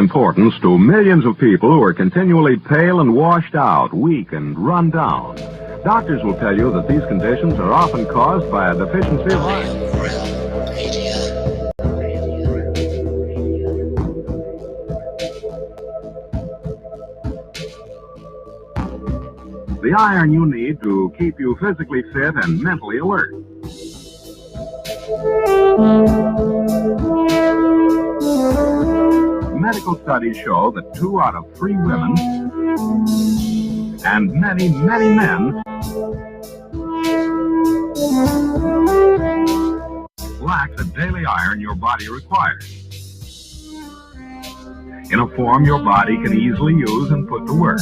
importance to millions of people who are continually pale and washed out, weak and run down. Doctors will tell you that these conditions are often caused by a deficiency of iron. The iron you need to keep you physically fit and mentally alert. Medical studies show that 2 out of 3 women and many, many men lack the daily iron your body requires, in a form your body can easily use and put to work.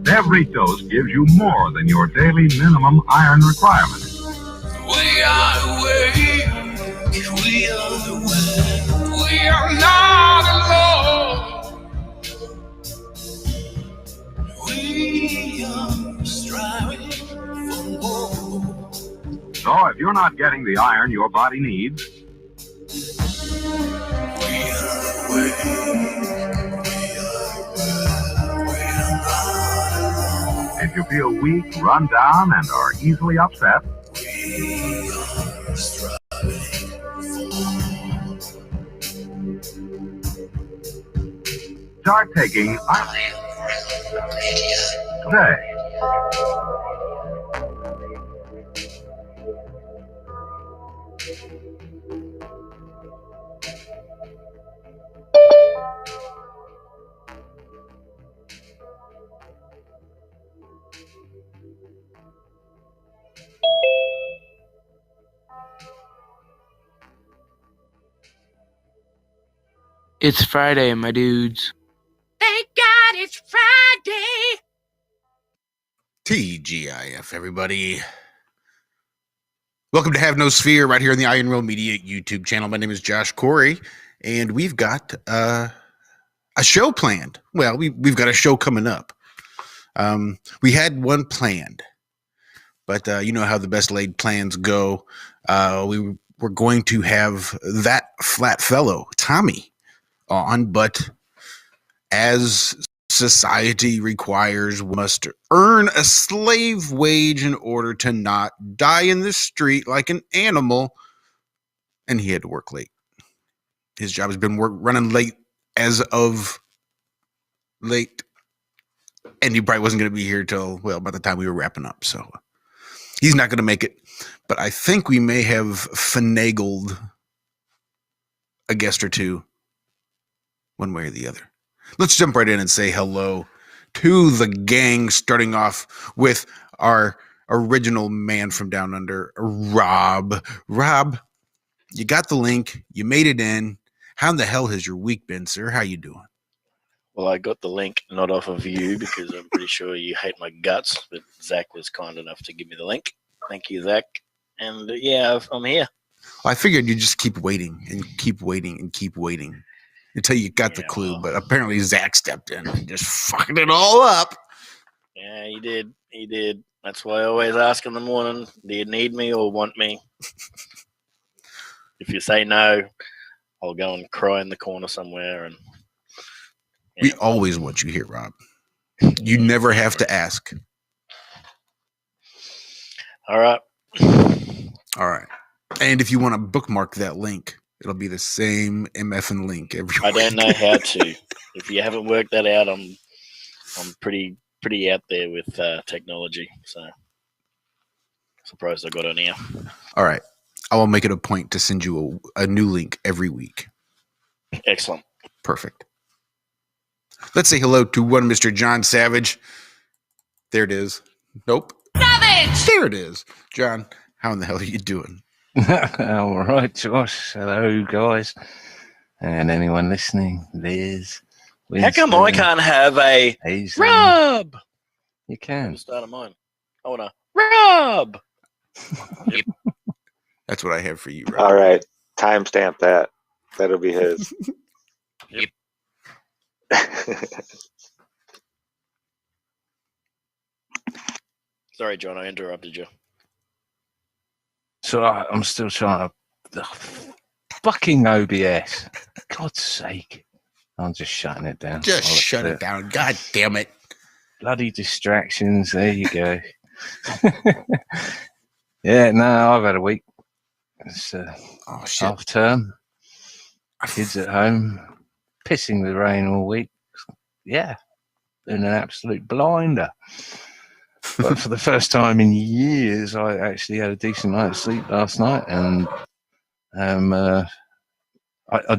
Every dose gives you more than your daily minimum iron requirement. We are awake, we are aware, we are not alone. We are striving for more. So if you're not getting the iron your body needs, we are awake. if you feel weak, run down, and are easily upset, We are striving for start taking iron today. It's Friday, my dudes. Thank God it's Friday. TGIF, everybody. Welcome to Have No Sphere right here on the Iron Will Media YouTube channel. My name is Josh Corey, and we've got a show planned. Well, we've got a show coming up. We had one planned, but you know how the best laid plans go. We were going to have that flat fellow, Tommy, on, but as society requires, we must earn a slave wage in order to not die in the street like an animal, and he had to work late. His job has been running late as of late, and he probably wasn't going to be here till, well, by the time we were wrapping up, so he's not going to make it, but I think we may have finagled a guest or two one way or the other. Let's jump right in and say hello to the gang, starting off with our original man from down under, Rob. Rob, you got the link. You made it in. How in the hell has your week been, sir? How you doing? Well, I got the link not off of you because I'm pretty sure you hate my guts, but Zach was kind enough to give me the link. Thank you, Zach. And yeah, I'm here. Well, I figured you'd just keep waiting and keep waiting and keep waiting until you got the clue, well, but apparently Zach stepped in and just fucked it all up. Yeah, he did. He did. That's why I always ask in the morning, do you need me or want me? If you say no, I'll go and cry in the corner somewhere. And we always want you here, Rob. You never have to ask. All right. All right. And if you want to bookmark that link, it'll be the same MFing link every I week. don't know how to. If you haven't worked that out, I'm pretty out there with technology. So surprised I got on here. All right. I will make it a point to send you a new link every week. Excellent. Perfect. Let's say hello to one Mr. John Savage. There it is. Nope. Savage! There it is. John, how in the hell are you doing? All right, Josh. Hello, guys. And anyone listening, Liz. How come I can't have a Hazel. Rob? You can. I'll start of mine. I want a Rob. Yep. That's what I have for you, Rob. All right. Timestamp that. That'll be his. Sorry, John, I interrupted you. So I'm still trying to. Fucking OBS. God's sake. I'm just shutting it down. Just shut it down. God damn it. Bloody distractions. There you go. Yeah, no, I've had a week. It's half term. Kids at home. Pissing the rain all week. Yeah. Been an absolute blinder. But for the first time in years, I actually had a decent night's sleep last night, and I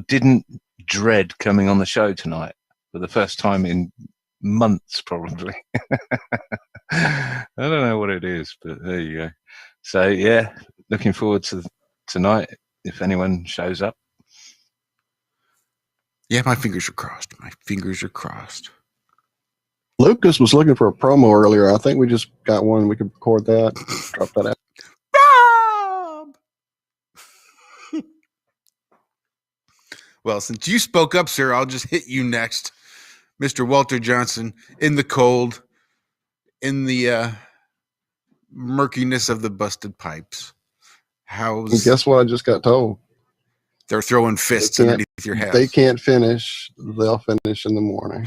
didn't dread coming on the show tonight for the first time in months, probably. I don't know what it is, but there you go. So yeah, looking forward to tonight if anyone shows up. Yeah, my fingers are crossed. My fingers are crossed. Lucas was looking for a promo earlier. I think we just got one. We could record that. Drop that out. Rob! Well, since you spoke up, sir, I'll just hit you next. Mr. Walter Johnson, in the cold, in the murkiness of the busted pipes. And guess what I just got told? They're throwing fists underneath your house. They can't finish. They'll finish in the morning.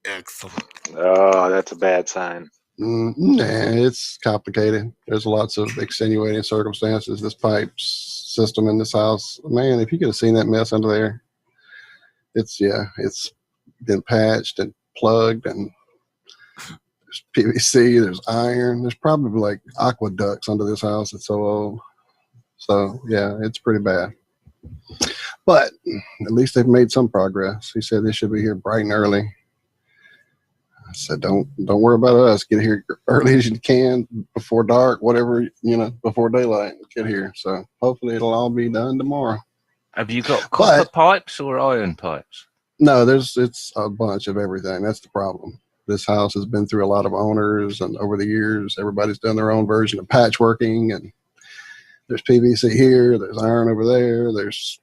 Excellent. Oh, that's a bad sign. Nah, it's complicated. There's lots of extenuating circumstances. This pipe system in this house, man, if you could have seen that mess under there, it's been patched and plugged, and there's PVC, there's iron, there's probably like aqueducts under this house. It's so old. So yeah, it's pretty bad. But at least they've made some progress. He said they should be here bright and early. I said, don't worry about us. Get here early as you can, before dark, whatever, before daylight. Get here. So hopefully it'll all be done tomorrow. Have you got copper pipes or iron pipes? No, it's a bunch of everything. That's the problem. This house has been through a lot of owners, and over the years, everybody's done their own version of patchworking. And there's PVC here, there's iron over there, there's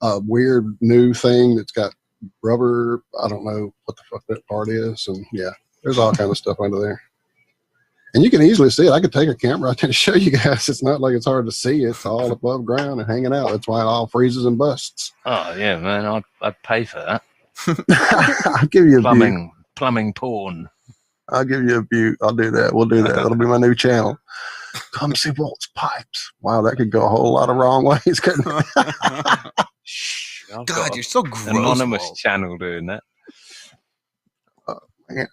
a weird new thing that's got rubber. I don't know what the fuck that part is. And yeah, there's all kind of stuff under there. And you can easily see it. I could take a camera out there to show you guys. It's not like it's hard to see. It's all above ground and hanging out. That's why it all freezes and busts. Oh yeah, man, I'd pay for that. I'll give you a plumbing porn. I'll give you a view. I'll do that. We'll do that. That'll be my new channel. Come see Walt's pipes. Wow, that could go a whole lot of wrong ways, couldn't it? God, you're so gross. Anonymous Walt. channel doing that. Yeah.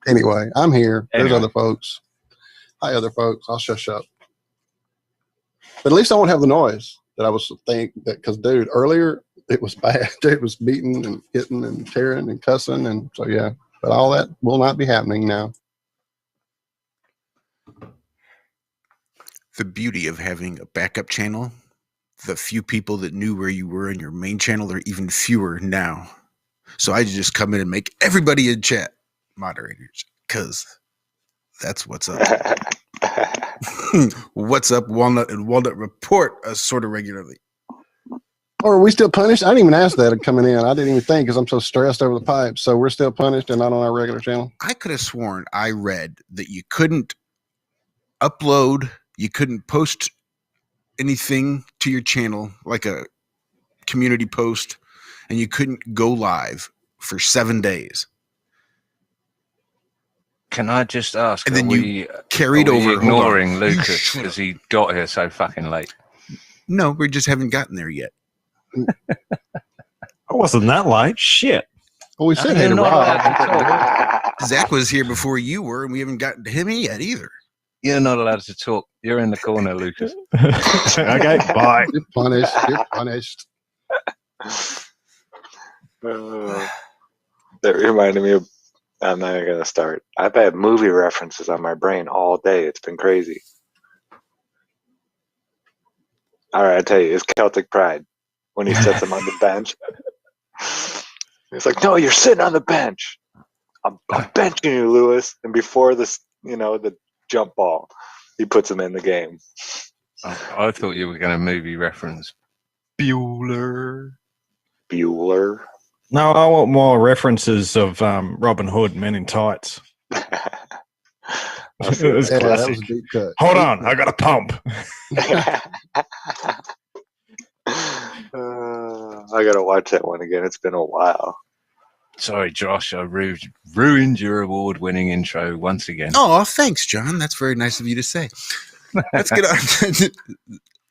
Anyway, I'm here. There's other folks. Hi, other folks. I'll shush up. But at least I won't have the noise that I was thinking. Because, dude, earlier it was bad. It was beating and hitting and tearing and cussing. And so, yeah. But all that will not be happening now. The beauty of having a backup channel, the few people that knew where you were in your main channel are even fewer now. So I just come in and make everybody in chat moderators, because that's what's up. What's up, Walnut and Walnut report us sort of regularly. Or are we still punished? I didn't even ask that coming in. I didn't even think, because I'm so stressed over the pipes. So we're still punished and not on our regular channel? I could have sworn I read that you couldn't upload, you couldn't post anything to your channel, like a community post, and you couldn't go live for 7 days. Can I just ask? And then you carried over. Ignoring Lucas because he got here so fucking late. No, we just haven't gotten there yet. I wasn't that late. Shit. Well, we said hey to Rob. Zach was here before you were, and we haven't gotten to him yet either. You're not allowed to talk. You're in the corner, Lucas. Okay, bye. You're punished. You're punished. That reminded me of, I'm not even going to start. I've had movie references on my brain all day. It's been crazy. All right, I tell you, it's Celtic Pride when he sets him on the bench. It's like, no, you're sitting on the bench. I'm benching you, Lewis. And before this, the jump ball, he puts him in the game. I thought you were going to movie reference Bueller. Bueller. No, I want more references of Robin Hood, Men in Tights. That It was was classic. a deep cut. Hold Deep on, cut. I got a pump. I gotta watch that one again. It's been a while. Sorry, Josh, I ruined your award-winning intro once again. Oh, thanks, John. That's very nice of you to say. Let's get on to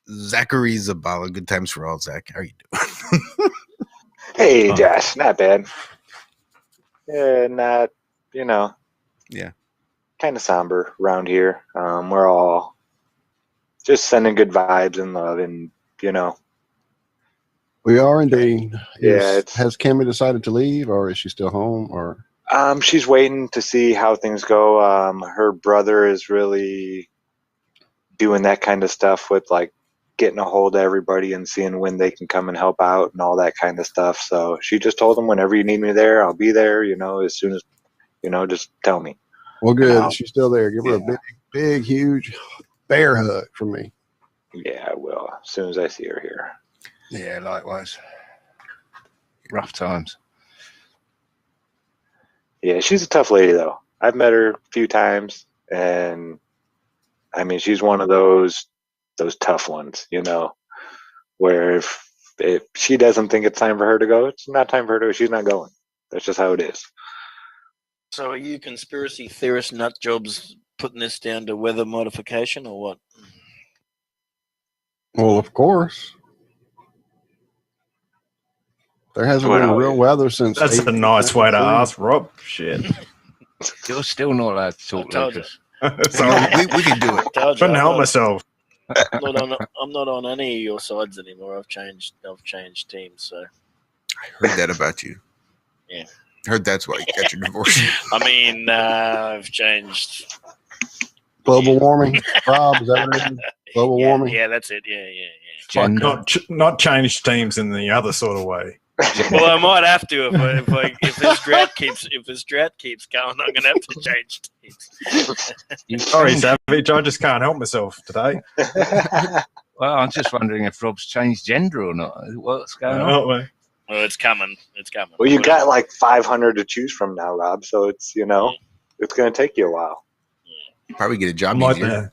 Zachary Zabala. Good times for all, Zach. How are you doing? Hey, Josh, not bad. Yeah, not, Yeah. kind of somber around here. We're all just sending good vibes and love, and We are indeed. Yeah, Has Kimmy decided to leave, or is she still home? Or she's waiting to see how things go. Her brother is really doing that kind of stuff with like getting a hold of everybody and seeing when they can come and help out and all that kind of stuff. So she just told him, whenever you need me there, I'll be there. As soon as just tell me. well, good. She's still there. Give her a big, huge bear hug from me. Yeah, I will as soon as I see her here. Yeah, likewise. Rough times. Yeah, she's a tough lady though. I've met her a few times, and I mean, she's one of those tough ones, where if she doesn't think it's time for her to go, it's not time for her to go. She's not going. That's just how it is. So are you conspiracy theorist nut jobs putting this down to weather modification or what? Well, of course. There hasn't been real weather since. That's a nice way to ask, Rob. Shit. You're still not allowed to talk, Lucas. Sorry, we can do it. Couldn't help myself. I'm not on any of your sides anymore. I've changed teams. So I heard that about you. Yeah, heard that's why you got your divorce. I mean, I've changed. Global warming, Rob, is that what it is? Global warming? Yeah, that's it. Yeah. Not change teams in the other sort of way. Well, I might have to if this drought keeps going. I'm gonna have to change teams. Sorry, Savage. I just can't help myself today. Well, I'm just wondering if Rob's changed gender or not. What's going on? Well, it's coming. Well, you got like 500 to choose from now, Rob. So it's it's gonna take you a while. Probably get a job I'm easier.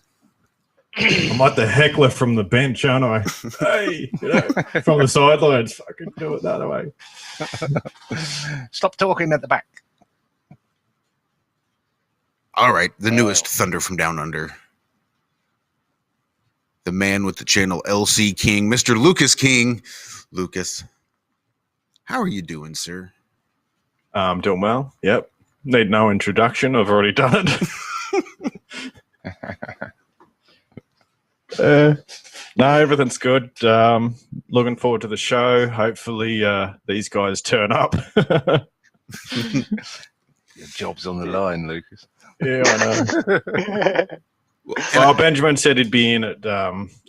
I'm like the heckler from the bench, aren't I? Hey, from the sidelines, fucking do it the other way. Stop talking at the back. All right, the newest Thunder from Down Under. The man with the channel LC King, Mr. Lucas King. Lucas, how are you doing, sir? I'm doing well. Yep. Need no introduction. I've already done it. No, everything's good. Looking forward to the show. Hopefully, these guys turn up. Your job's on the line, Lucas. Yeah, I know. Well, Benjamin said he'd be in it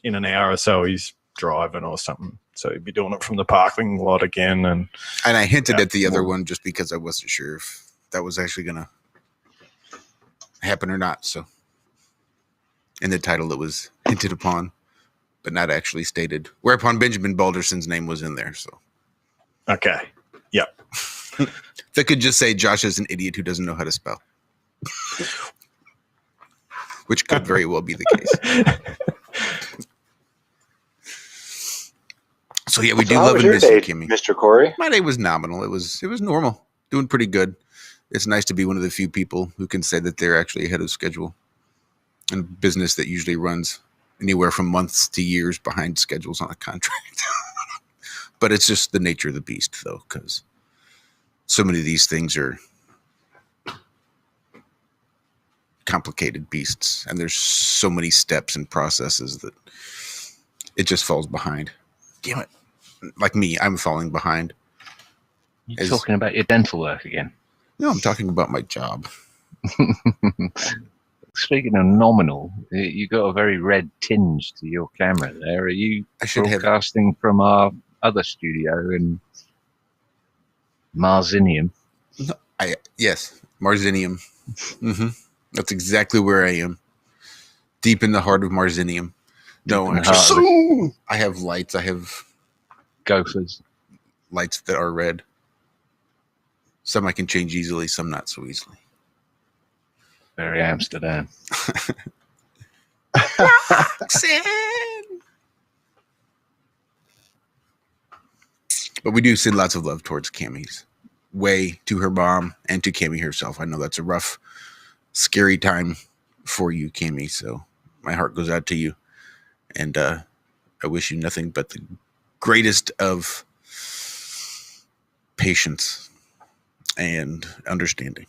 in an hour or so. He's driving or something, so he'd be doing it from the parking lot again. And I hinted at the other one just because I wasn't sure if that was actually going to happen or not. So in the title, it was hinted upon, but not actually stated. Whereupon Benjamin Balderson's name was in there. So okay, yep. They could just say Josh is an idiot who doesn't know how to spell, which could very well be the case. So yeah, we do love and miss you, Kimmy. Mr. Corey. My day was nominal. It was normal. Doing pretty good. It's nice to be one of the few people who can say that they're actually ahead of schedule in a business that usually runs anywhere from months to years behind schedules on a contract. But it's just the nature of the beast, though, because so many of these things are complicated beasts, and there's so many steps and processes that it just falls behind. Damn it. Like me, I'm falling behind. You're talking about your dental work again? No, I'm talking about my job. Speaking of nominal, you got a very red tinge to your camera there. Are you broadcasting from our other studio in Marzinium? Yes, Marzinium. Mm-hmm. That's exactly where I am. Deep in the heart of Marzinium. No, I have lights. I have gophers. Lights that are red. Some I can change easily, some not so easily. Very Amsterdam. But we do send lots of love towards Cammy's way, to her mom and to Cammy herself. I know that's a rough, scary time for you, Cammy. So my heart goes out to you. And I wish you nothing but the greatest of patience and understanding.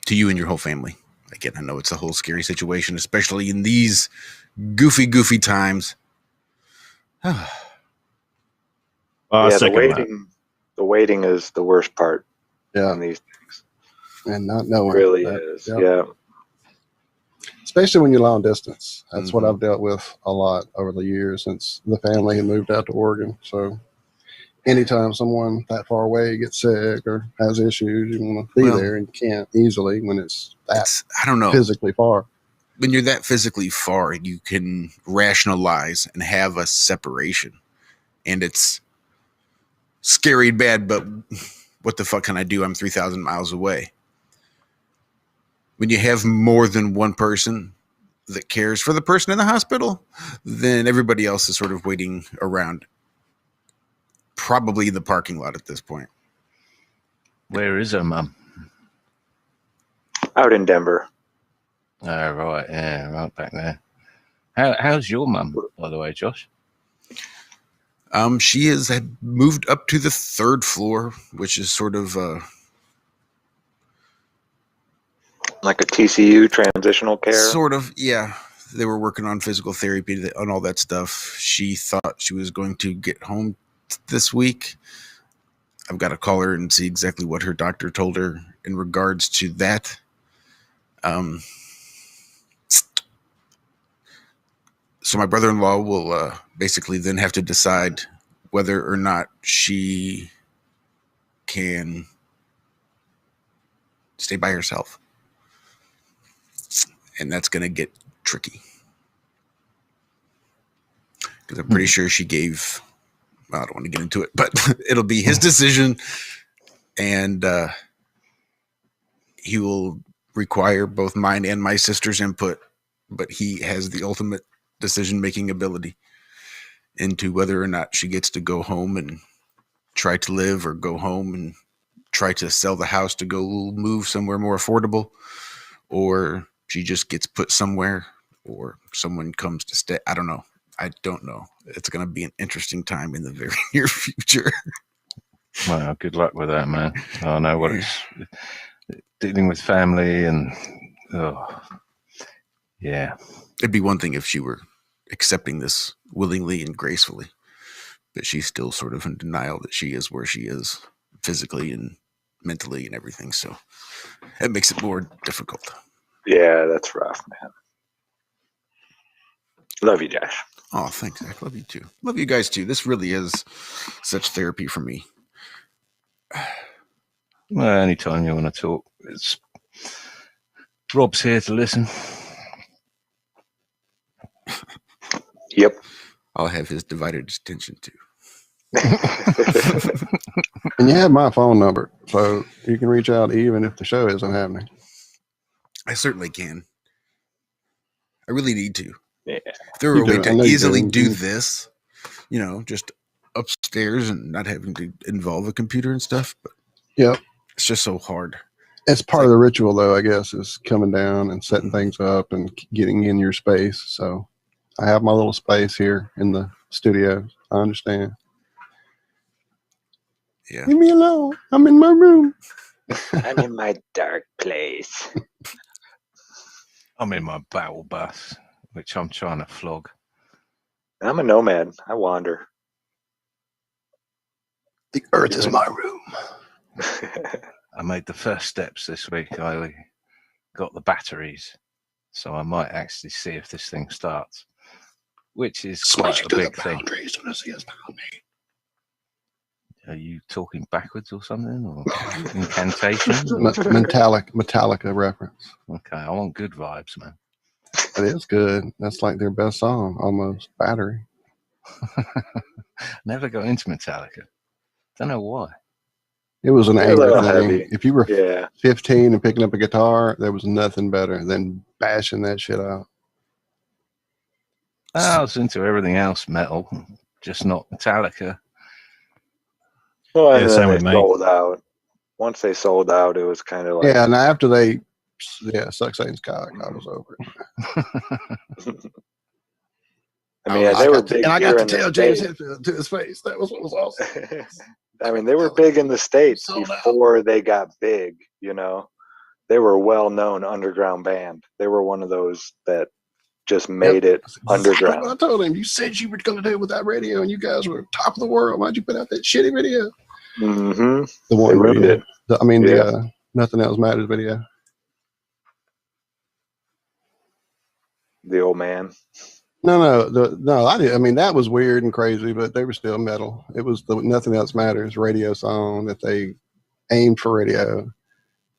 To you and your whole family. Again, I know it's a whole scary situation, especially in these goofy times. Yeah, the waiting is the worst part. Yeah. On these things. And not knowing. It really is. Yep. Yeah. Especially when you're long distance. That's what I've dealt with a lot over the years since the family had moved out to Oregon. So anytime someone that far away gets sick or has issues, you want to be there and you can't easily when it's I don't know, physically far. When you're that physically far, you can rationalize and have a separation. And it's scary and bad, but what the fuck can I do? I'm 3,000 miles away. When you have more than one person that cares for the person in the hospital, then everybody else is sort of waiting around, probably in the parking lot at this point. Where is her mum? Out in Denver. Oh, right. Yeah, right back there. How's your mum, by the way, Josh? She had moved up to the 3rd floor, which is sort of like a TCU, transitional care. Sort of, yeah. They were working on physical therapy and all that stuff. She thought she was going to get home this week. I've got to call her and see exactly what her doctor told her in regards to that. So my brother-in-law will basically then have to decide whether or not she can stay by herself. And that's going to get tricky. Because I'm pretty sure she gave, well, I don't want to get into it, but it'll be his decision. And he will require both mine and my sister's input. But he has the ultimate decision-making ability into whether or not she gets to go home and try to live, or go home and try to sell the house to go move somewhere more affordable, or she just gets put somewhere, or someone comes to stay. I don't know. It's going to be an interesting time in the very near future. Well, good luck with that, man. I know what it's dealing with family and yeah. It'd be one thing if she were accepting this willingly and gracefully, but she's still sort of in denial that she is where she is physically and mentally and everything. So it makes it more difficult. Yeah, that's rough, man. Love you, Josh. Oh, thanks, Zach. Love you too. Love you guys too. This really is such therapy for me. Well, anytime you want to talk, Rob's here to listen. Yep. I'll have his divided attention too. And you have my phone number, so you can reach out even if the show isn't happening. I certainly can. I really need to. Yeah. If there were a way to easily do this, just upstairs and not having to involve a computer and stuff, but yep, it's just so hard. It's part of the ritual, though, I guess, is coming down and setting things up and getting in your space. So I have my little space here in the studio. I understand. Yeah. Leave me alone. I'm in my room. I'm in my dark place. I'm in my battle bus, which I'm trying to flog. I'm a nomad. I wander. The earth is my room. I made the first steps this week. I got the batteries, so I might actually see if this thing starts, which is quite a big thing. Are you talking backwards or something, or incantation? Metallica reference. Okay, I want good vibes, man. It is good. That's like their best song, almost. Battery. Never got into Metallica. Don't know why. It was an They're a angry little thing. heavy. If you were Yeah. 15 and picking up a guitar, there was nothing better than bashing that shit out. I was into everything else metal, just not Metallica. Well, and Yeah, then same they with me. sold out. Once they sold out, it was kind of like, Yeah, and after they, suck Satan's cock, I was over it. I mean, they were big and I got here to in the tell James States. Hetfield to his face. That was what was awesome. I mean, they were big in the States Sold out. before they got big, you know. They were a well-known underground band. They were one of those that just made it That's exactly underground. what I told him. You said you were going to do it with that radio, and you guys were top of the world. Why'd you put out that shitty video? Mm-hmm. The one They ruined video. it. The Nothing Else Matters video. The old man. No, I didn't. I mean, that was weird and crazy, but they were still metal. It was the Nothing Else Matters radio song that they aimed for radio.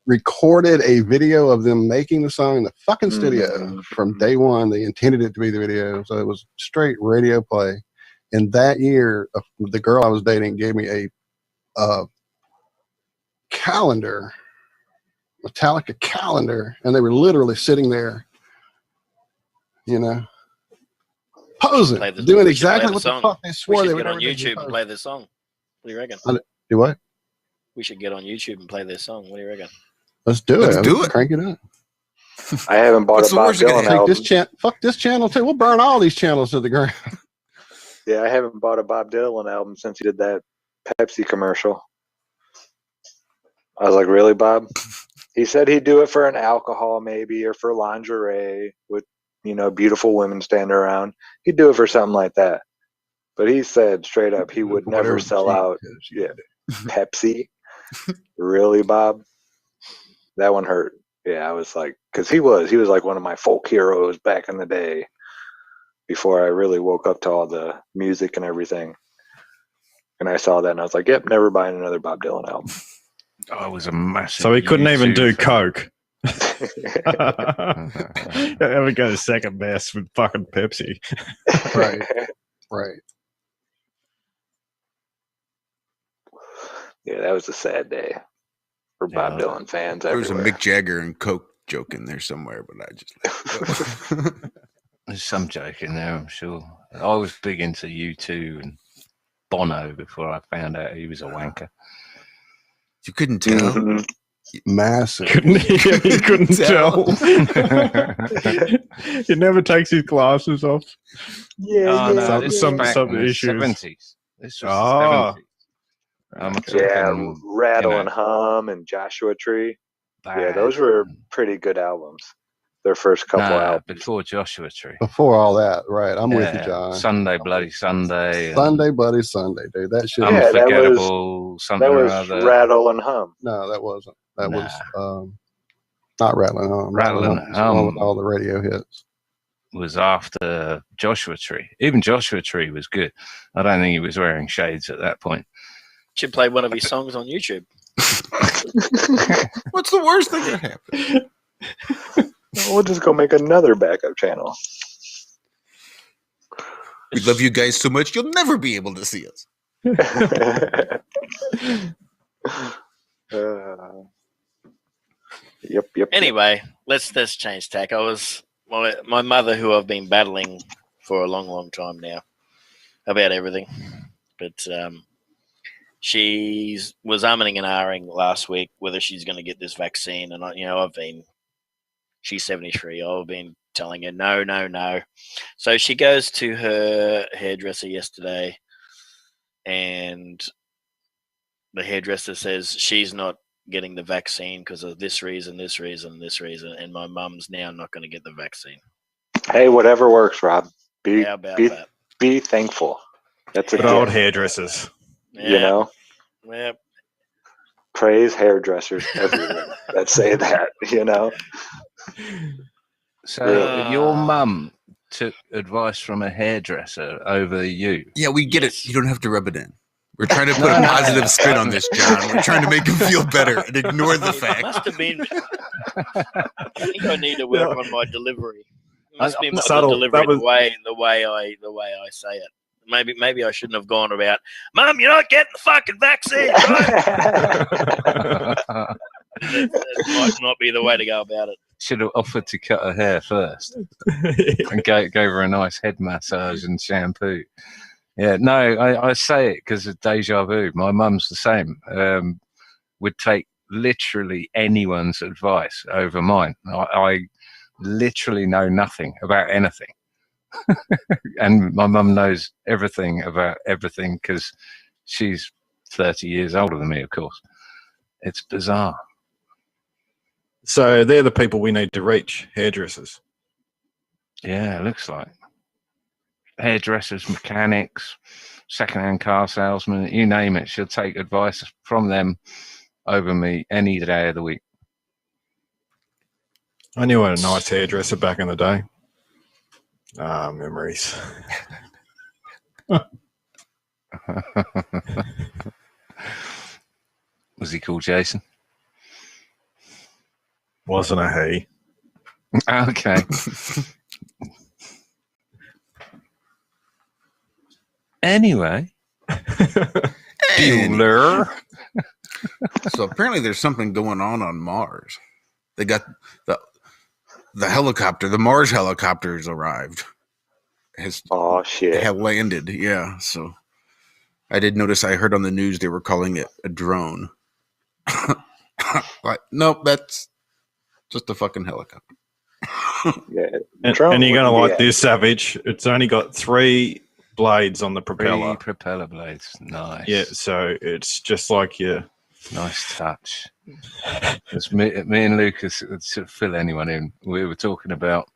Recorded a video of them making the song in the fucking studio from day one. They intended it to be the video, so it was straight radio play. And that year, the girl I was dating gave me a calendar, Metallica calendar, and they were literally sitting there, posing, doing exactly what the fuck they swore they would get on never do. YouTube and play this song. What do you reckon? Do what? We should get on YouTube and play this song. What do you reckon? Let's do it. Let's do it. Crank it up. I haven't bought What's a the Bob worst that Dylan could happen? album. Fuck this channel too. We'll burn all these channels to the ground. Yeah, I haven't bought a Bob Dylan album since he did that Pepsi commercial. I was like, really, Bob? He said he'd do it for an alcohol maybe, or for lingerie with, beautiful women standing around. He'd do it for something like that. But he said straight up he would never sell out Pepsi. Really, Bob? That one hurt. Yeah, I was like, because he was like one of my folk heroes back in the day before I really woke up to all the music and everything. And I saw that and I was like, yep, never buying another Bob Dylan album. Oh, it was a massive. So he couldn't even do YouTube Coke. Ever go to second best with fucking Pepsi? Right. Yeah, that was a sad day for Bob Dylan fans There was everywhere. a Mick Jagger and Coke joke in there somewhere, but I just let it go. There's some joke in there, I'm sure. I was big into U2 and Bono before I found out he was a wanker. You couldn't tell. Massive. He couldn't tell. He never takes his glasses off. Yeah, no, this some was back in the issues. 70s. This was the 70s. Yeah, talking, Rattle and Hum and Joshua Tree. Yeah, those were pretty good albums. Their first couple albums. Before Joshua Tree. Before all that, right. I'm with you, John. Sunday, Bloody Sunday. Sunday, Bloody Sunday, dude. That shit. Unforgettable. Something that or was other. Rattle and Hum. No, that wasn't. That was not Rattling Hum. Rattling was the one with all the radio hits. Was after Joshua Tree. Even Joshua Tree was good. I don't think he was wearing shades at that point. Should play one of his songs on YouTube. What's the worst thing that happened? We'll just go make another backup channel. We love you guys so much, you'll never be able to see us. Yep. Anyway, let's change tack. I was my mother, who I've been battling for a long time now about everything, but she was umming and ahhing last week whether she's going to get this vaccine, and she's 73. I've been telling her no. So she goes to her hairdresser yesterday, and the hairdresser says she's not getting the vaccine because of this reason, and my mum's now not going to get the vaccine. Hey, whatever works, Rob. How about that? Be thankful. That's a Good old hairdressers. Yeah. Yep. Praise hairdressers everywhere that say that, So your mum took advice from a hairdresser over you. Yeah, we get it. You don't have to rub it in. We're trying to put a positive spin on this, John. We're trying to make him feel better and ignore the fact. Must have been. I think I need to work on my delivery. It must be my Subtle. delivery, the way I say it. maybe I shouldn't have gone about, Mum, you're not getting the fucking vaccine, right? that might not be the way to go about it. Should have offered to cut her hair first and gave her a nice head massage and shampoo. Yeah, no, I say it because of deja vu. My mum's the same. Would take literally anyone's advice over mine. I literally know nothing about anything. And my mum knows everything about everything because she's 30 years older than me, of course. It's bizarre. So they're the people we need to reach, hairdressers. Yeah, it looks like. Hairdressers, mechanics, second-hand car salesmen, you name it. She'll take advice from them over me any day of the week. I knew a nice hairdresser back in the day. Memories. Was he called Jason? Wasn't a he. Okay. Anyway. Bueller. So apparently there's something going on Mars. They got the helicopter, the Mars helicopters arrived. Oh shit! Have landed, yeah. So I did notice. I heard on the news they were calling it a drone. Like, nope, that's just a fucking helicopter. Yeah, and you're gonna like this, Savage. It's only got 3 blades on the propeller. 3 propeller blades. Nice. Yeah, so it's just like your nice touch. It's me and Lucas to fill anyone in. We were talking about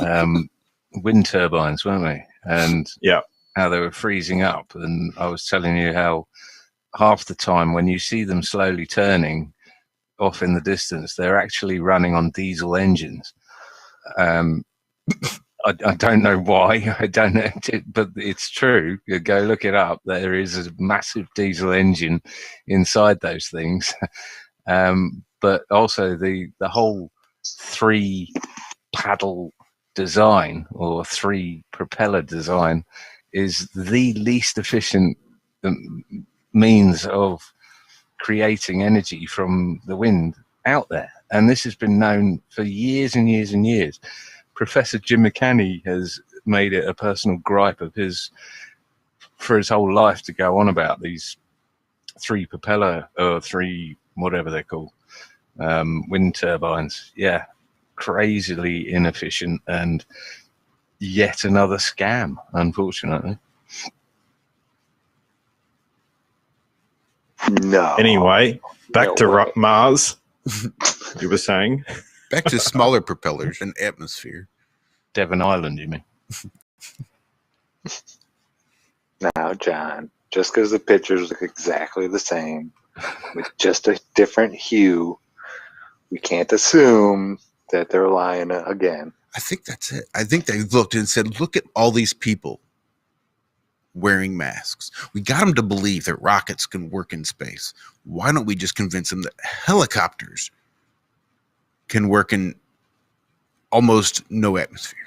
wind turbines, weren't we? And yeah, how they were freezing up. And I was telling you how half the time when you see them slowly turning off in the distance, they're actually running on diesel engines. I don't know why. I don't know, but it's true. You go look it up. There is a massive diesel engine inside those things. But also the whole 3 paddle design or 3 propeller design is the least efficient means of creating energy from the wind out there. And this has been known for years and years and years. Professor Jim McCanney has made it a personal gripe of his for his whole life to go on about these 3 propeller or 3 whatever they're called wind turbines. Yeah, crazily inefficient and yet another scam, unfortunately. No. Anyway, back to Mars. You were saying? Back to smaller propellers and atmosphere. Devon Island, you mean? Now, John, just because the pictures look exactly the same with just a different hue, we can't assume that they're lying again. I think that's it. I think they looked and said, look at all these people wearing masks. We got them to believe that rockets can work in space. Why don't we just convince them that helicopters can work in almost no atmosphere?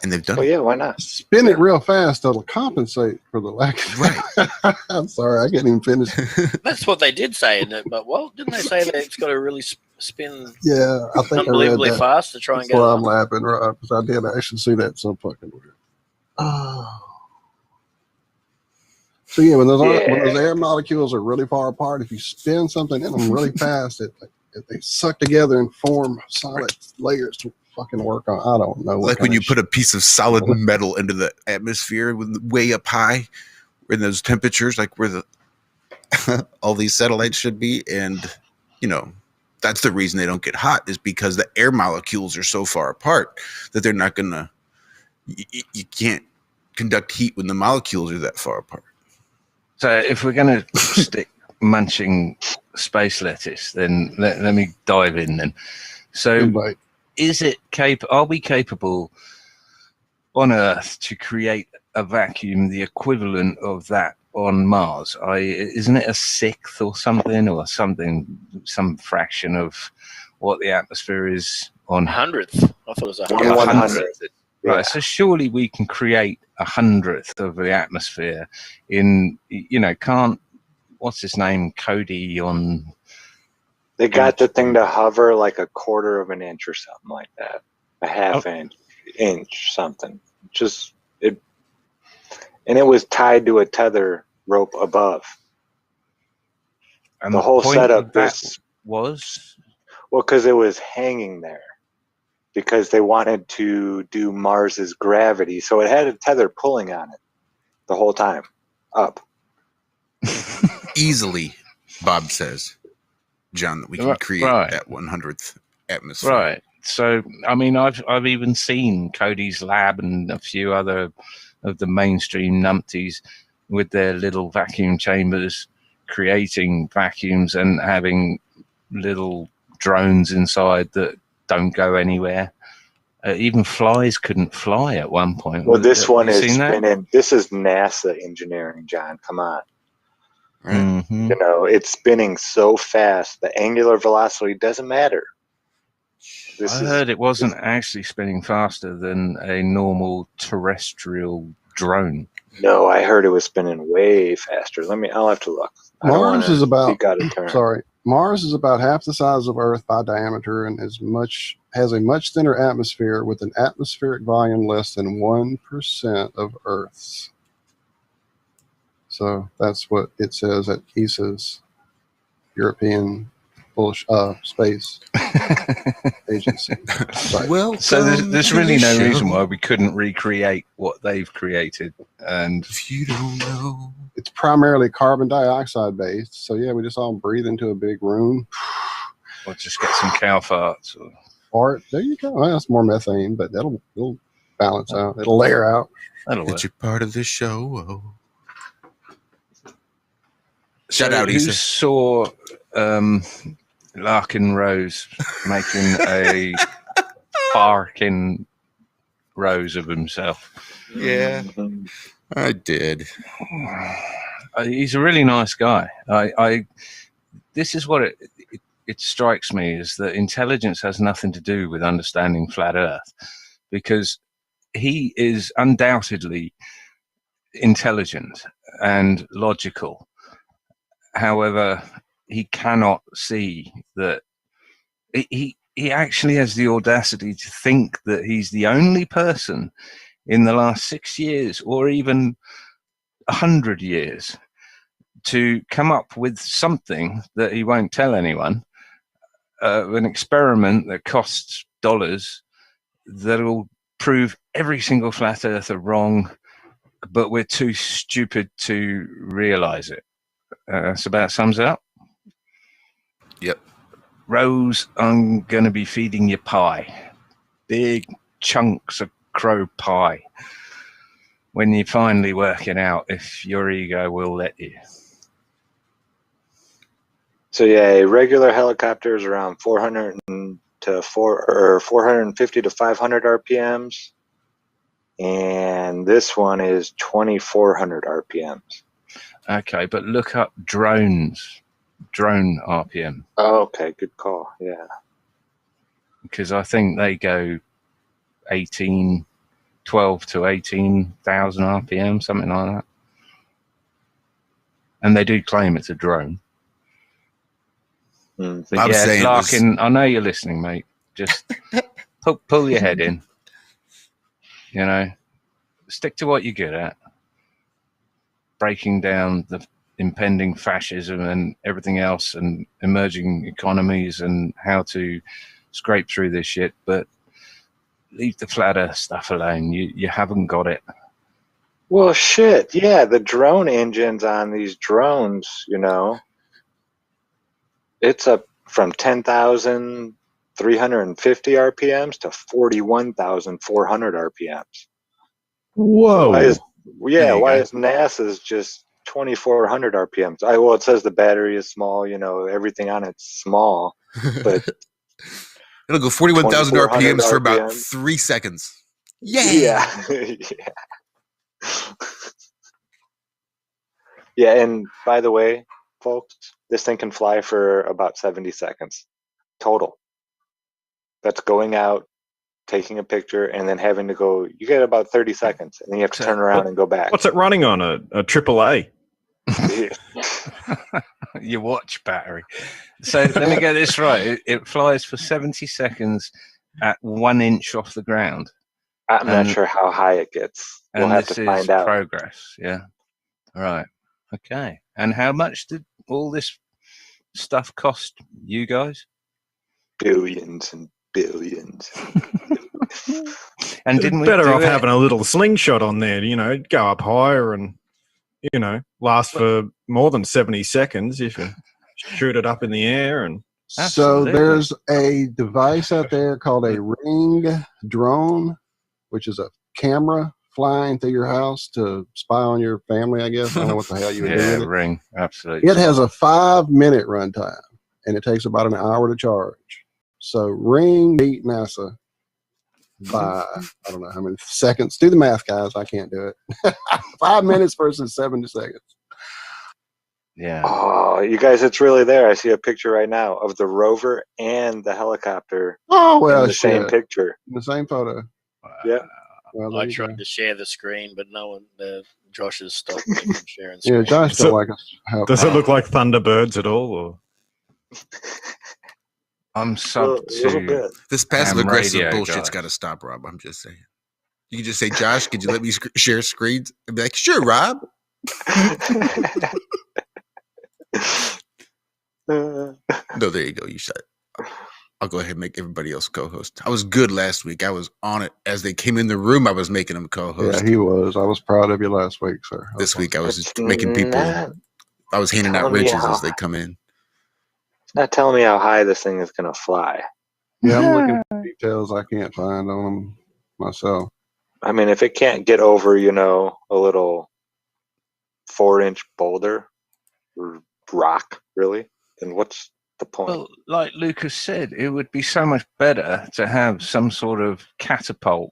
And they've done it. Yeah, why not? Spin it real fast. That'll compensate for the lack of... Right. I'm sorry, I can't even finish. That's what they did say, isn't it? But, well, didn't they say that it's got to really spin yeah, I think unbelievably I read that. fast to try and That's get it why on? I'm laughing, right? Because I did actually see that some fucking weird. Oh. So, yeah, when those air molecules are really far apart, if you spin something in them really fast, they suck together and form solid layers to fucking work on. I don't know. Like when you put a piece of solid metal into the atmosphere with way up high in those temperatures, like where the all these satellites should be. And, you know, that's the reason they don't get hot is because the air molecules are so far apart that they're not going to, you can't conduct heat when the molecules are that far apart. So if we're going to stick munching space lettuce, then let me dive in then. So is it are we capable on Earth to create a vacuum the equivalent of that on Mars? Isn't it a sixth or something, some fraction of what the atmosphere is on 100th. I thought it was 100th. 100th. Right, so surely we can create 100th of the atmosphere in, can't, what's his name, Cody on... They got the thing to hover like a quarter of an inch or something like that. A half inch, something. And it was tied to a tether rope above. And the whole setup was? Well, because it was hanging there. Because they wanted to do Mars's gravity. So it had a tether pulling on it the whole time. Up. Easily, Bob says, John, that we can create that 100th atmosphere. Right. So, I mean, I've even seen Cody's lab and a few other of the mainstream numpties with their little vacuum chambers creating vacuums and having little drones inside that don't go anywhere. Even flies couldn't fly at one point. Well, this one is spinning. This is NASA engineering, John. Come on. Right. Mm-hmm. It's spinning so fast. The angular velocity doesn't matter. I heard it wasn't actually spinning faster than a normal terrestrial drone. No, I heard it was spinning way faster. I'll have to look. Mars is about half the size of Earth by diameter and has a much thinner atmosphere with an atmospheric volume less than 1% of Earth's. So that's what it says at ESA's European Space Agency. Well, so there's really no reason why we couldn't recreate what they've created. And if you don't know, it's primarily carbon dioxide based. So yeah, we just all breathe into a big room. Or just get some cow farts. Or there you go. Well, that's more methane, but it'll balance out. It'll layer out. That'll work. It's a part of the show. Shout out, Issa. Who saw Larkin Rose making a barking rose of himself? Yeah, I did. He's a really nice guy. This is what it strikes me, is that intelligence has nothing to do with understanding flat Earth, because he is undoubtedly intelligent and logical. However, he cannot see that he actually has the audacity to think that he's the only person in the last 6 years or even 100 years to come up with something that he won't tell anyone, an experiment that costs dollars that'll prove every single flat earther wrong, but we're too stupid to realize it. That's about sums it up. Yep. Rose, I'm going to be feeding you pie. Big chunks of crow pie. When you finally work it out, if your ego will let you. So yeah, a regular helicopter is around 450 to 500 RPMs. And this one is 2,400 RPMs. Okay, but look up drone RPM. Oh, okay, good call. Yeah, because I think they go 12 to 18,000 RPM, something like that. And they do claim it's a drone. But yeah, Larkin, I know you're listening, mate. Just pull your head in. Stick to what you're good at. Breaking down the impending fascism and everything else and emerging economies and how to scrape through this shit, but leave the flat earth stuff alone. You haven't got it. Well, shit, yeah, the drone engines on these drones, it's up from 10,350 RPMs to 41,400 RPMs. Whoa. Why is NASA's just 2,400 RPMs? It says the battery is small, everything on it's small, but it'll go 41,000 RPMs for about 3 seconds. Yay! Yeah. Yeah, and by the way, folks, this thing can fly for about 70 seconds total. That's going out, taking a picture, and then having to go. You get about 30 seconds, and then you have to turn around and go back. What's it running on? A AAA? Your watch battery. So let me get this right. It flies for 70 seconds at 1 inch off the ground. I'm not sure how high it gets. We'll have to find out. Progress. Yeah. Right. Okay. And how much did all this stuff cost you guys? Billions and billions. And didn't we better do off it? having a little slingshot on there, go up higher and, last for more than 70 seconds if you shoot it up in the air. And So there's a device out there called a Ring drone, which is a camera flying through your house to spy on your family, I guess. I don't know what the hell you would do with it. Ring, absolutely. It has a 5-minute runtime, and it takes about an hour to charge. So Ring beat NASA by, I don't know how many seconds. Do the math, guys. I can't do it. 5 minutes versus 70 seconds. Yeah. Oh, you guys, it's really there. I see a picture right now of the rover and the helicopter in the same picture. In the same photo. Yeah. Well, I tried to share the screen, but no one, Josh has stopped me from sharing screen. Yeah, Josh don't like us. Does it look like Thunderbirds at all? Or? I'm sub to this passive aggressive radio, bullshit's guys. got to stop, Rob. I'm just saying. You can just say, Josh, could you let me share screens? I'd be like, sure, Rob. No, there you go. You shut it. I'll go ahead and make everybody else co-host. I was good last week. I was on it. As they came in the room, I was making them co-host. Yeah, he was. I was proud of you last week, sir. This week, I was just making people. I was handing out wrenches as they come in. It's not telling me how high this thing is going to fly. Yeah, I'm looking for details I can't find on them myself. I mean, if it can't get over, a little 4-inch boulder or rock, really, then what's the point? Well, like Lucas said, it would be so much better to have some sort of catapult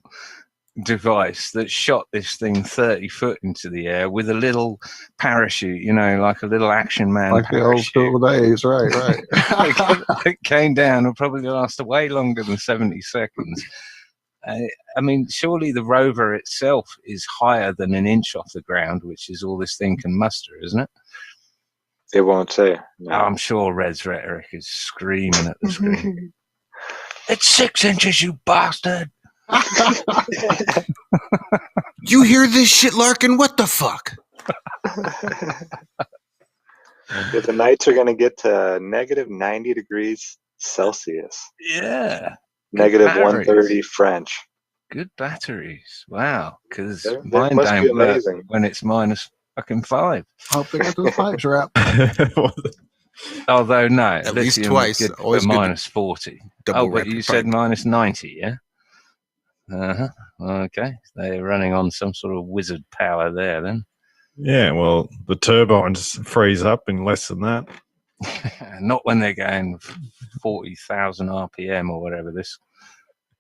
device that shot this thing 30 foot into the air with a little parachute, like a little Action Man like parachute. the old school days, right. It came down and probably lasted way longer than 70 seconds. I mean, surely the rover itself is higher than 1 inch off the ground, which is all this thing can muster, isn't it? It won't say. No. I'm sure Red's rhetoric is screaming at the screen. It's 6 inches, you bastard! You hear this shit, Larkin? What the fuck? The nights are going to get to negative 90 degrees Celsius. Yeah. Negative 130 French. Good batteries. Wow. Because They mine must be don't work amazing. when it's minus fucking 5. Hope they got those pipes wrapped. Although, no. At least lithium twice. Good for Always good to minus 40. double But wrap you your said pipe. minus 90, yeah? Uh-huh. Okay. They're running on some sort of wizard power there, then. Yeah, well, the turbines freeze up in less than that. Not when they're going 40,000 RPM or whatever this.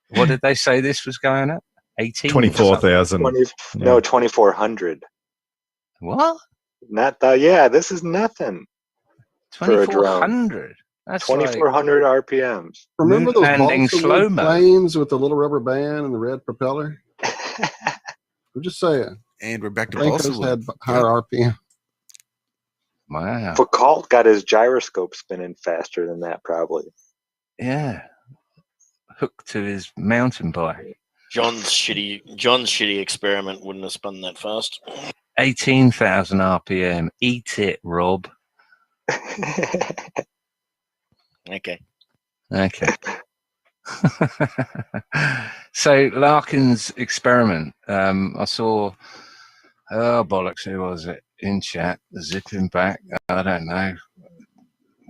What did they say this was going at? 18? 24,000. 2,400. What? Not that. Yeah, this is nothing. For a drone. 2,400? That's 2,400 RPMs. Remember those landing balsa wood slow-mo. planes with the little rubber band and the red propeller? I'm just saying. And we're back to I think balsa those wood. had higher RPM. Wow. Foucault got his gyroscope spinning faster than that, probably. Yeah. Hooked to his mountain bike. John's shitty experiment wouldn't have spun that fast. 18,000 RPM. Eat it, Rob. Okay. Okay. So Larkin's experiment. I saw. Oh bollocks! Who was it in chat? Zipping back. I don't know.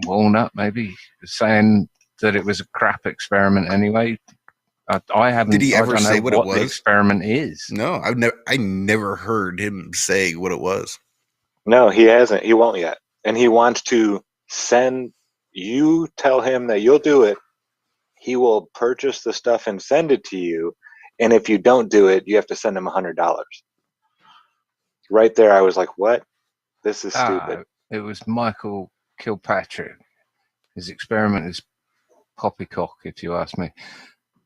Walnut maybe saying that it was a crap experiment. Anyway, I haven't. Did he ever I don't say know what it was? The experiment is. No, I never heard him say what it was. No, he hasn't. He won't yet. And he wants to send you, tell him that you'll do it. He will purchase the stuff and send it to you. And if you don't do it, you have to send him $100. Right there, I was like, what? This is stupid. It was Michael Kilpatrick. His experiment is poppycock, if you ask me.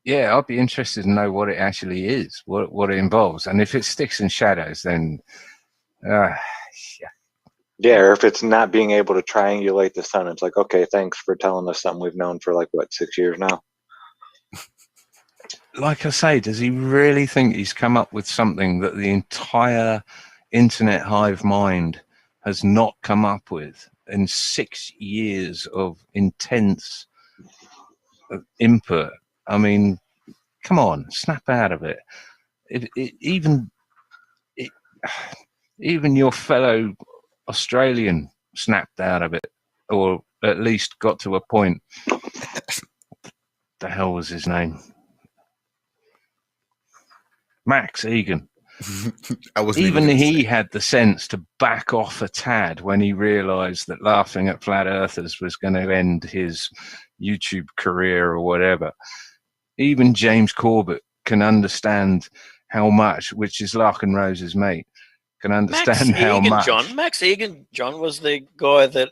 Yeah, I'd be interested to know what it actually is, what it involves. And if it's sticks and shadows, then Yeah, or if it's not being able to triangulate the sun, it's like, okay, thanks for telling us something we've known for like, what, 6 years now? like I say, does he really think he's come up with something that the entire internet hive mind has not come up with in 6 years of intense input? I mean, come on, snap out of it. Even your fellow Australian snapped out of it, or at least got to a point. The hell was his name? Max Egan. Even he had the sense to back off a tad when he realized that laughing at flat earthers was going to end his YouTube career or whatever. Even James Corbett can understand how much, which is Larkin Rose's mate, can understand how much. Max Egan, John, was the guy that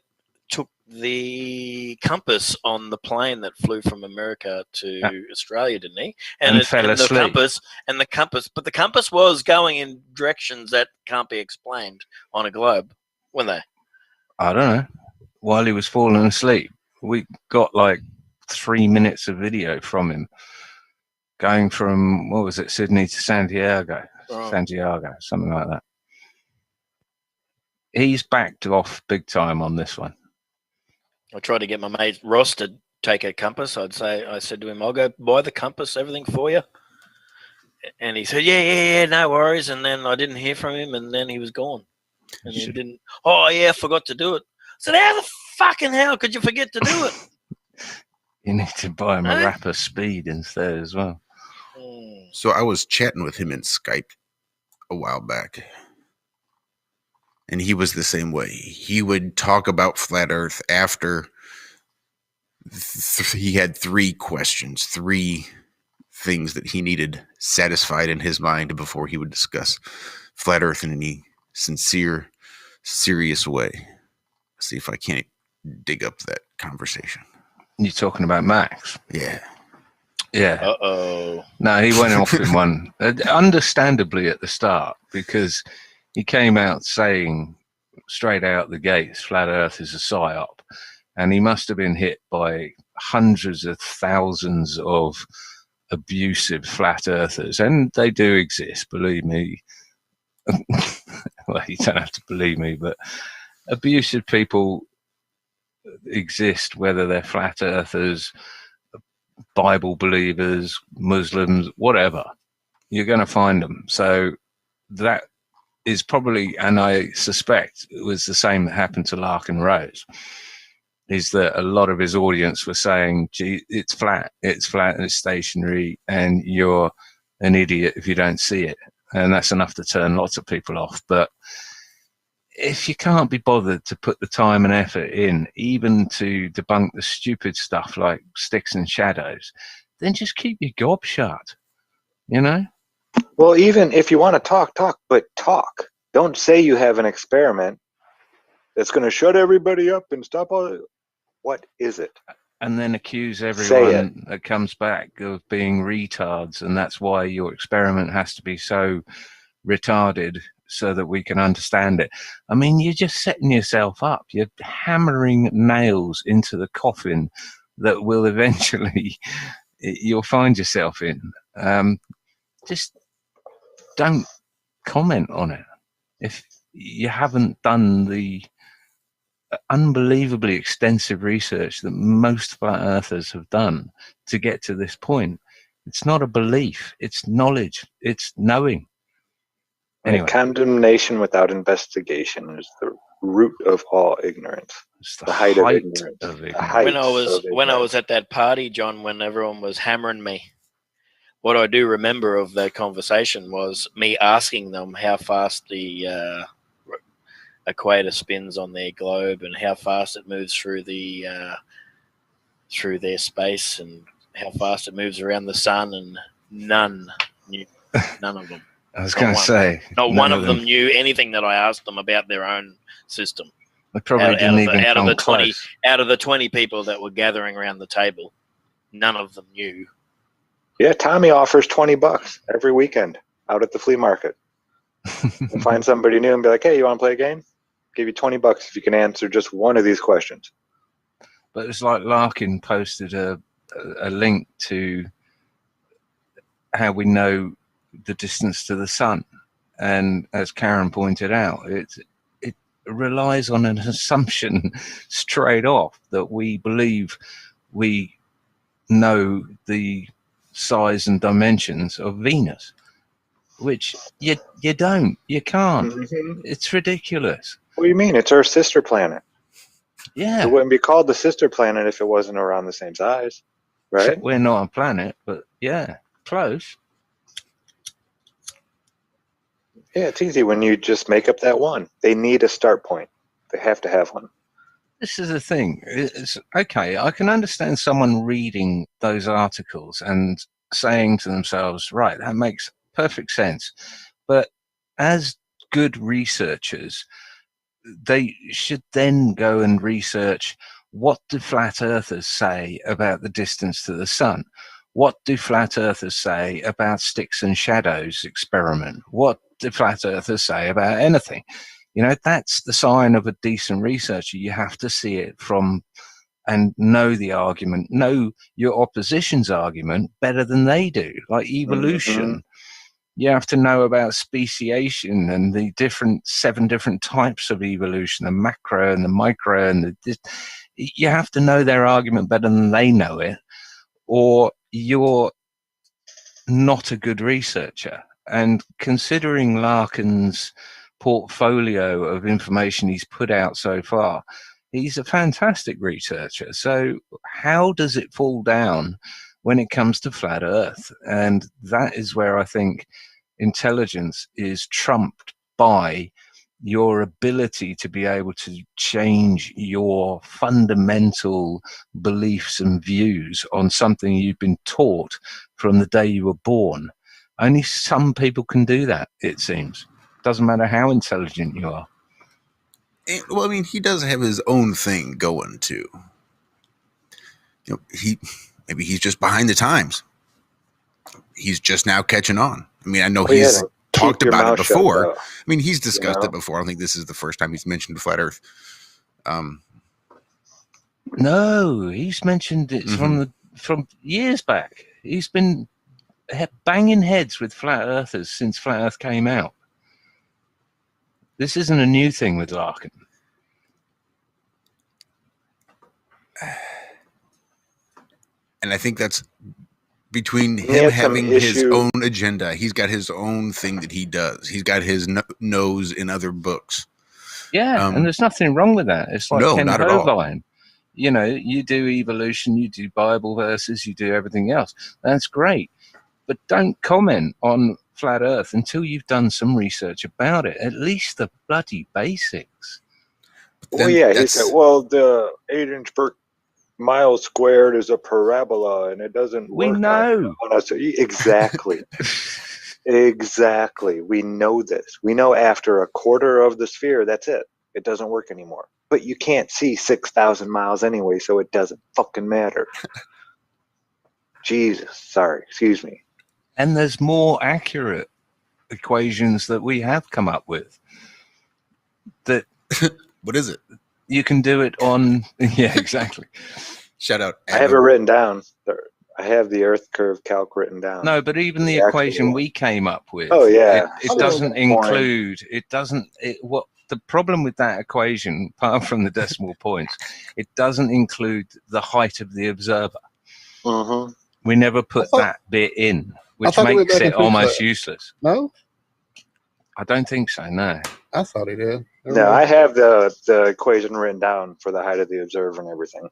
took the compass on the plane that flew from America to Australia, didn't he? And fell asleep. The compass was going in directions that can't be explained on a globe, weren't they? I don't know. While he was falling asleep, we got like 3 minutes of video from him going from, what was it, Sydney to Santiago, something like that. He's backed off big time on this one. I tried to get my mate Ross to take a compass. I said to him, I'll go buy the compass, everything for you. And he said, yeah, no worries. And then I didn't hear from him, and then he was gone. And he didn't. Oh, yeah, I forgot to do it. I said, how the fucking hell could you forget to do it? You need to buy him a Rapper Speed instead as well. So I was chatting with him in Skype a while back, and he was the same way. He would talk about flat Earth after he had 3 questions, 3 things that he needed satisfied in his mind before he would discuss flat Earth in any sincere, serious way. Let's see if I can't dig up that conversation. You're talking about Max? Yeah. Yeah. Uh-oh. No, he went off in one, understandably at the start, because he came out saying straight out the gates, flat Earth is a psyop. And he must have been hit by hundreds of thousands of abusive flat earthers. And they do exist, believe me. Well, you don't have to believe me, but abusive people exist, whether they're flat earthers, Bible believers, Muslims, whatever. You're going to find them. So that is probably, and I suspect it was the same that happened to Larkin Rose, is that a lot of his audience were saying, gee, it's flat and it's stationary, and you're an idiot if you don't see it. And that's enough to turn lots of people off. But if you can't be bothered to put the time and effort in, even to debunk the stupid stuff like sticks and shadows, then just keep your gob shut, you know? Well, even if you want to talk, but talk. Don't say you have an experiment that's going to shut everybody up and stop all. What is it? And then accuse everyone that comes back of being retards, and that's why your experiment has to be so retarded so that we can understand it. I mean, you're just setting yourself up. You're hammering nails into the coffin that will eventually you'll find yourself in. Just don't comment on it if you haven't done the unbelievably extensive research that most flat earthers have done to get to this point. It's not a belief, it's knowledge, it's knowing. Anyway. Condemnation without investigation is the root of all ignorance. It's the height of ignorance. When I was at that party, John, when everyone was hammering me, what I do remember of that conversation was me asking them how fast the equator spins on their globe and how fast it moves through their space and how fast it moves around the sun, and none of them. I was going to say, not one of them knew anything that I asked them about their own system. They probably didn't even come close. Out of the 20 people that were gathering around the table, none of them knew Yeah, Tommy offers $20 every weekend out at the flea market. We'll find somebody new and be like, "Hey, you want to play a game? Give you $20 if you can answer just one of these questions." But it's like Larkin posted a link to how we know the distance to the sun, and as Karen pointed out, it relies on an assumption straight off that we believe we know the size and dimensions of Venus, which you don't, you can't. Mm-hmm. It's ridiculous. What do you mean? It's our sister planet. Yeah, It wouldn't be called the sister planet if it wasn't around the same size, right? we're not a planet, but yeah, close. Yeah, it's easy when you just make up that one. They need a start point. They have to have one. This is the thing. It's okay. I can understand someone reading those articles and saying to themselves, right, that makes perfect sense. But as good researchers, they should then go and research, what do flat earthers say about the distance to the sun? What do flat earthers say about sticks and shadows experiment? What do flat earthers say about anything? You know, that's the sign of a decent researcher. You have to see it from and know the argument, know your opposition's argument better than they do. Like evolution, you have to know about speciation and the 7 different types of evolution, the macro and the micro, and you have to know their argument better than they know it, or you're not a good researcher. And considering Larkin's portfolio of information he's put out so far, he's a fantastic researcher. So how does it fall down when it comes to flat Earth? And that is where I think intelligence is trumped by your ability to be able to change your fundamental beliefs and views on something you've been taught from the day you were born. Only some people can do that, it seems. Doesn't matter how intelligent you are. Well, I mean, he does have his own thing going too. You know, maybe he's just behind the times. He's just now catching on. I mean, I know he's talked about it before. I mean, he's discussed it before. I don't think this is the first time he's mentioned flat Earth. No, he's mentioned it from years back. He's been banging heads with flat earthers since flat Earth came out. This isn't a new thing with Larkin. And I think that's between him having his own agenda. He's got his own thing that he does. He's got his nose in other books. Yeah, and there's nothing wrong with that. It's like Ken not at all. Hovind. You know, you do evolution, you do Bible verses, you do everything else. That's great. But don't comment on flat Earth until you've done some research about it. At least the bloody basics. Well, yeah, he said, well, the 8-inch per mile squared is a parabola, and it doesn't work. We know. On us. Exactly. Exactly. We know this. We know after a quarter of the sphere, that's it. It doesn't work anymore. But you can't see 6,000 miles anyway, so it doesn't fucking matter. Jesus. Sorry. Excuse me. And there's more accurate equations that we have come up with. That what is it? You can do it on. Yeah, exactly. Shout out. I have it written down. I have the Earth curve calc written down. No, but even the equation we came up with. Oh yeah. It doesn't include. It doesn't. What the problem with that equation, apart from the decimal points, it doesn't include the height of the observer. Mm-hmm. We never put that bit in, which makes it almost useless. No? I don't think so, no. I thought he did. No, I have the equation written down for the height of the observer and everything.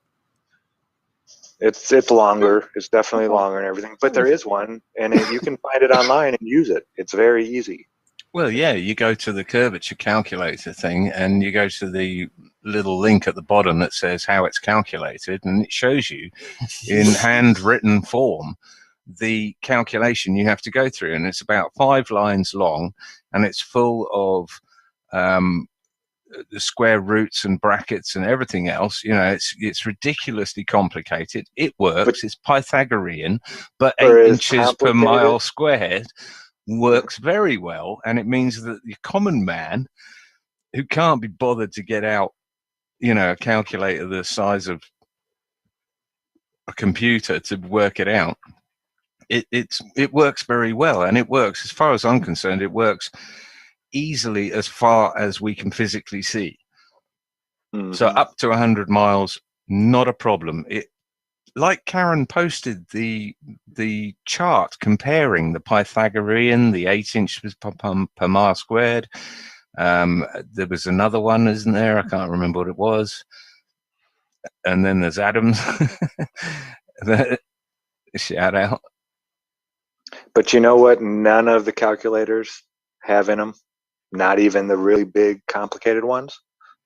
It's longer. It's definitely longer and everything. But there is one, and you can find it online and use it. It's very easy. Well, yeah, you go to the curvature calculator thing, and you go to the little link at the bottom that says how it's calculated, and it shows you in handwritten form the calculation you have to go through, and it's about 5 lines long, and it's full of the square roots and brackets and everything else. It's ridiculously complicated. It works. It's Pythagorean, but 8 inches per mile squared works very well, and it means that the common man who can't be bothered to get out, a calculator the size of a computer to work it out, it works very well, and it works, as far as I'm concerned, it works easily as far as we can physically see. Mm-hmm. So up to 100 miles, not a problem. Like Karen posted the chart comparing the Pythagorean, the 8 inches per mile squared. There was another one, isn't there? I can't remember what it was. And then there's Adams. Shout out. But you know what? None of the calculators have in them, not even the really big, complicated ones.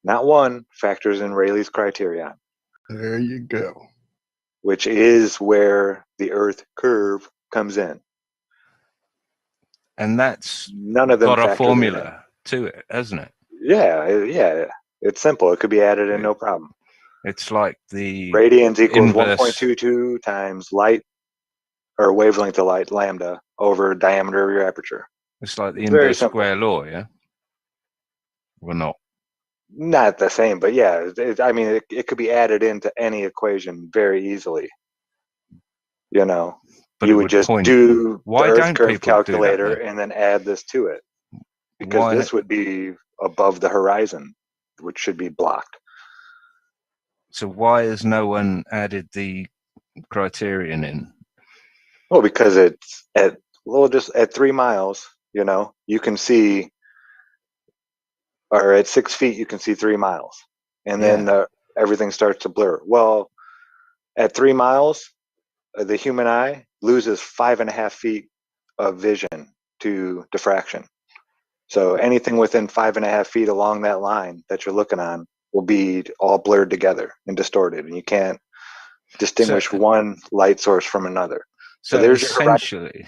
Not one factors in Rayleigh's criterion. There you go. Which is where the Earth curve comes in. And that's none of them got a formula to it, hasn't it? Yeah. It's simple. It could be added in, no problem. It's like the radians equals 1.22 times light, or wavelength of light, lambda, over diameter of your aperture. It's like the inverse square law, yeah? Or not? Not the same, but yeah. It could be added into any equation very easily. But you would just do the Earth curve calculator and then add this to it. Because this would be above the horizon, which should be blocked. So why has no one added the criterion in? Well, because it's just at 3 miles, you can see, or at 6 feet, you can see 3 miles. And then everything starts to blur. Well, at 3 miles, the human eye loses 5.5 feet of vision to diffraction. So anything within 5.5 feet along that line that you're looking on will be all blurred together and distorted, and you can't distinguish one light source from another. So there's essentially,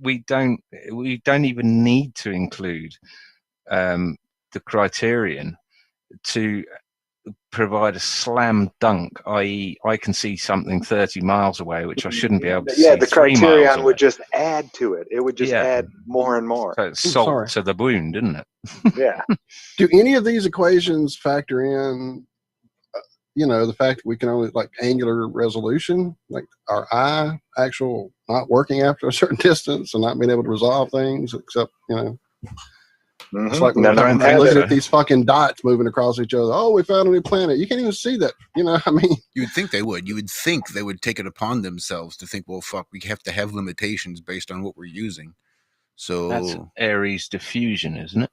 we don't even need to include the criterion to provide a slam dunk, i.e. I can see something 30 miles away, which I shouldn't be able to see. Yeah, the criterion would just add to it. It would just add more and more. So it's salt to the wound, isn't it? Yeah. Do any of these equations factor in, the fact that we can only, like, angular resolution, like our eye actual not working after a certain distance and not being able to resolve things, except, It's like we're looking at these fucking dots moving across each other. Oh, we found a new planet. You can't even see that. You would think they would. You would think they would take it upon themselves to think, well, fuck, we have to have limitations based on what we're using. So that's Aries diffusion, isn't it?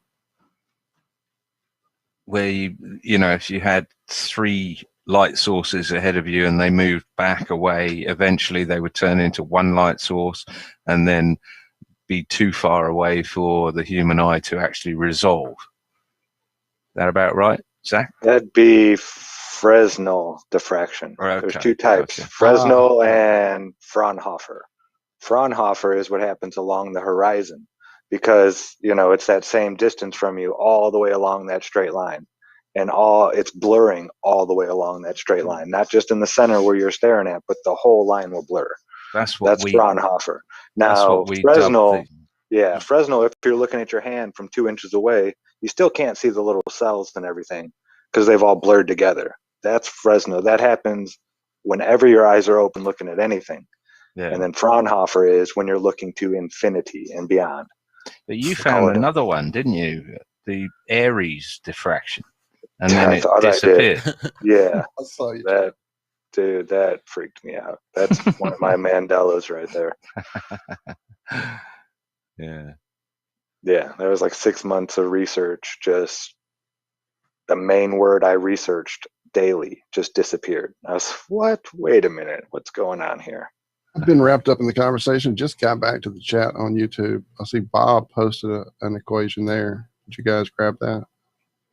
Where if you had 3 light sources ahead of you and they moved back away, eventually they would turn into one light source and then be too far away for the human eye to actually resolve. That about right, Zach? That'd be Fresno diffraction. Okay. There's 2 types, Fresno and Fraunhofer. Fraunhofer is what happens along the horizon because, it's that same distance from you all the way along that straight line. And it's blurring all the way along that straight line, not just in the center where you're staring at, but the whole line will blur. That's Fraunhofer. Now, Fresno, Fresno, if you're looking at your hand from 2 inches away, you still can't see the little cells and everything because they've all blurred together. That's Fresno. That happens whenever your eyes are open looking at anything. Yeah. And then Fraunhofer is when you're looking to infinity and beyond. But you found another one, didn't you? The Aries diffraction. And then it disappeared. Yeah. I saw you. Dude, that freaked me out. That's one of my Mandelas right there. Yeah. Yeah, there was like 6 months of research. Just the main word I researched daily just disappeared. I was, what? Wait a minute. What's going on here? I've been wrapped up in the conversation. Just got back to the chat on YouTube. I see Bob posted an equation there. Did you guys grab that?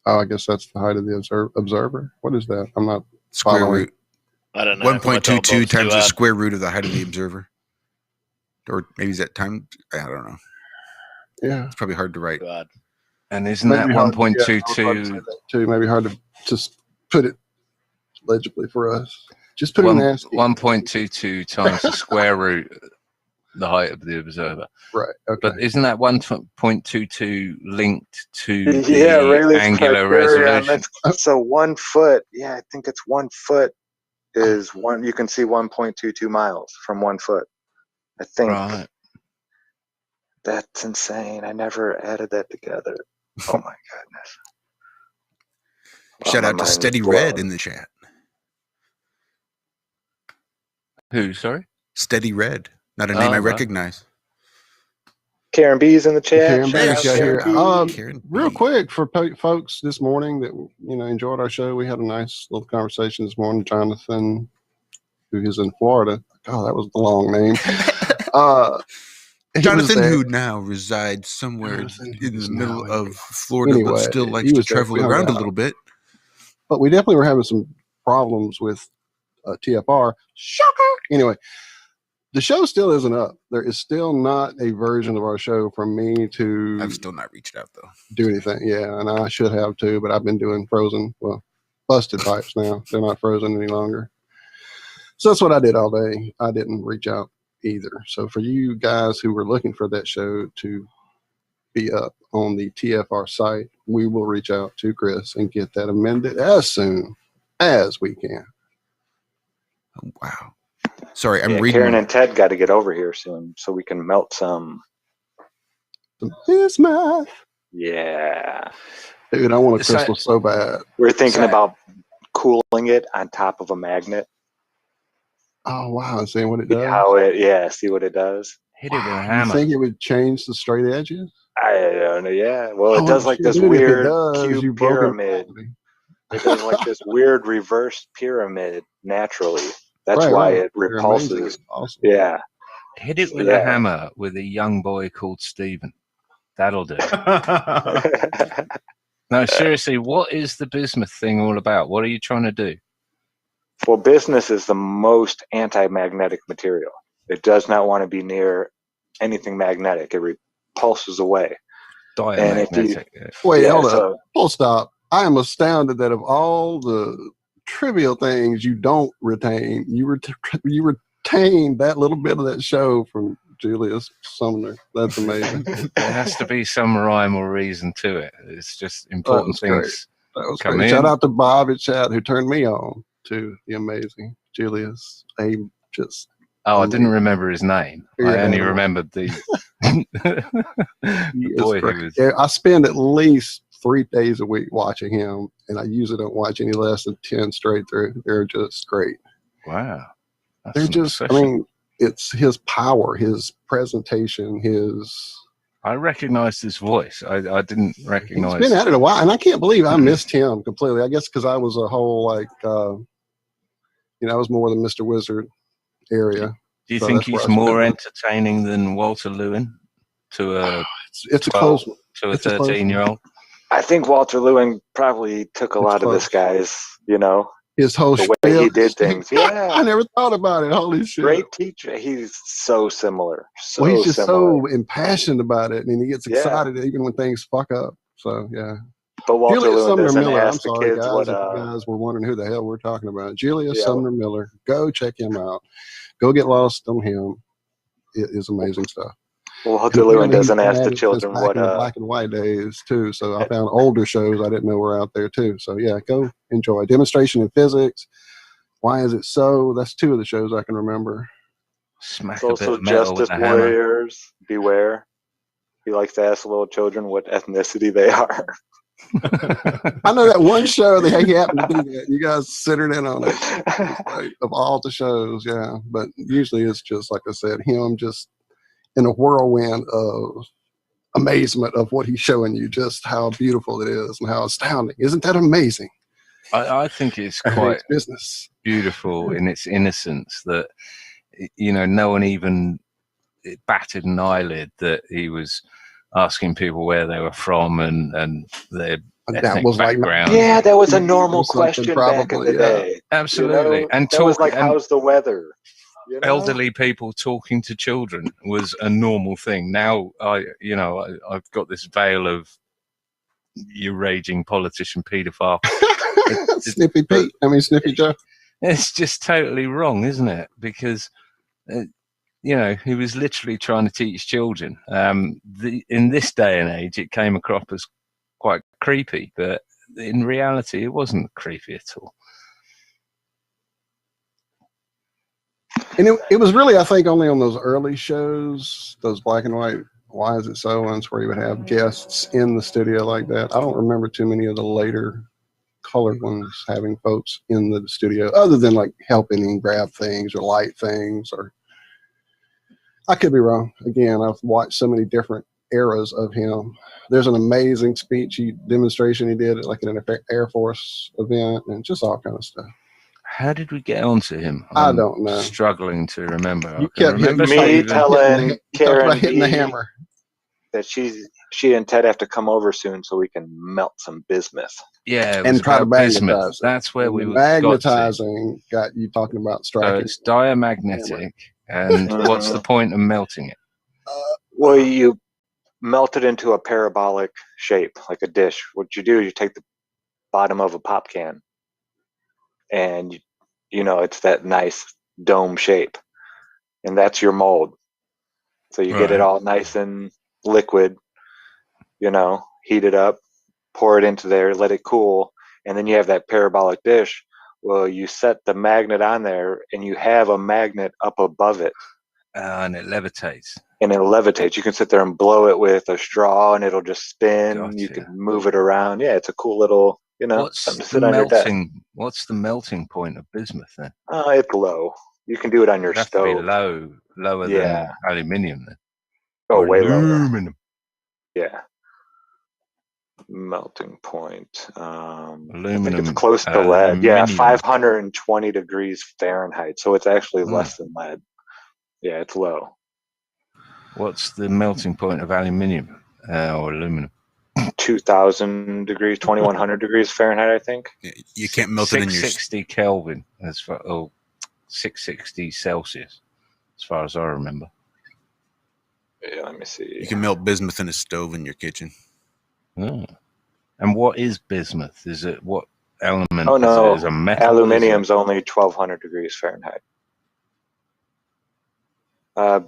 Oh, I guess that's the height of the observer. What is that? I'm not square root. I don't know. 1.22 times the square root of the height of the observer. Or maybe is that time? I don't know. Yeah. It's probably hard to write. God. And isn't that Maybe hard to- 1.22? Too maybe hard to just put it legibly for us. Just put it in ASCII. 1.22 times the square root, the height of the observer. Right. Okay. But isn't that 1.22 linked to Yeah, the Rayleigh's angular criterion. resolution? So 1 foot. Yeah, I think it's 1 foot is one. You can see 1.22 miles from 1 foot. I think. Right. That's insane. I never added that together. Oh my goodness. Shout my out to mind is Steady blown. Red in the chat. Who, sorry? Steady Red. Not a name I right. recognize. Karen B's in the chat. Karen Shout B's out got here. Karen B. Karen Real B. quick for folks this morning that enjoyed our show, we had a nice little conversation this morning. Jonathan, who is in Florida. Oh, that was the long name. Jonathan, who now resides somewhere in the middle of Florida, but still likes to travel around a little bit. But we definitely were having some problems with TFR. Shocker. Anyway, the show still isn't up. There is still not a version of our show from me to. I've still not reached out though. Do anything, yeah, and I should have too, but I've been doing busted pipes now. They're not frozen any longer. So that's what I did all day. I didn't reach out either. So for you guys who were looking for that show to be up on the TFR site, we will reach out to Chris and get that amended as soon as we can. Oh, wow. Sorry, I'm reading. Karen and Ted got to get over here soon so we can melt some bismuth. Yeah. Dude, I want a crystal so bad. We're thinking about cooling it on top of a magnet. Oh, wow. Seeing what it does? See what it does. Hit it with a hammer. You think it would change the straight edges? I don't know, yeah. Well, it does like this weird cube pyramid. It does like this weird reversed pyramid naturally. That's why it repulses. Awesome. Yeah. Hit it with a hammer with a young boy called Stephen. That'll do. No, seriously, what is the bismuth thing all about? What are you trying to do? Well, bismuth is the most anti-magnetic material. It does not want to be near anything magnetic. It repulses away. Diamagnetic. Wait, hold up. Full stop. I am astounded that of all the trivial things you don't retain, you retain that little bit of that show from Julius Sumner. That's amazing. There has to be some rhyme or reason to it. It's just important things. That was come great. in. Shout out to Bob in chat who turned me on to the amazing Julius. I didn't remember his name. I only remembered the boy who was. I spend at least 3 days a week watching him, and I usually don't watch any less than 10 straight through. They're just great. Wow. They're just, I mean, it's his power, his presentation, I recognized his voice. I didn't recognize. He's been at it a while, and I can't believe I missed him completely. I guess because I was a whole, I was more the Mr. Wizard area. Do you think he's more entertaining than Walter Lewin to a it's a close one. To a 13-year-old? I think Walter Lewin probably took a lot of this guy's, his whole the way he did things. Yeah, I never thought about it. Holy shit! Great teacher. He's so similar. He's just so impassioned about it, and he gets excited even when things fuck up. So yeah. But Walter Julius Lewin doesn't Miller. ask the kids guys, what. if you guys were wondering who the hell we're talking about. Julius Sumner Miller. Go check him out. Go get lost on him. It is amazing stuff. Well, Walter Lewin doesn't ask the children what. In the black and white days too. So I found older shows I didn't know were out there too. So yeah, go enjoy. Demonstration in Physics. Why Is It So? That's 2 of the shows I can remember. Smack it's also Justice Warriors. Beware. He likes to ask little children what ethnicity they are. I know that one show that he happened to do that. You guys centered in on it. Of all the shows, yeah. But usually it's just, like I said, him just in a whirlwind of amazement of what he's showing you, just how beautiful it is and how astounding. Isn't that amazing? I think it's quite beautiful in its innocence that, no one even batted an eyelid that he was asking people where they were from and their ethnic background. Yeah, that was a normal question back in the day. Absolutely. And that was like, how's the weather? Elderly people talking to children was a normal thing. Now, I've got this veil of you raging politician paedophile. Snippy Pete. Snippy Joe. It's just totally wrong, isn't it? Because, he was literally trying to teach children. In this day and age, it came across as quite creepy, but in reality, it wasn't creepy at all. And it was really, I think, only on those early shows, those black and white Why Is It So ones, where you would have guests in the studio like that. I don't remember too many of the later colored ones having folks in the studio, other than like helping him grab things or light things. Or I could be wrong. Again, I've watched so many different eras of him. There's an amazing demonstration he did at like an Air Force event, and just all kind of stuff. How did we get onto him? I don't know. Struggling to remember. You kept telling Karen hitting the hammer that she and Ted have to come over soon so we can melt some bismuth. Yeah, and try to magnetize. That's where we magnetizing got you talking about striking. So it's diamagnetic, and what's the point of melting it? Well, you melt it into a parabolic shape, like a dish. What you do is you take the bottom of a pop can, and it's that nice dome shape, and that's your mold. So you get it all nice and liquid, heat it up, pour it into there, let it cool, and then you have that parabolic dish. Well, you set the magnet on there, and you have a magnet up above it. And it levitates. You can sit there and blow it with a straw, and it'll just spin. Gotcha. You can move it around. Yeah, it's a cool little, something to sit on your desk. What's the melting point of bismuth then? It's low. You can do it on your stove. It has to be lower than aluminium then. Oh, way lower. Aluminum. Yeah. Melting point. Aluminum. I think it's close to lead. Yeah, 520 degrees Fahrenheit. So it's actually less than lead. Yeah, it's low. What's the melting point of aluminium or aluminum? 2,000 degrees, 2,100 degrees Fahrenheit, I think. You can't melt it in your 660 Kelvin, 660 Celsius, as far as I remember. Yeah, let me see. You can melt bismuth in a stove in your kitchen. Oh. And what is bismuth? Is it what element? Oh, no. Is it a metal? Aluminium's only 1,200 degrees Fahrenheit.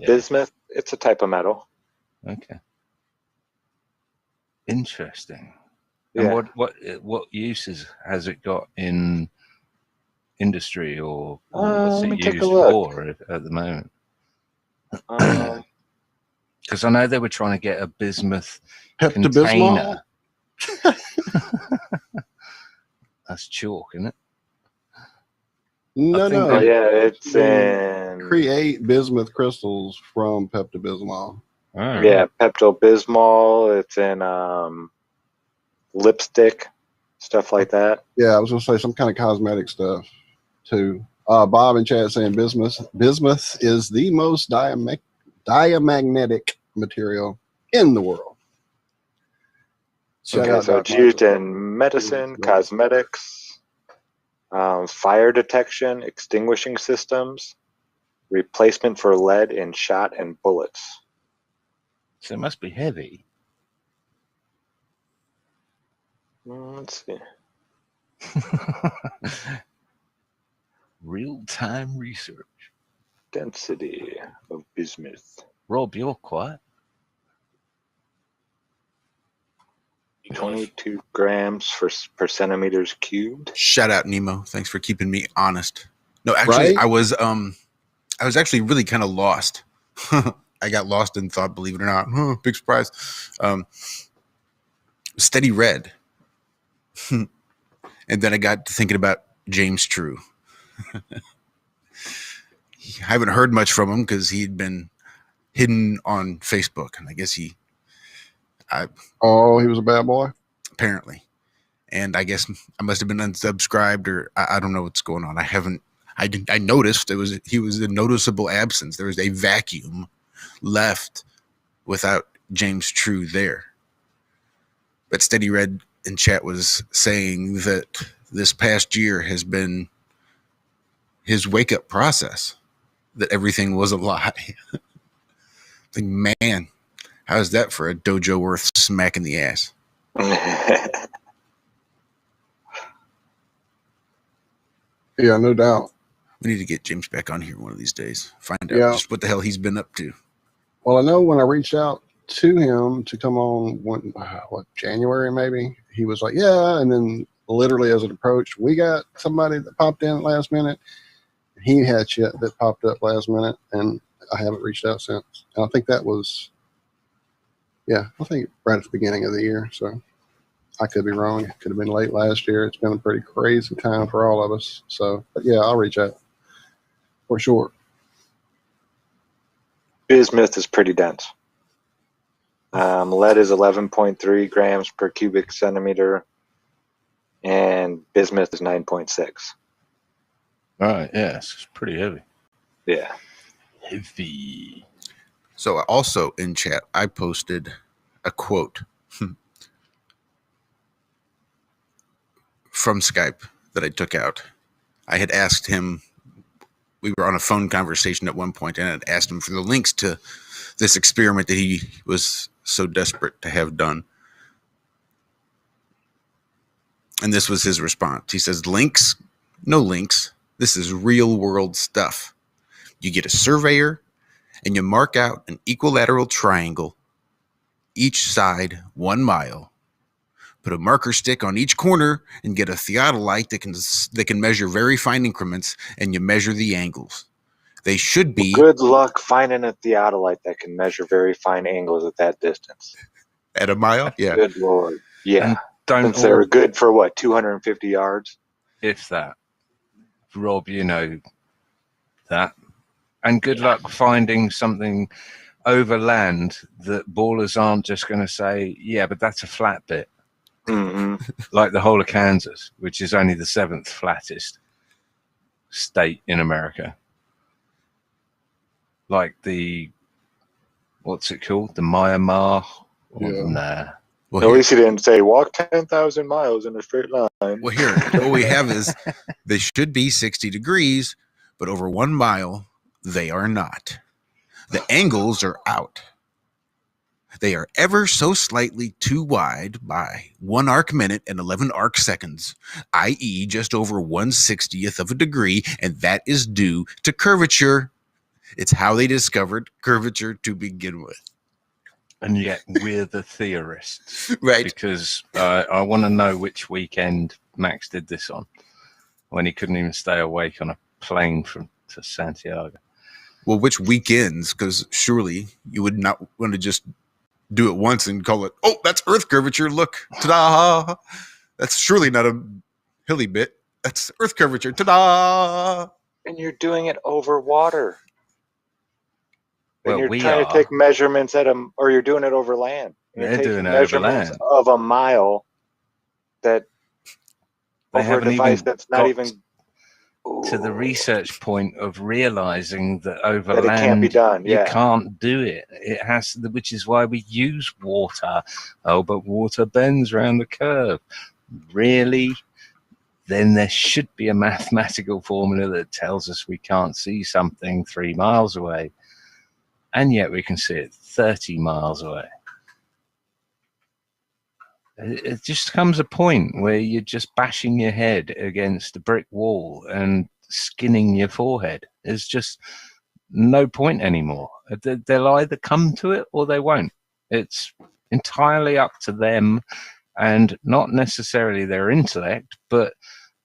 Bismuth, it's a type of metal. Okay. Interesting. Yeah. And what uses has it got in industry, or what's it used for at the moment? Because I know they were trying to get a bismuth container. That's chalk, isn't it? No. Yeah, it's in... Create bismuth crystals from Pepto-Bismol. Yeah, Pepto-Bismol. It's in lipstick, stuff like that. Yeah, I was going to say some kind of cosmetic stuff, too. Bob in chat saying bismuth is the most diamagnetic material in the world. So it's used in medicine, cosmetics, fire detection, extinguishing systems, replacement for lead in shot and bullets. So it must be heavy. Let's see. Real-time research. Density of bismuth. Rob, you're quiet. 22 grams per centimeters cubed. Shout out Nemo. Thanks for keeping me honest. No, actually, I was actually really kind of lost. I got lost in thought, believe it or not. Big surprise. Steady red. And then I got to thinking about James True. I haven't heard much from him because he'd been hidden on Facebook, and I guess he was a bad boy, apparently. And I guess I must have been unsubscribed, or I don't know what's going on. I noticed he was a noticeable absence. There was a vacuum left without James True there. But Steady Red in chat was saying that this past year has been his wake-up process, that everything was a lie. Like, man, how's that for a dojo worth smack in the ass? Yeah, no doubt. We need to get James back on here one of these days. Find out Yeah. just what the hell he's been up to. Well, I know when I reached out to him to come on, January maybe, he was like, yeah. And then literally as it approached, we got somebody that popped in at last minute. He had shit that popped up last minute, and I haven't reached out since. And I think that was, I think right at the beginning of the year. So I could be wrong. It could have been late last year. It's been a pretty crazy time for all of us. So, but yeah, I'll reach out for sure. Bismuth is pretty dense. Lead is 11.3 grams per cubic centimeter, and bismuth is 9.6. Right, yeah, it's pretty heavy. Yeah. Heavy. So also in chat, I posted a quote from Skype that I took out. I had asked him, we were on a phone conversation at one point, and I had asked him for the links to this experiment that he was so desperate to have done. And this was his response. He says, links? No links. This is real world stuff. You get a surveyor and you mark out an equilateral triangle, each side 1 mile. Put a marker stick on each corner and get a theodolite that can measure very fine increments, and you measure the angles. They should be... Good luck finding a theodolite that can measure very fine angles at that distance. At a mile? Yeah. Good Lord. Yeah. And Since they were good for, what, 250 yards? If that. Rob, you know that. And good luck finding something over land that ballers aren't just going to say, yeah, but that's a flat bit. Mm-hmm. Like the whole of Kansas, which is only the 7th flattest state in America. Like the, what's it called? The Myanmar? Yeah. Nah. Well, at least he didn't say, walk 10,000 miles in a straight line. Well, here, what we have is they should be 60 degrees, but over 1 mile, they are not. The angles are out. They are ever so slightly too wide by 1 arc minute and 11 arc seconds, i.e. just over 1/60th of a degree, and that is due to curvature. It's how they discovered curvature to begin with. And yet we're the theorists. Right. Because I want to know which weekend Max did this on, when he couldn't even stay awake on a plane to Santiago. Well, which weekends? Because surely you would not want to just do it once and call it, oh, that's Earth curvature. Look, ta-da. That's surely not a hilly bit. That's Earth curvature. Ta-da. And you're doing it over water. And Well, you're trying to take measurements or you're doing it over land. They're doing it over land. Of a mile that they over a device that's not even to the research point of realizing that over that land it can't be done. you can't do it. It has to, which is why we use water. Oh, but water bends around the curve. Really? Then there should be a mathematical formula that tells us we can't see something 3 miles away. And yet we can see it 30 miles away. It just comes a point where you're just bashing your head against a brick wall and skinning your forehead. There's just no point anymore. They'll either come to it or they won't. It's entirely up to them, and not necessarily their intellect, but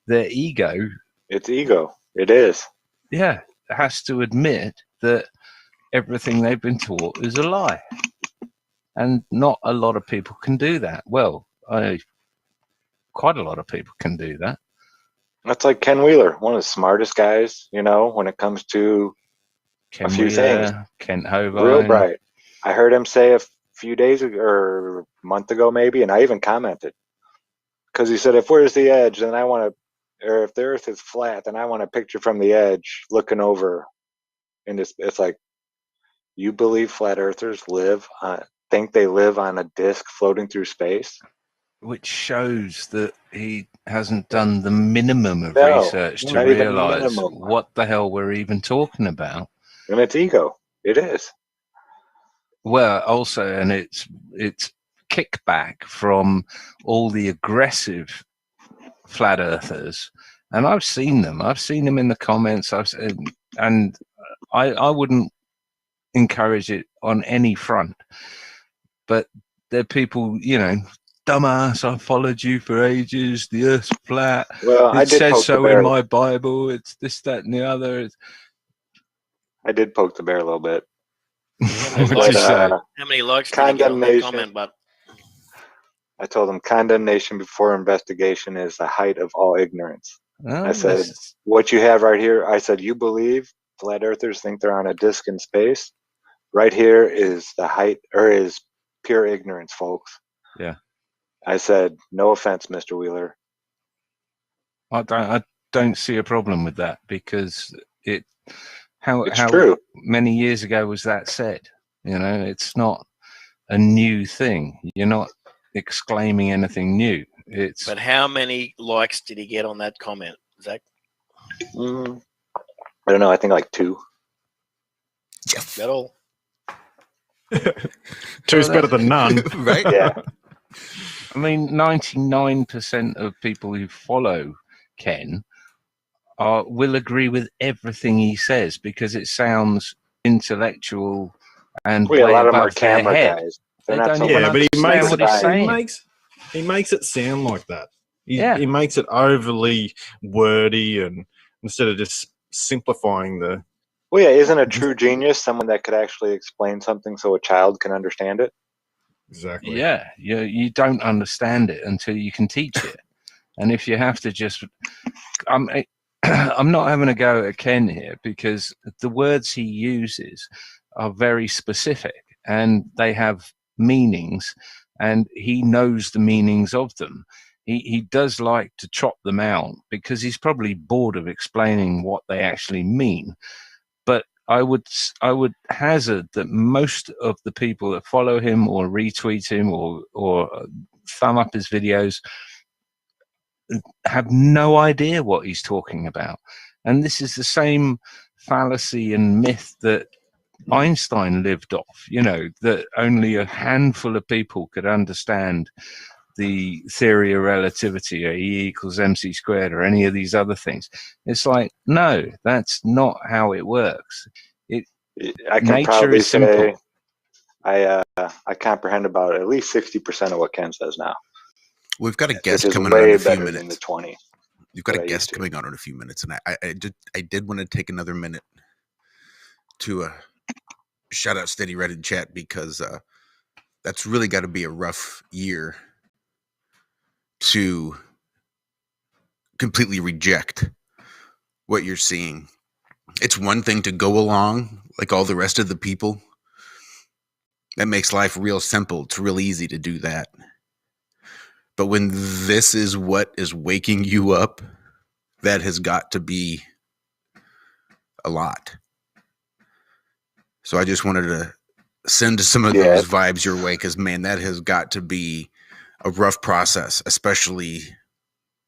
their ego. It's ego. It is. Yeah, has to admit that everything they've been taught is a lie. And not a lot of people can do that. Well, quite a lot of people can do that. That's like Ken Wheeler, one of the smartest guys, when it comes to a few things. Kent Hovind. Real bright. I heard him say a few days ago, or a month ago maybe, and I even commented. Because he said, if where's the edge, then I want to, or if the earth is flat, then I want a picture from the edge looking over. And it's like, you believe flat earthers think they live on a disc floating through space? Which shows that he hasn't done the minimum of research to realize what the hell we're even talking about. And it's ego. It is. Well, also, and it's kickback from all the aggressive flat earthers, and I've seen them in the comments. And I wouldn't encourage it on any front, but there are people, dumbass, I followed you for ages, the earth's flat, Well, it says so in my Bible, it's this, that, and the other. I did poke the bear a little bit. What'd you say? How many likes did you get on that comment? But I told him condemnation before investigation is the height of all ignorance. I said, what you have right here, I said, you believe flat earthers think they're on a disc in space? Right here is the height, or is pure ignorance, folks. Yeah. I said, no offense, Mr. Wheeler. I don't see a problem with that, because how true. Many years ago was that said? It's not a new thing. You're not exclaiming anything new. But how many likes did he get on that comment, Zach? I don't know. I think like 2. Yes. That all? 2's better than none. Right? Yeah. I mean, 99% of people who follow Ken will agree with everything he says, because it sounds intellectual and a lot of them above are camera their head. guys. They They're not don't so even but understand what he's saying. he makes it sound like that. He makes it overly wordy, and instead of just simplifying the... Well, yeah, isn't a true genius someone that could actually explain something so a child can understand it? Exactly. Yeah, you don't understand it until you can teach it. And if you have to just... I'm not having a go at Ken here, because the words he uses are very specific, and they have meanings, and he knows the meanings of them. He does like to chop them out, because he's probably bored of explaining what they actually mean. But I would hazard that most of the people that follow him or retweet him or thumb up his videos have no idea what he's talking about. And this is the same fallacy and myth that Einstein lived off, that only a handful of people could understand the theory of relativity, or E equals mc squared, or any of these other things. It's like, no, that's not how it works. I can probably say I comprehend about at least 60% of what Ken says now. We've got a guest which is coming on way in a few better minutes. than the 20. You've got a guest coming on in a few minutes, and I did want to take another minute to shout out Steady Reddit chat, because that's really got to be a rough year to completely reject what you're seeing. It's one thing to go along like all the rest of the people. That makes life real simple. It's real easy to do that. But when this is what is waking you up, that has got to be a lot. So I just wanted to send some of those vibes your way, because, man, that has got to be a rough process, especially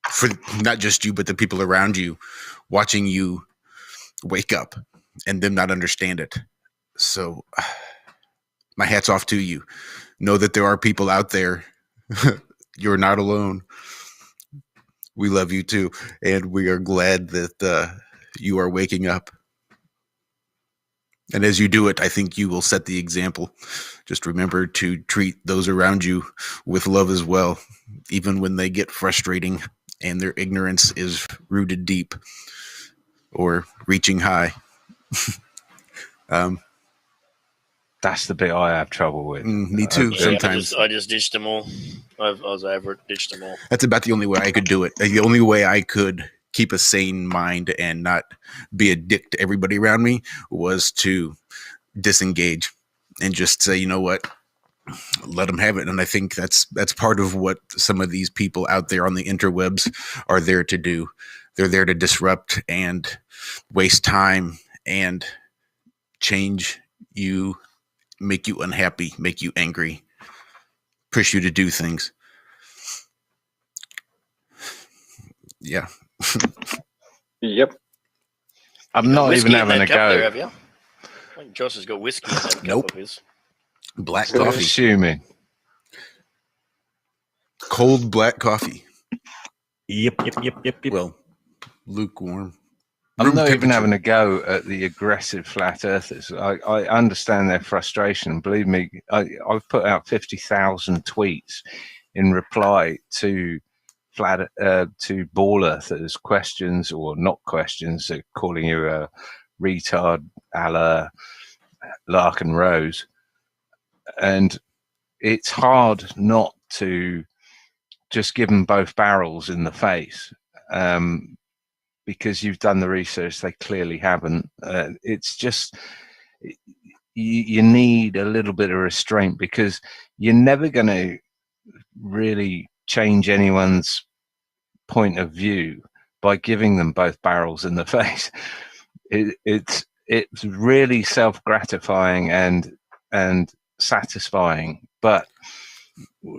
for not just you, but the people around you, watching you wake up and them not understand it. So my hat's off to you. Know that there are people out there. You're not alone. We love you too. And we are glad that you are waking up. And as you do it, I think you will set the example. Just remember to treat those around you with love as well, even when they get frustrating and their ignorance is rooted deep or reaching high. That's the bit I have trouble with. Me too. Sometimes I just ditched them all. I was over it, ditched them all. That's about the only way I could do it. The only way I could keep a sane mind and not be a dick to everybody around me was to disengage and just say, you know what, let them have it. And I think that's part of what some of these people out there on the interwebs are there to do. They're there to disrupt and waste time and change you, make you unhappy, make you angry, push you to do things. Yeah. Yep. I'm not even having a go. There, have you? I think Josh has got whiskey in that cup of his. Black coffee. Assuming. cold black coffee. Yep. Well, lukewarm. I'm Room not even temperature. having a go at the aggressive flat earthers. I understand their frustration. Believe me, I've put out 50,000 tweets in reply to to ball earthers, questions or not questions, calling you a retard, a la Larkin Rose. And it's hard not to just give them both barrels in the face. Because you've done the research, they clearly haven't. It's just you need a little bit of restraint, because you're never going to really change anyone's point of view by giving them both barrels in the face. It's really self-gratifying and satisfying, but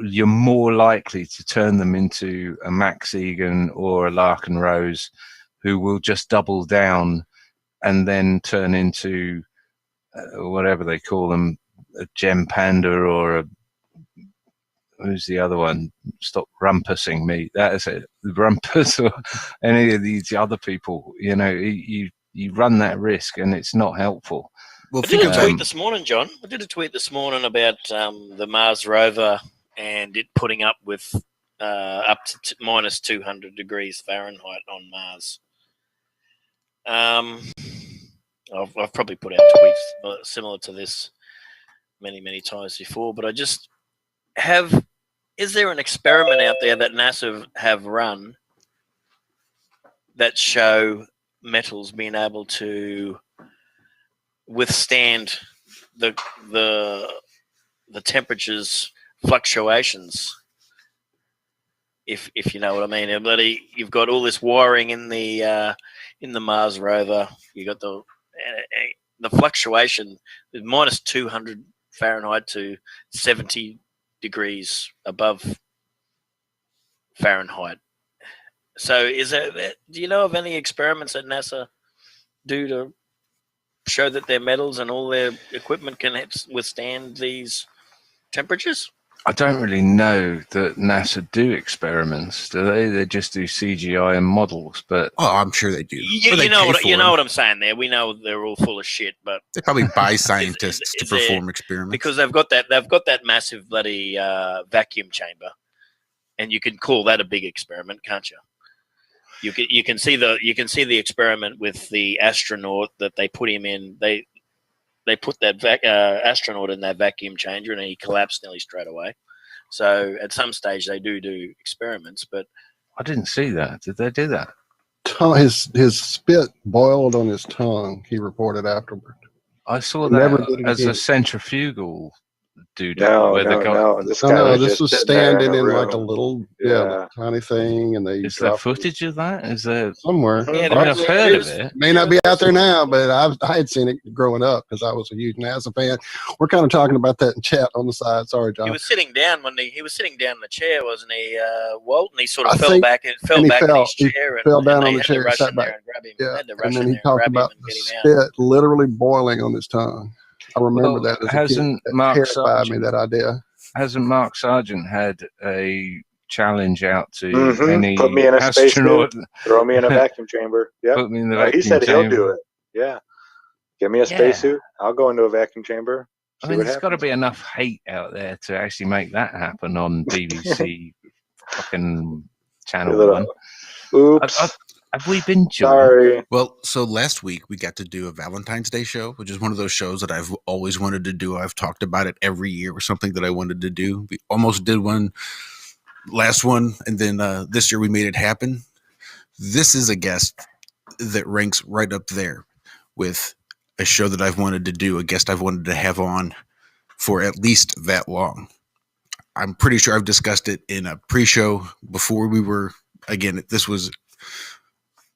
you're more likely to turn them into a Max Egan or a Larkin Rose, who will just double down and then turn into whatever they call them, a Gem Panda or who's the other one? Stop rumpusing me. That is it. Rumpus or any of these other people. You run that risk, and it's not helpful. Well, I did a tweet this morning, John. I did a tweet this morning about the Mars rover and it putting up with up to minus 200 degrees Fahrenheit on Mars. I've probably put out tweets similar to this many times before, but I just is there an experiment out there that NASA have run that show metals being able to withstand the temperatures fluctuations? If you know what I mean. You've got all this wiring in the Mars rover. You got the fluctuation with minus 200 Fahrenheit to 70 degrees above Fahrenheit. So do you know of any experiments that NASA do to show that their metals and all their equipment can withstand these temperatures? I don't really know that NASA do experiments, do they? They just do CGI and models, but I'm sure they do. You know what I'm saying there. We know they're all full of shit, but they probably buy scientists to perform experiments, because they've got that massive bloody vacuum chamber, and you can call that a big experiment, can't you? You can see the experiment with the astronaut that they put him in. They put that astronaut in that vacuum changer, and he collapsed nearly straight away. So at some stage they do experiments, but I didn't see that. Did they do that? His spit boiled on his tongue. He reported afterward. I saw that as a centrifugal No, this was standing in like a little tiny thing, and they. Is there footage of that? Is there somewhere? Yeah, I've heard of it. May not be out there now, but I had seen it growing up because I was a huge NASA fan. We're kind of talking about that in chat on the side. Sorry, John. He was sitting down he was sitting down in the chair, wasn't he, Walt? And he sort of fell back in his chair and fell down on the had chair, to rush sat in there back. and grab him. Yeah, Had to rush and then in he there talked and about grab him the and get him out. spit literally boiling on his tongue. I remember that as a kid. Mark Terrified Sargent, me, that idea. Hasn't Mark Sargent had a challenge out to any put me in a astronaut? Spacesuit, throw me in a vacuum chamber. Yeah, put me in the vacuum he said chamber. he'll do it. Yeah, give me a spacesuit. I'll go into a vacuum chamber. I mean, there's got to be enough hate out there to actually make that happen on BBC fucking Channel 1. Oops. Have we been Sorry. Well, so last week we got to do a Valentine's Day show, which is one of those shows that I've always wanted to do. I've talked about it every year or something that I wanted to do. We almost did one last one, and then this year we made it happen. This is a guest that ranks right up there with a show that I've wanted to do, a guest I've wanted to have on for at least that long. I'm pretty sure I've discussed it in a pre-show before we were, again, this was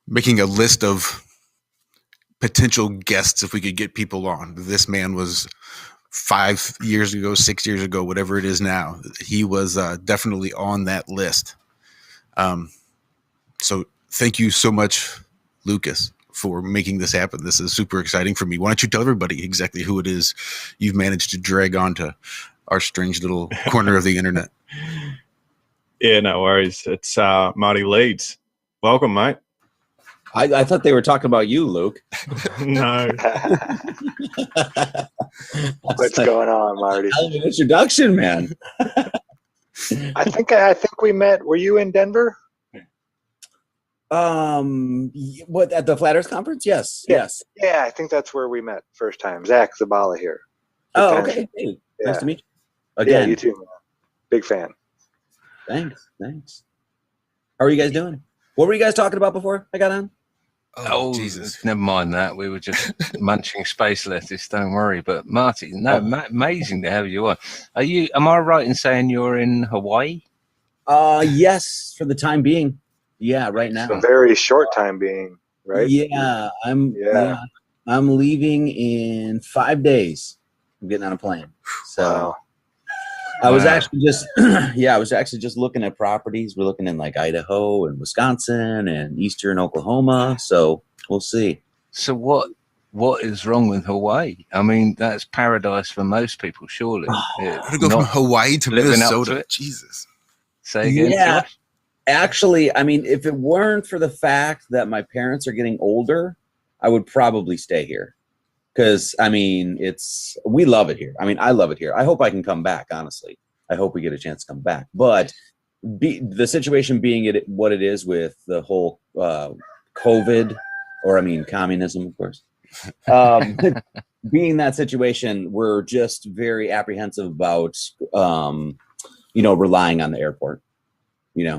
making a list of potential guests if we could get people on. This man was 5 years ago, 6 years ago, whatever it is now. He was definitely on that list. So thank you so much, Lucas, for making this happen. This is super exciting for me. Why don't you tell everybody exactly who it is you've managed to drag onto our strange little corner of the internet? Yeah, no worries. It's Marty Leeds. Welcome, mate. I thought they were talking about you, Luke. No. What's going on, Marty? Hell of an introduction, man. I think we met. Were you in Denver? What, at the Flat Earth Conference? Yes. Yes. Yeah, I think that's where we met first time. Zach Zabala here. Good Oh, time. okay. Hey, Yeah. nice to meet you. Again. Yeah, you too, man. Big fan. Thanks. How are you guys doing? What were you guys talking about before I got on? Oh, Jesus. Never mind that. We were just munching space lettuce, don't worry. But Marty, amazing to have you on. Am I right in saying you're in Hawaii? Yes, for the time being. Yeah, right now. A very short time being, right? Yeah, I'm leaving in 5 days. I'm getting on a plane. So Wow. I was actually just looking at properties. We're looking in like Idaho and Wisconsin and eastern Oklahoma. So we'll see. So what is wrong with Hawaii? I mean, that's paradise for most people, surely. To go from Hawaii to Minnesota. Jesus. Say again, Yeah. Josh? Actually, I mean, if it weren't for the fact that my parents are getting older, I would probably stay here. Because, I mean, we love it here. I mean, I love it here. I hope I can come back, honestly. I hope we get a chance to come back. But the situation being what it is with the whole COVID, or I mean, communism, of course. Being that situation, we're just very apprehensive about, relying on the airport.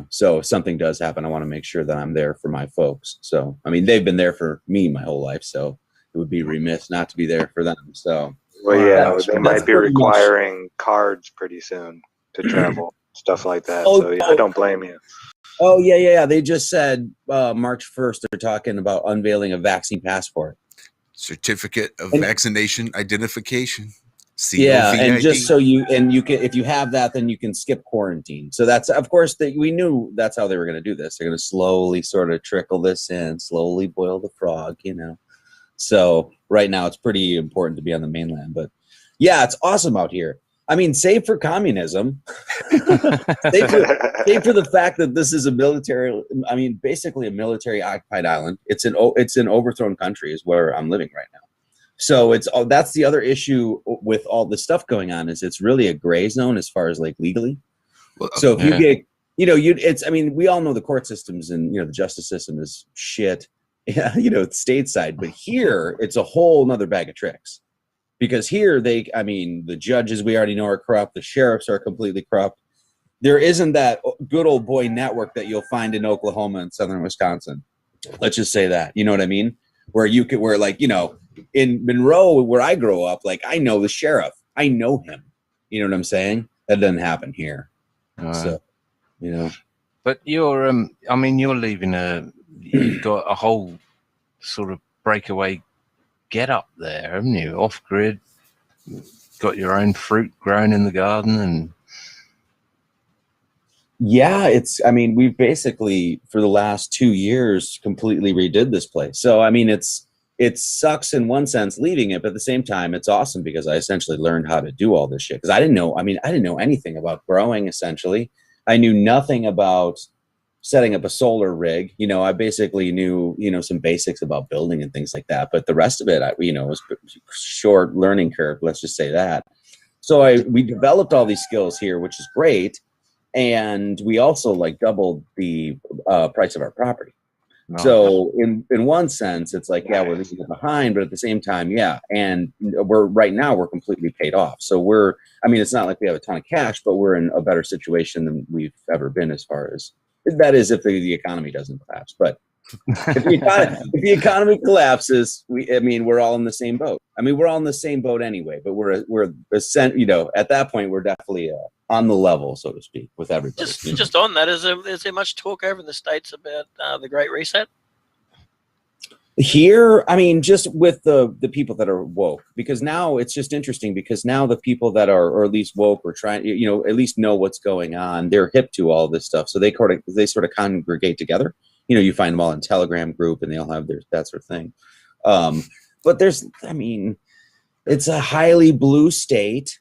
So if something does happen, I want to make sure that I'm there for my folks. So, I mean, they've been there for me my whole life. So it would be remiss not to be there for them. So, well, yeah, they might be requiring cards pretty soon to travel, stuff like that. So, yeah, I don't blame you. Oh, yeah. They just said March 1st, they're talking about unveiling a vaccine passport. Certificate of vaccination identification. Yeah, and just so you can, if you have that, then you can skip quarantine. So that's, of course, we knew that's how they were going to do this. They're going to slowly sort of trickle this in, slowly boil the frog, So right now it's pretty important to be on the mainland. But yeah, it's awesome out here. I mean, save for communism, save for the fact that this is basically a military occupied island. It's an overthrown country is where I'm living right now. So that's the other issue with all the stuff going on is it's really a gray zone as far as like legally. So if you get, we all know the court systems and, the justice system is shit, stateside, but here it's a whole nother bag of tricks because here the judges we already know are corrupt. The sheriffs are completely corrupt. There isn't that good old boy network that you'll find in Oklahoma and southern Wisconsin. Let's just say that, you know what I mean? In Monroe, where I grew up, like I know the sheriff, I know him. You know what I'm saying? That doesn't happen here. So, But you're leaving you've got a whole sort of breakaway get up there, haven't you? Off grid, got your own fruit grown in the garden, and yeah, we've basically for the last 2 years completely redid this place. So it sucks in one sense leaving it, but at the same time, it's awesome because I essentially learned how to do all this shit. Because I didn't know anything about growing, essentially. I knew nothing about setting up a solar rig. I basically knew, some basics about building and things like that. But the rest of it, was a short learning curve, let's just say that. So we developed all these skills here, which is great. And we also doubled the price of our property. No. So in one sense, it's like, we're leaving it behind, but at the same time, and right now we're completely paid off. So it's not like we have a ton of cash, but we're in a better situation than we've ever been as far as that is if the economy doesn't collapse. But if the economy collapses, we're all in the same boat. We're all in the same boat anyway, but we're at that point, we're definitely on the level, so to speak, with everybody. Just on that, is there much talk over in the States about the Great Reset? Here, just with the people that are woke, because now it's just interesting because now the people that are, or at least woke or trying, at least know what's going on, they're hip to all this stuff. So they sort of congregate together. You find them all in Telegram group and they all have that sort of thing. But it's a highly blue state.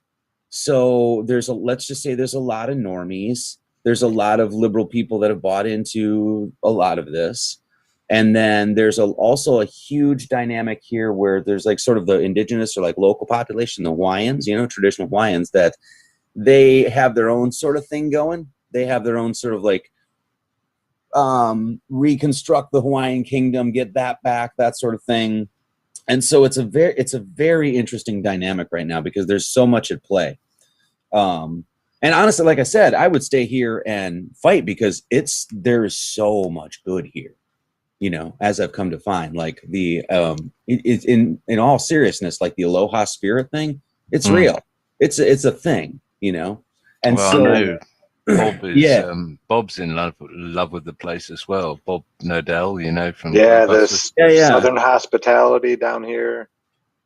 So let's just say there's a lot of normies. There's a lot of liberal people that have bought into a lot of this. And then there's also a huge dynamic here where there's like sort of the indigenous or like local population, the Hawaiians, traditional Hawaiians, that they have their own sort of thing going. They have their own sort of like reconstruct the Hawaiian kingdom, get that back, that sort of thing. And so it's a very interesting dynamic right now because there's so much at play. And honestly, like I said, I would stay here and fight because there is so much good here. As I've come to find, like the in all seriousness, like the Aloha spirit thing, it's real. It's a thing, And well, so I know Bob is Bob's in love with the place as well. Bob Nodell, from this Southern hospitality down here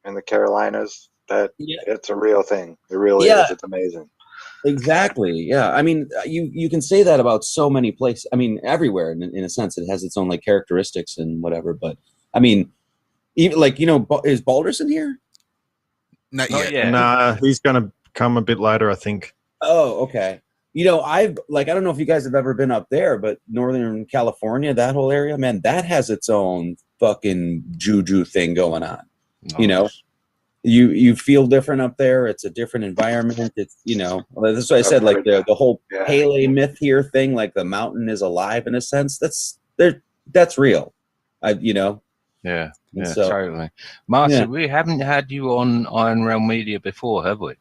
in the Carolinas. It's a real thing. It really is. It's amazing. Exactly. Yeah. I mean, you can say that about so many places. I mean, everywhere in a sense, it has its own like characteristics and whatever. But I mean, even like, is Balderson here? Not yet. Nah, he's going to come a bit later, I think. Oh, okay. I don't know if you guys have ever been up there, but Northern California, that whole area, man, that has its own fucking juju thing going on. Nice. You feel different up there. It's a different environment. It's, that's what I said, like the whole Pele myth here thing, like the mountain is alive in a sense. That's real. Yeah, so, totally. Marty, we haven't had you on Iron Realm Media before, have we?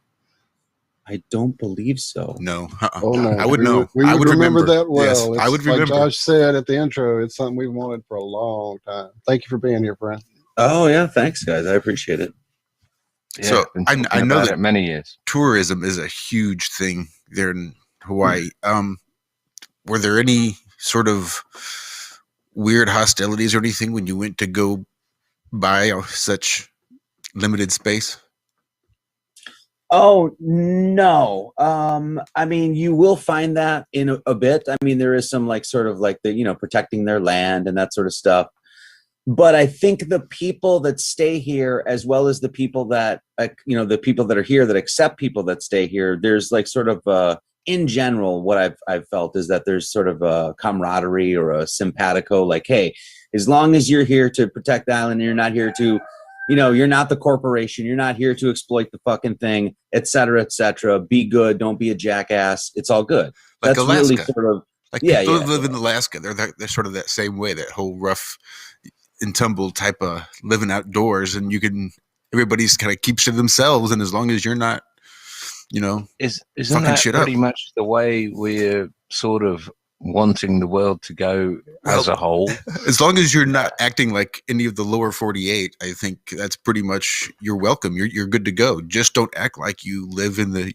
I don't believe so. No. Oh, no. I would know. We would remember that well. Yes, I would remember. Like Josh said at the intro, it's something we've wanted for a long time. Thank you for being here, friend. Oh, yeah. Thanks, guys. I appreciate it. Yeah, so I know that many years. Tourism is a huge thing there in Hawaii. Were there any sort of weird hostilities or anything when you went to go buy such limited space? Oh, no. I mean, you will find that in a bit. I mean, there is some like sort of like the, protecting their land and that sort of stuff. But I think the people that stay here, as well as the people that, the people that are here that accept people that stay here, there's like sort of, in general, what I've felt is that there's sort of a camaraderie or a simpatico, like, hey, as long as you're here to protect the island, you're not here to, you're not the corporation, you're not here to exploit the fucking thing, et cetera, be good, don't be a jackass. It's all good. Like That's Alaska. really sort of, like people that live in Alaska. They're sort of that same way, that whole rough and tumble type of living outdoors, and everybody's kind of keeps to themselves, and as long as you're not, isn't fucking that shit pretty up. much the way we're sort of wanting the world to go as a whole? As long as you're not acting like any of the lower 48, I think that's pretty much, you're welcome. You're good to go. Just don't act like you live in the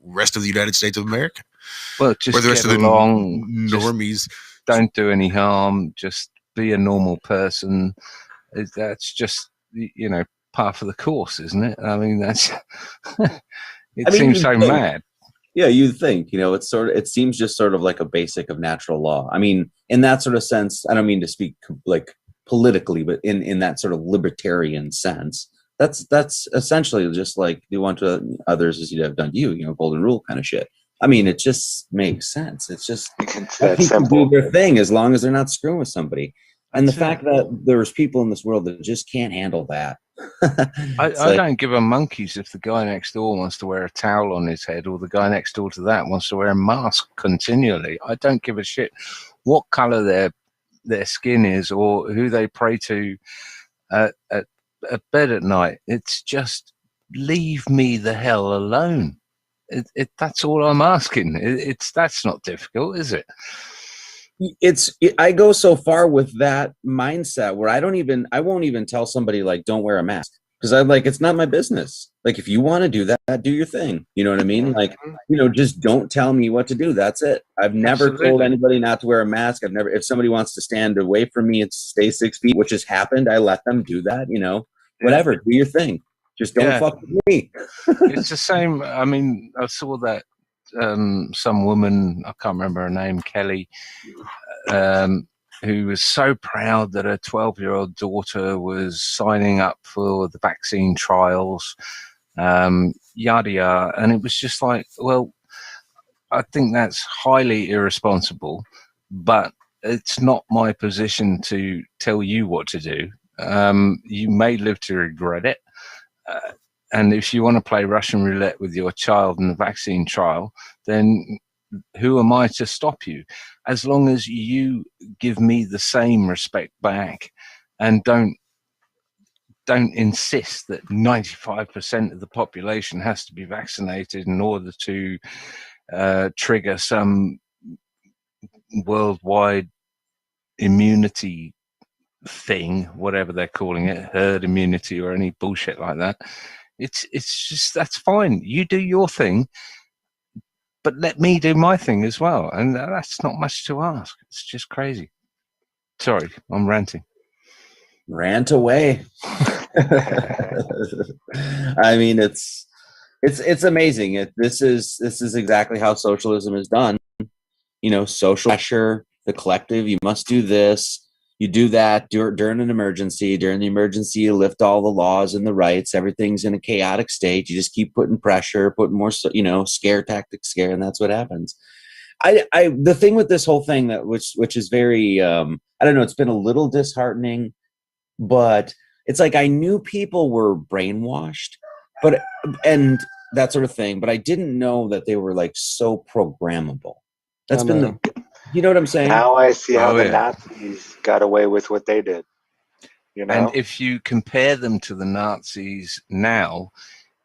rest of the United States of America. Well, just or the rest get of the along, normies. Don't do any harm. Just be a normal person. That's just, part of the course, isn't it? I mean, that's seems so mad. Yeah, you'd think, it seems just sort of like a basic of natural law. I mean, in that sort of sense, I don't mean to speak like politically, but in that sort of libertarian sense, that's essentially just like do unto others as you'd have done to you, golden rule kind of shit. I mean, it just makes sense. It's just that simple. Do their thing as long as they're not screwing with somebody. And the fact that there's people in this world that just can't handle that. I don't give a monkeys if the guy next door wants to wear a towel on his head, or the guy next door to that wants to wear a mask continually. I don't give a shit what color their skin is or who they pray to at bed at night. It's just leave me the hell alone. That's all I'm asking. That's not difficult, is it? I go so far with that mindset where I won't even tell somebody like don't wear a mask, because I'm like, it's not my business. Like, if you want to do that, do your thing. You know what I mean? Like, just don't tell me what to do. That's it. I've never told anybody not to wear a mask. If somebody wants to stand away from me and stay 6 feet, which has happened, I let them do that. Whatever, do your thing. Just don't fuck with me. It's the same. I mean, I saw that some woman, I can't remember her name, Kelly, who was so proud that her 12-year-old daughter was signing up for the vaccine trials, yada yada. And it was just like, well, I think that's highly irresponsible, but it's not my position to tell you what to do. You may live to regret it. And if you want to play Russian roulette with your child in the vaccine trial, then who am I to stop you? As long as you give me the same respect back and don't insist that 95% of the population has to be vaccinated in order to trigger some worldwide immunity thing, whatever they're calling it, herd immunity or any bullshit like that. It's just, that's fine. You do your thing, but let me do my thing as well. And that's not much to ask. It's just crazy. Sorry, I'm ranting. Rant away. I mean, it's amazing. This is exactly how socialism is done. You know, social pressure, the collective. You must do this. You do that during an emergency. During the emergency, you lift all the laws and the rights. Everything's in a chaotic state. You just keep putting pressure, putting more, scare tactics, and that's what happens. The thing with this whole thing which is very, I don't know, it's been a little disheartening, but it's like I knew people were brainwashed, and that sort of thing, but I didn't know that they were like so programmable. That's been you know what I'm saying? Now I see how the Nazis got away with what they did. You know? And if you compare them to the Nazis now,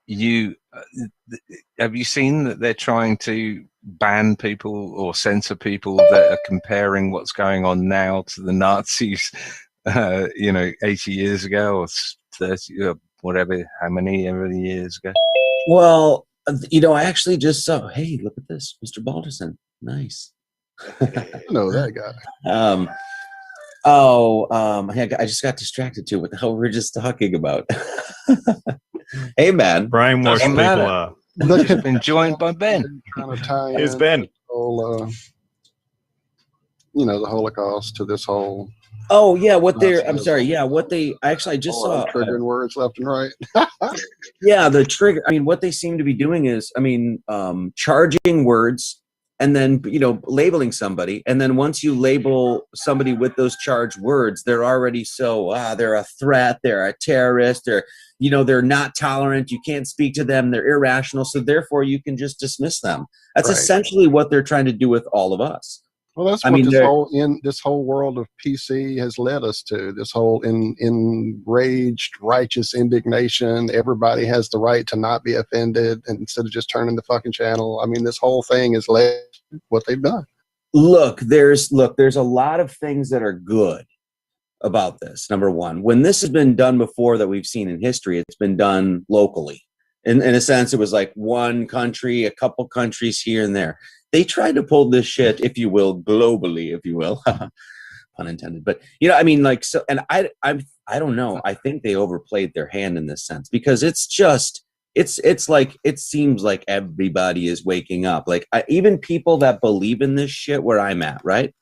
have you seen that they're trying to ban people or censor people that are comparing what's going on now to the Nazis, 80 years ago or 30 or whatever, how many years ago? Well, I actually just saw, hey, look at this, Mr. Balderson. Nice. I know that guy. I just got distracted too. What the hell were we just talking about? Hey, man. Brainwashed people are. Just been joined by Ben. Here's Ben. Whole, the Holocaust to this whole. Oh yeah, I just saw triggering words left and right. Yeah, the trigger. I mean, what they seem to be doing is, charging words. And then, labeling somebody. And then once you label somebody with those charged words, they're already they're a threat, they're a terrorist, they're not tolerant, you can't speak to them, they're irrational. So therefore you can just dismiss them. That's essentially what they're trying to do with all of us. Well, that's what this whole world of PC has led us to. This whole enraged, righteous indignation. Everybody has the right to not be offended, and instead of just turning the fucking channel. I mean, this whole thing has led to what they've done. Look, there's a lot of things that are good about this. Number one, when this has been done before that we've seen in history, it's been done locally. In a sense, it was like one country, a couple countries here and there. They tried to pull this shit, if you will, globally, if you will, pun intended. But and I don't know. I think they overplayed their hand in this sense because it's just it's like it seems like everybody is waking up. Like even people that believe in this shit where I'm at, right?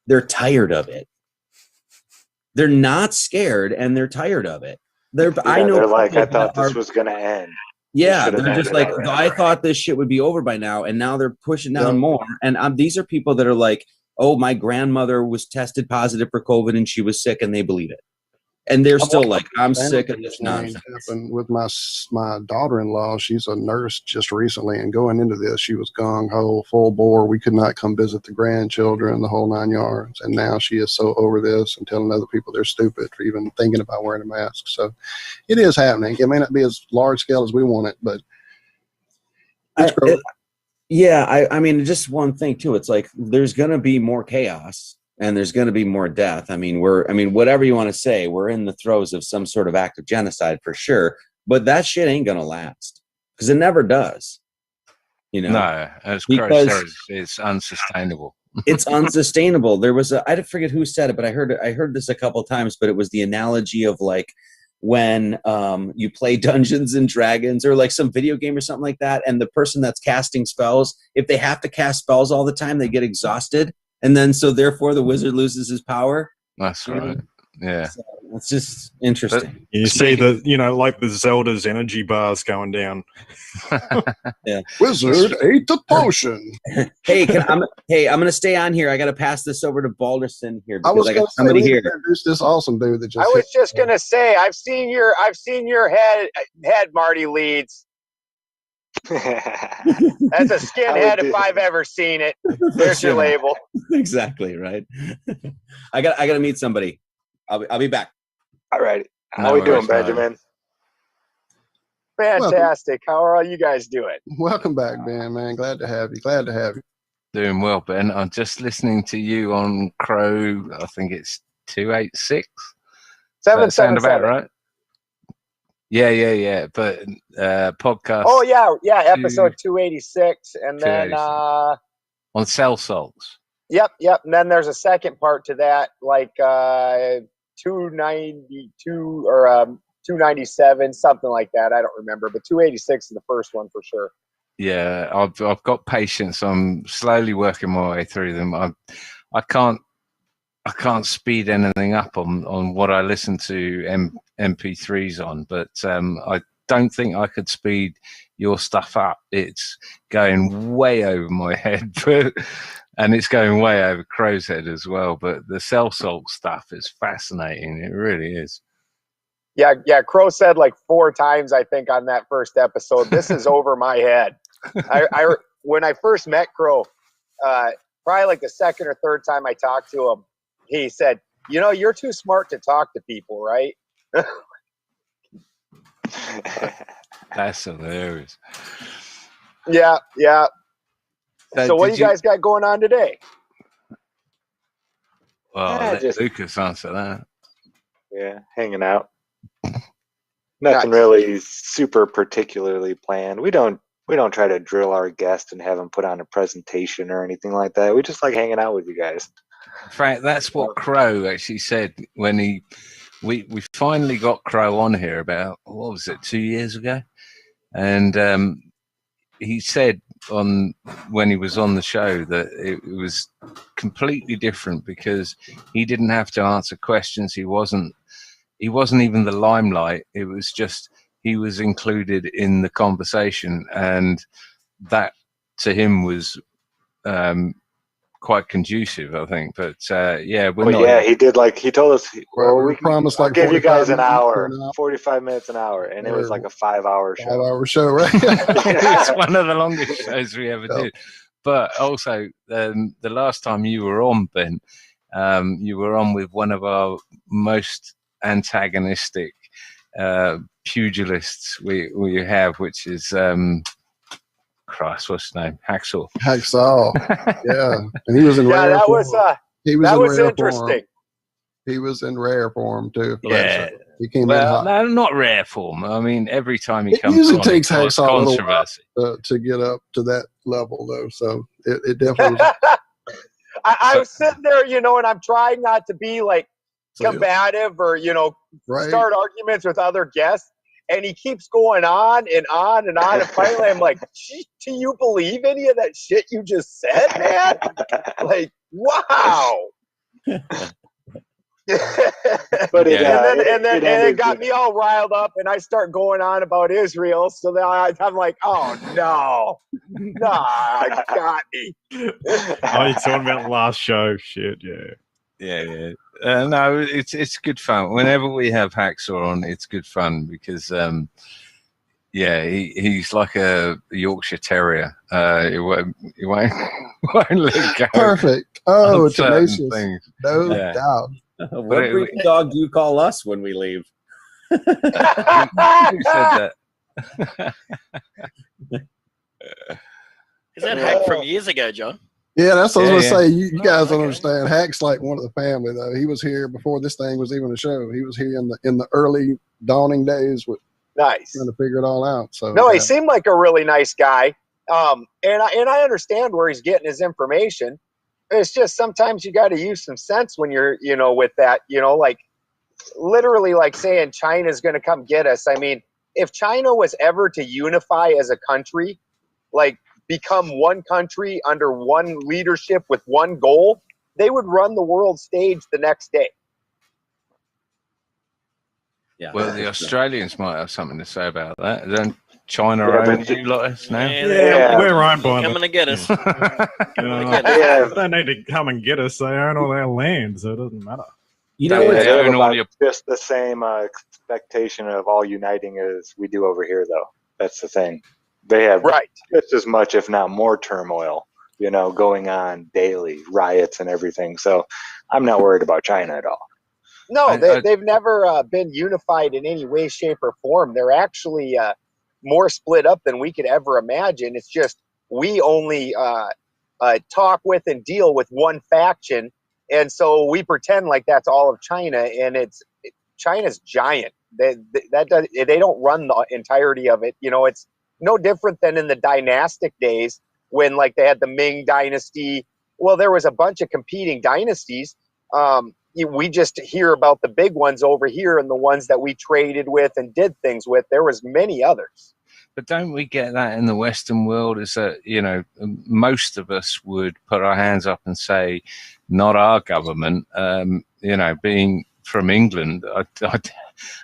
They're tired of it. They're not scared and they're tired of it. They're like, I thought this was gonna end. Yeah, they're just like, I thought this shit would be over by now, and now they're pushing down more. And these are people that are like, oh, my grandmother was tested positive for COVID and she was sick, and they believe it. And they're still like, I'm sick of this nonsense. Happened with my daughter-in-law. She's a nurse just recently, and going into this, she was gung-ho, full bore. We could not come visit the grandchildren, the whole 9 yards. And now she is so over this and telling other people they're stupid for even thinking about wearing a mask. So it is happening. It may not be as large scale as we want it, but it's growing. I mean, just one thing too. It's like there's going to be more chaos. And there's going to be more death. I mean, whatever you want to say, we're in the throes of some sort of act of genocide for sure. But that shit ain't going to last because it never does. No, as Christ says, it's unsustainable. It's unsustainable. There was I forget who said it, but I heard this a couple of times. But it was the analogy of like when you play Dungeons and Dragons or like some video game or something like that, and the person that's casting spells, if they have to cast spells all the time, they get exhausted. And then, so therefore, the wizard loses his power. That's right. Yeah. So, It's just interesting. You see like the Zelda's energy bars going down. Yeah. Wizard ate the potion. Hey, I'm gonna stay on here. I gotta pass this over to Balderson here I was because I going got to somebody say, here. introduce this awesome dude that just. I was just gonna say, I've seen your head, Marty Leeds. That's a skinhead if I've ever seen it. There's your label. Exactly right. I gotta meet somebody. I'll be back. All right. How we doing, Benjamin? Fantastic. How are all you guys doing? Welcome back, man. Glad to have you. Doing well, Ben. I'm just listening to you on Crow. I think it's 286. 777. Sound about right? Yeah. But podcast. Oh yeah. Episode 286, and then on cell salts. Yep. And then there's a second part to that, like 292 or 297, something like that. I don't remember, but 286 is the first one for sure. Yeah, I've got patience. I'm slowly working my way through them. I can't speed anything up on what I listen to MP3s on, but I don't think I could speed your stuff up. It's going way over my head, and it's going way over Crow's head as well. But the cell salt stuff is fascinating. It really is. Yeah. Crow said like 4 times, I think, on that first episode, this is over my head. When I first met Crow, probably like the second or third time I talked to him, he said, you're too smart to talk to people, right? That's hilarious. Yeah. So what do you guys got going on today? Well, Lucas answer that. Yeah, hanging out. Nothing really super particularly planned. We don't try to drill our guest and have him put on a presentation or anything like that. We just like hanging out with you guys. In fact, that's what Crow actually said when we finally got Crow on here about, what was it, 2 years ago? And he said when he was on the show that it was completely different because he didn't have to answer questions. He wasn't even the limelight. It was just he was included in the conversation, and that to him was quite conducive, I think. But he did. Like he told us, we promised I'll like give you guys an hour, minutes. 45 minutes an hour, and it was like a 5-hour show. 5-hour show, right? It's one of the longest shows we ever did. But also, the last time you were on, Ben, you were on with one of our most antagonistic pugilists we have, which is Christ, what's his name? Hacksaw. Yeah, and he was in rare form. That was interesting. He was in rare form too. Yeah, he came in hot. No, not rare form. I mean, every time he comes, it usually on, takes Hacksaw a little controversy while to get up to that level, though. So it definitely. Was, I'm sitting there, and I'm trying not to be like combative or start arguments with other guests, and he keeps going on and on and on, and finally I'm like, do you believe any of that shit you just said, man? Like, wow. But it got me all riled up, and I start going on about Israel. So then I'm like, oh no, got me. Oh, you're talking about last show? Shit, yeah. No, it's good fun. Whenever we have Hacksaw on, it's good fun because he's like a Yorkshire Terrier. He won't let go. Perfect. Oh, tenacious. Things. No doubt. What breed of dog do you call us when we leave? Who said that? Is that Hack from years ago, John? Yeah, that's what I was going to say. You guys don't understand. Hack's like one of the family, though. He was here before this thing was even a show. He was here in the early dawning days with trying to figure it all out. So he seemed like a really nice guy. And I understand where he's getting his information. It's just sometimes you got to use some sense when you're, with that, like literally like saying China's going to come get us. I mean, if China was ever to unify as a country, like become one country under one leadership with one goal, they would run the world stage the next day. Yeah. Well, the Australians might have something to say about that. Then China Yeah, own but you lot now. Yeah. we're owned by Coming to get us. They don't need to come and get us. They own all our land, so it doesn't matter. You know Don't what? they They have own all about your? just the same expectation of all uniting as we do over here, though. That's the thing. They have Right. just as much, if not more, turmoil, going on daily, riots and everything. So I'm not worried about China at all. No, they've never been unified in any way, shape, or form. They're actually more split up than we could ever imagine. It's just we only talk with and deal with one faction, and so we pretend like that's all of China, and China's giant. They don't run the entirety of it. It's no different than in the dynastic days when like they had the Ming dynasty. Well, there was a bunch of competing dynasties. We just hear about the big ones over here and the ones that we traded with and did things with. There was many others. But don't we get that in the Western world? Is that most of us would put our hands up and say, "Not our government." Being from England,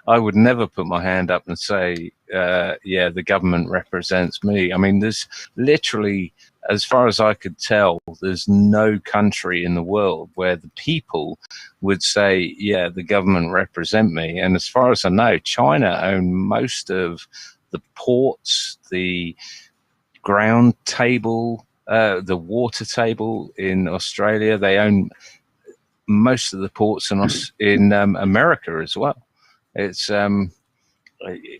I would never put my hand up and say, "Yeah, the government represents me." I mean, there's literally, as far as I could tell, there's no country in the world where the people would say, "Yeah, the government represent me." And as far as I know, China own most of the ports, the ground table, the water table in Australia. They own most of the ports in America as well. It's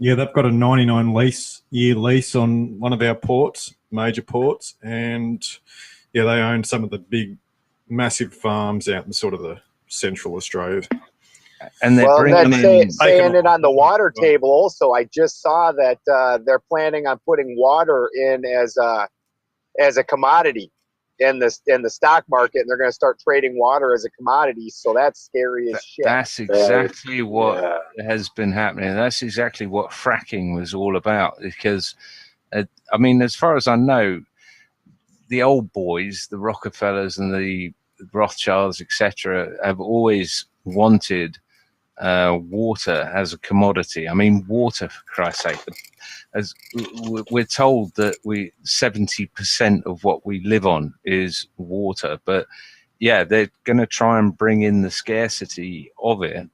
Yeah, they've got a 99-year lease on one of our ports, major ports, and yeah, they own some of the big, massive farms out in sort of the central Australia. And they're saying it on the water table also. I just saw that they're planning on putting water in as a commodity in the stock market, and they're going to start trading water as a commodity. So that's scary as shit. That's exactly what has been happening. That's exactly what fracking was all about. Because, I mean, as far as I know, the old boys, the Rockefellers and the Rothschilds, etc., have always wanted water as a commodity. I mean, water, for Christ's sake. As we're told that 70% of what we live on is water, but yeah, they're going to try and bring in the scarcity of it,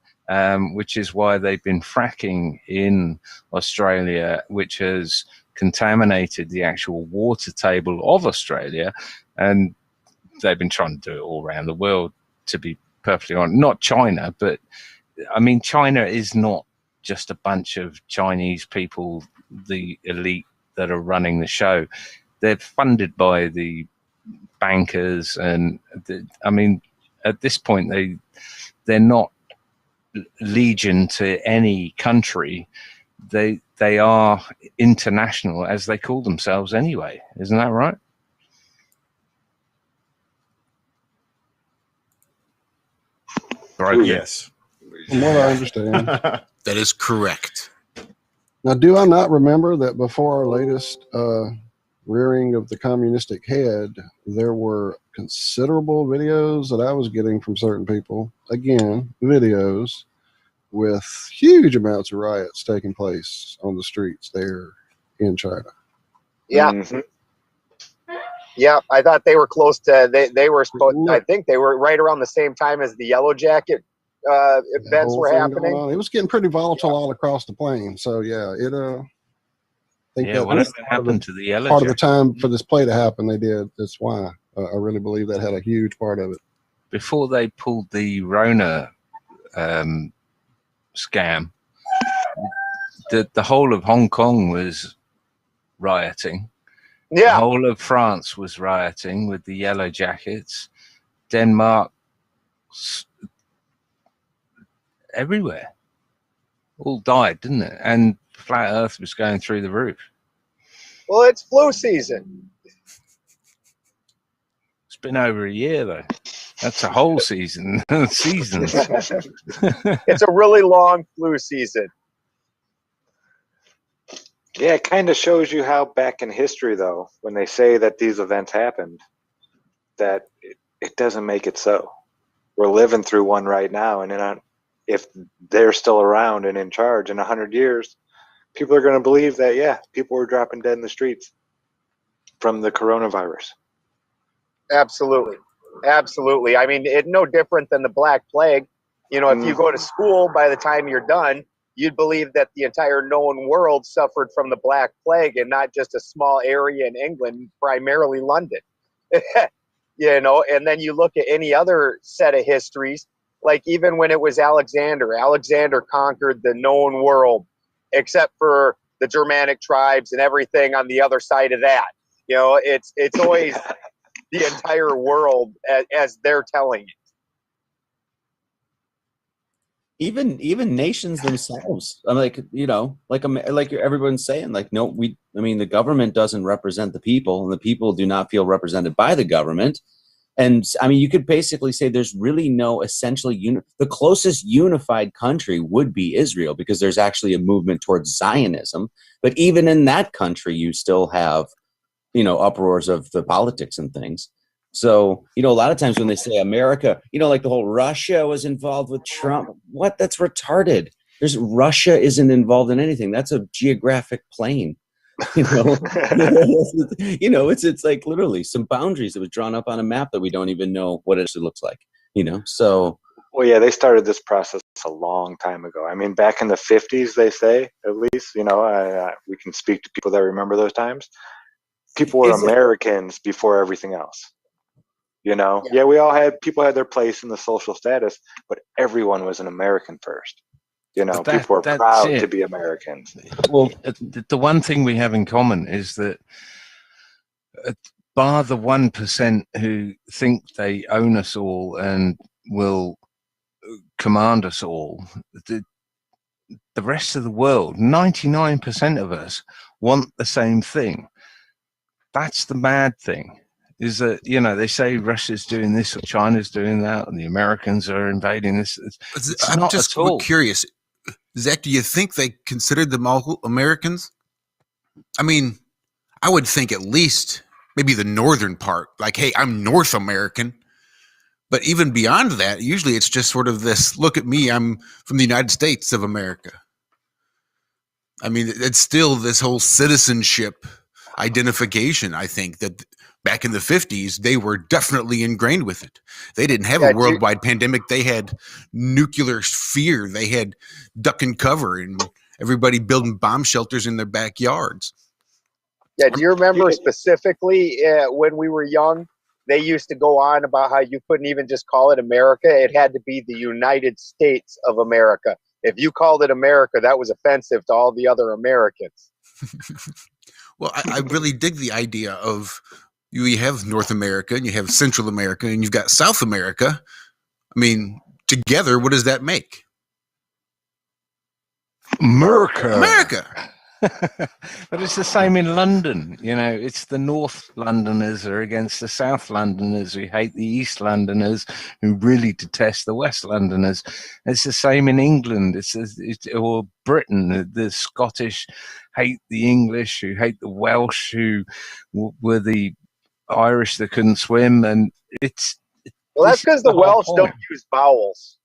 which is why they've been fracking in Australia, which has contaminated the actual water table of Australia, and they've been trying to do it all around the world, to be perfectly honest. Not China, but I mean, China is not just a bunch of Chinese people, the elite that are running the show. They're funded by the bankers, and I mean, at this point, they're not legion to any country. They are international, as they call themselves anyway. Isn't that right? Right. Yes. From what I understand. That is correct. Now, do I not remember that before our latest rearing of the communistic head, there were considerable videos that I was getting from certain people, again, videos with huge amounts of riots taking place on the streets there in China. Yeah. Mm-hmm. Yeah, I thought they were close to, they were supposed, I think they were right around the same time as the Yellow Jacket events were happening. It was getting pretty volatile all across the plain. So yeah, whatever happened to the Yellow part Jacket? of the time for this play to happen, they did. That's why I really believe that had a huge part of it. Before they pulled the Rona scam, the whole of Hong Kong was rioting. Yeah. The whole of France was rioting with the Yellow Jackets. Denmark, everywhere. All died, didn't it? And Flat Earth was going through the roof. Well, it's flu season. It's been over a year, though. That's a whole season. Seasons. It's a really long flu season. Yeah, it kind of shows you how back in history, though, when they say that these events happened, that it doesn't make it so. We're living through one right now, and if they're still around and in charge in 100 years, people are going to believe that, yeah, people were dropping dead in the streets from the coronavirus. Absolutely. Absolutely. I mean, it's no different than the Black Plague. You know, if you go to school, by the time you're done, you'd believe that the entire known world suffered from the Black Plague and not just a small area in England, primarily London. You know, and then you look at any other set of histories, like even when it was Alexander conquered the known world, except for the Germanic tribes and everything on the other side of that. You know, it's always the entire world as they're telling it. Even nations themselves. I'm like, you know, like everyone's saying, like, no, I mean, the government doesn't represent the people, and the people do not feel represented by the government. And I mean, you could basically say there's really no essentially the closest unified country would be Israel, because there's actually a movement towards Zionism. But even in that country, you still have, you know, uproars of the politics and things. So, you know, a lot of times when they say America, you know, like the whole Russia was involved with Trump. What? That's retarded. Russia isn't involved in anything. That's a geographic plane. You know, you know, it's like literally some boundaries that was drawn up on a map that we don't even know what it actually looks like. You know, so. Well, yeah, they started this process a long time ago. I mean, back in the 50s, they say, at least, you know, we can speak to people that remember those times. People were Americans before everything else. You know, yeah, people had their place in the social status, but everyone was an American first. You know, people were proud to be Americans. Well, the one thing we have in common is that, bar the 1% who think they own us all and will command us all, the rest of the world, 99% of us want the same thing. That's the mad thing. Is that, you know, they say Russia's doing this or China's doing that and the Americans are invading this. I'm just curious. Zach, do you think they considered them all Americans? I mean, I would think at least maybe the northern part, like, hey, I'm North American. But even beyond that, usually it's just sort of this, look at me, I'm from the United States of America. I mean, it's still this whole citizenship identification, I think, that back in the 50s, they were definitely ingrained with it. They didn't have a worldwide pandemic. They had nuclear fear. They had duck and cover and everybody building bomb shelters in their backyards. Yeah, do you remember specifically when we were young, they used to go on about how you couldn't even just call it America. It had to be the United States of America. If you called it America, that was offensive to all the other Americans. Well, I really dig the idea of you have North America and you have Central America and you've got South America. I mean, together, what does that make? America. But it's the same in London. You know, it's the North Londoners are against the South Londoners who hate the East Londoners who really detest the West Londoners. It's the same in England. Or Britain. The Scottish hate the English, who hate the Welsh, who were the Irish that couldn't swim. And well, that's because the Welsh don't use vowels.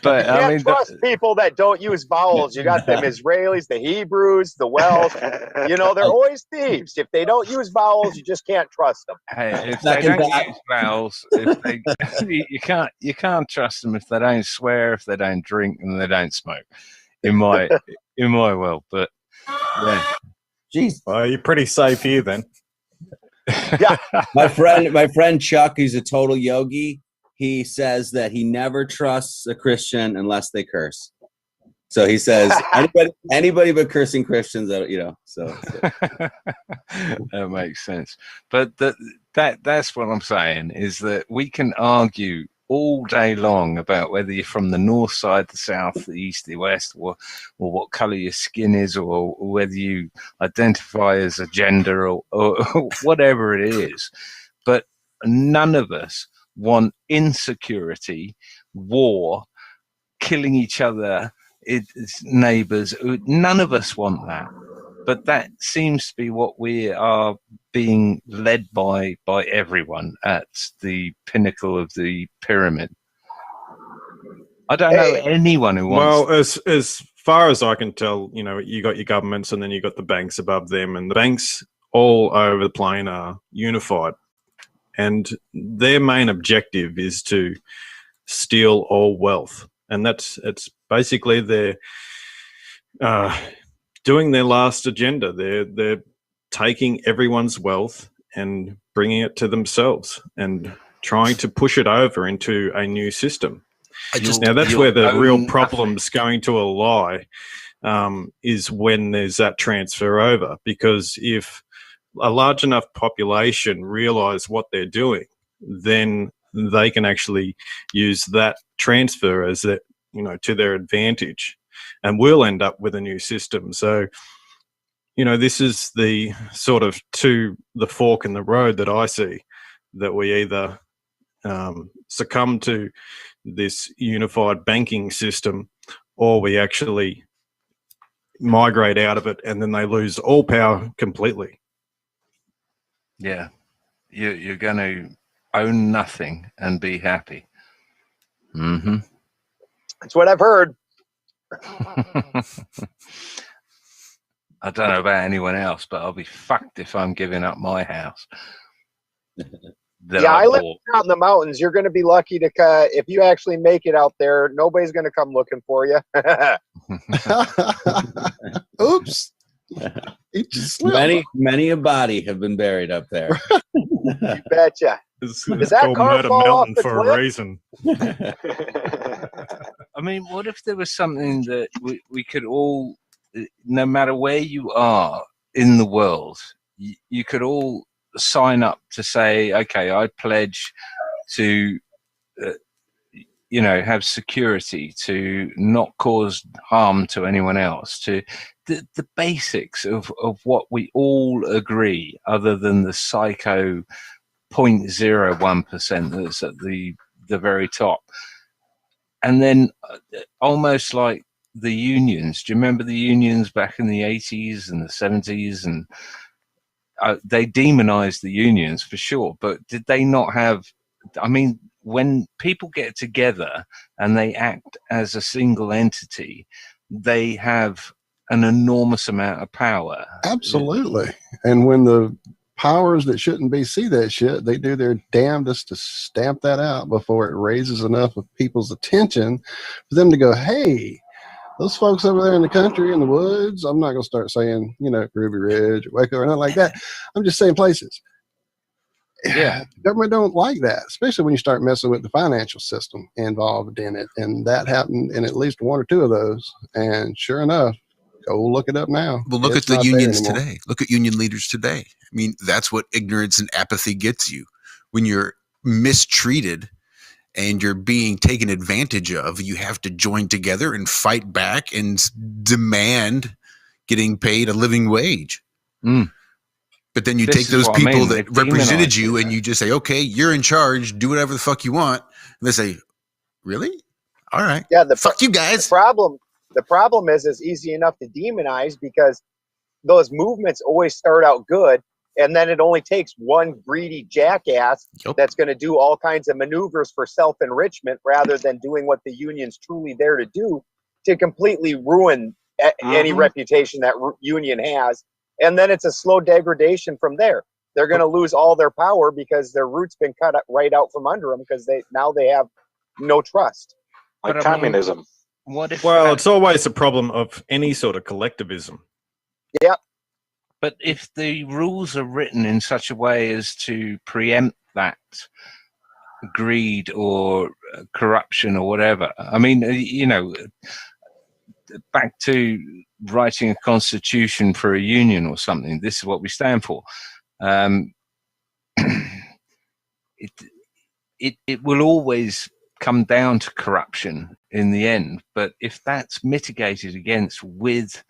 But I mean, trust people that don't use vowels. You got them Israelis, the Hebrews, the Welsh. You know, they're always thieves. If they don't use vowels, you just can't trust them. Hey, if they don't use vowels, you can't trust them if they don't swear, if they don't drink, and they don't smoke. In my world, but yeah, jeez, well, you're pretty safe here then. Yeah, my friend Chuck, who's a total yogi. He says that he never trusts a Christian unless they curse. So he says anybody but cursing Christians, you know. So that makes sense. But that's what I'm saying is that we can argue all day long about whether you're from the north side, the south, the east, the west, or what color your skin is, or whether you identify as a gender or whatever it is. But none of us want insecurity, war, killing each other, neighbors. None of us want that. But that seems to be what we are being led by everyone at the pinnacle of the pyramid. I don't know anyone who wants. Well, as far as I can tell, you got your governments and then you got the banks above them, and the banks all over the plane are unified, and their main objective is to steal all wealth, and it's basically they're doing their last agenda. They're taking everyone's wealth and bringing it to themselves and trying to push it over into a new system. Now that's where the real problem's going to lie, is when there's that transfer over, because if a large enough population realize what they're doing, then they can actually use that transfer as that, to their advantage, and we'll end up with a new system. So, this is the sort of the fork in the road that I see, that we either succumb to this unified banking system, or we actually migrate out of it and then they lose all power completely. Yeah, you're going to own nothing and be happy. Mm-hmm. That's what I've heard. I don't know about anyone else, but I'll be fucked if I'm giving up my house. I live out in the mountains. You're going to be lucky to if you actually make it out there. Nobody's going to come looking for you. Oops. Many a body have been buried up there. You betcha. It's that called car Murder fall Mountain off the for cliff? a reason. I mean, what if there was something that we could all, no matter where you are in the world, you could all sign up to say, okay, I pledge to, have security, to not cause harm to anyone else, to the basics of what we all agree, other than the psycho 0.01% that's at the very top. And then almost like the unions. Do you remember the unions back in the 80s and the 70s? And they demonized the unions for sure, but did they not have, I mean, when people get together and they act as a single entity, they have an enormous amount of power. Absolutely. And when the powers that shouldn't be see that shit, they do their damnedest to stamp that out before it raises enough of people's attention for them to go, hey, those folks over there in the country, in the woods, I'm not going to start saying, Ruby Ridge or Waco or nothing like that. I'm just saying places. Yeah. Government don't like that, especially when you start messing with the financial system involved in it. And that happened in at least one or two of those. And sure enough, go look it up now. Well, look at the unions today. Look at union leaders today. I mean, that's what ignorance and apathy gets you. When you're mistreated and you're being taken advantage of, you have to join together and fight back and demand getting paid a living wage. Mm. But then you take those people that represented you and you just say, okay, you're in charge, do whatever the fuck you want. And they say, really? All right. Yeah, fuck you guys. The problem is it's easy enough to demonize, because those movements always start out good, and then it only takes one greedy jackass that's going to do all kinds of maneuvers for self-enrichment rather than doing what the union's truly there to do, to completely ruin any reputation that union has. And then it's a slow degradation from there. They're going to lose all their power because their roots been cut right out from under them, because they have no trust. Like communism. It's always a problem of any sort of collectivism. Yeah. But if the rules are written in such a way as to preempt that greed or corruption or whatever, I mean, back to writing a constitution for a union or something, this is what we stand for. It will always come down to corruption in the end, but if that's mitigated against with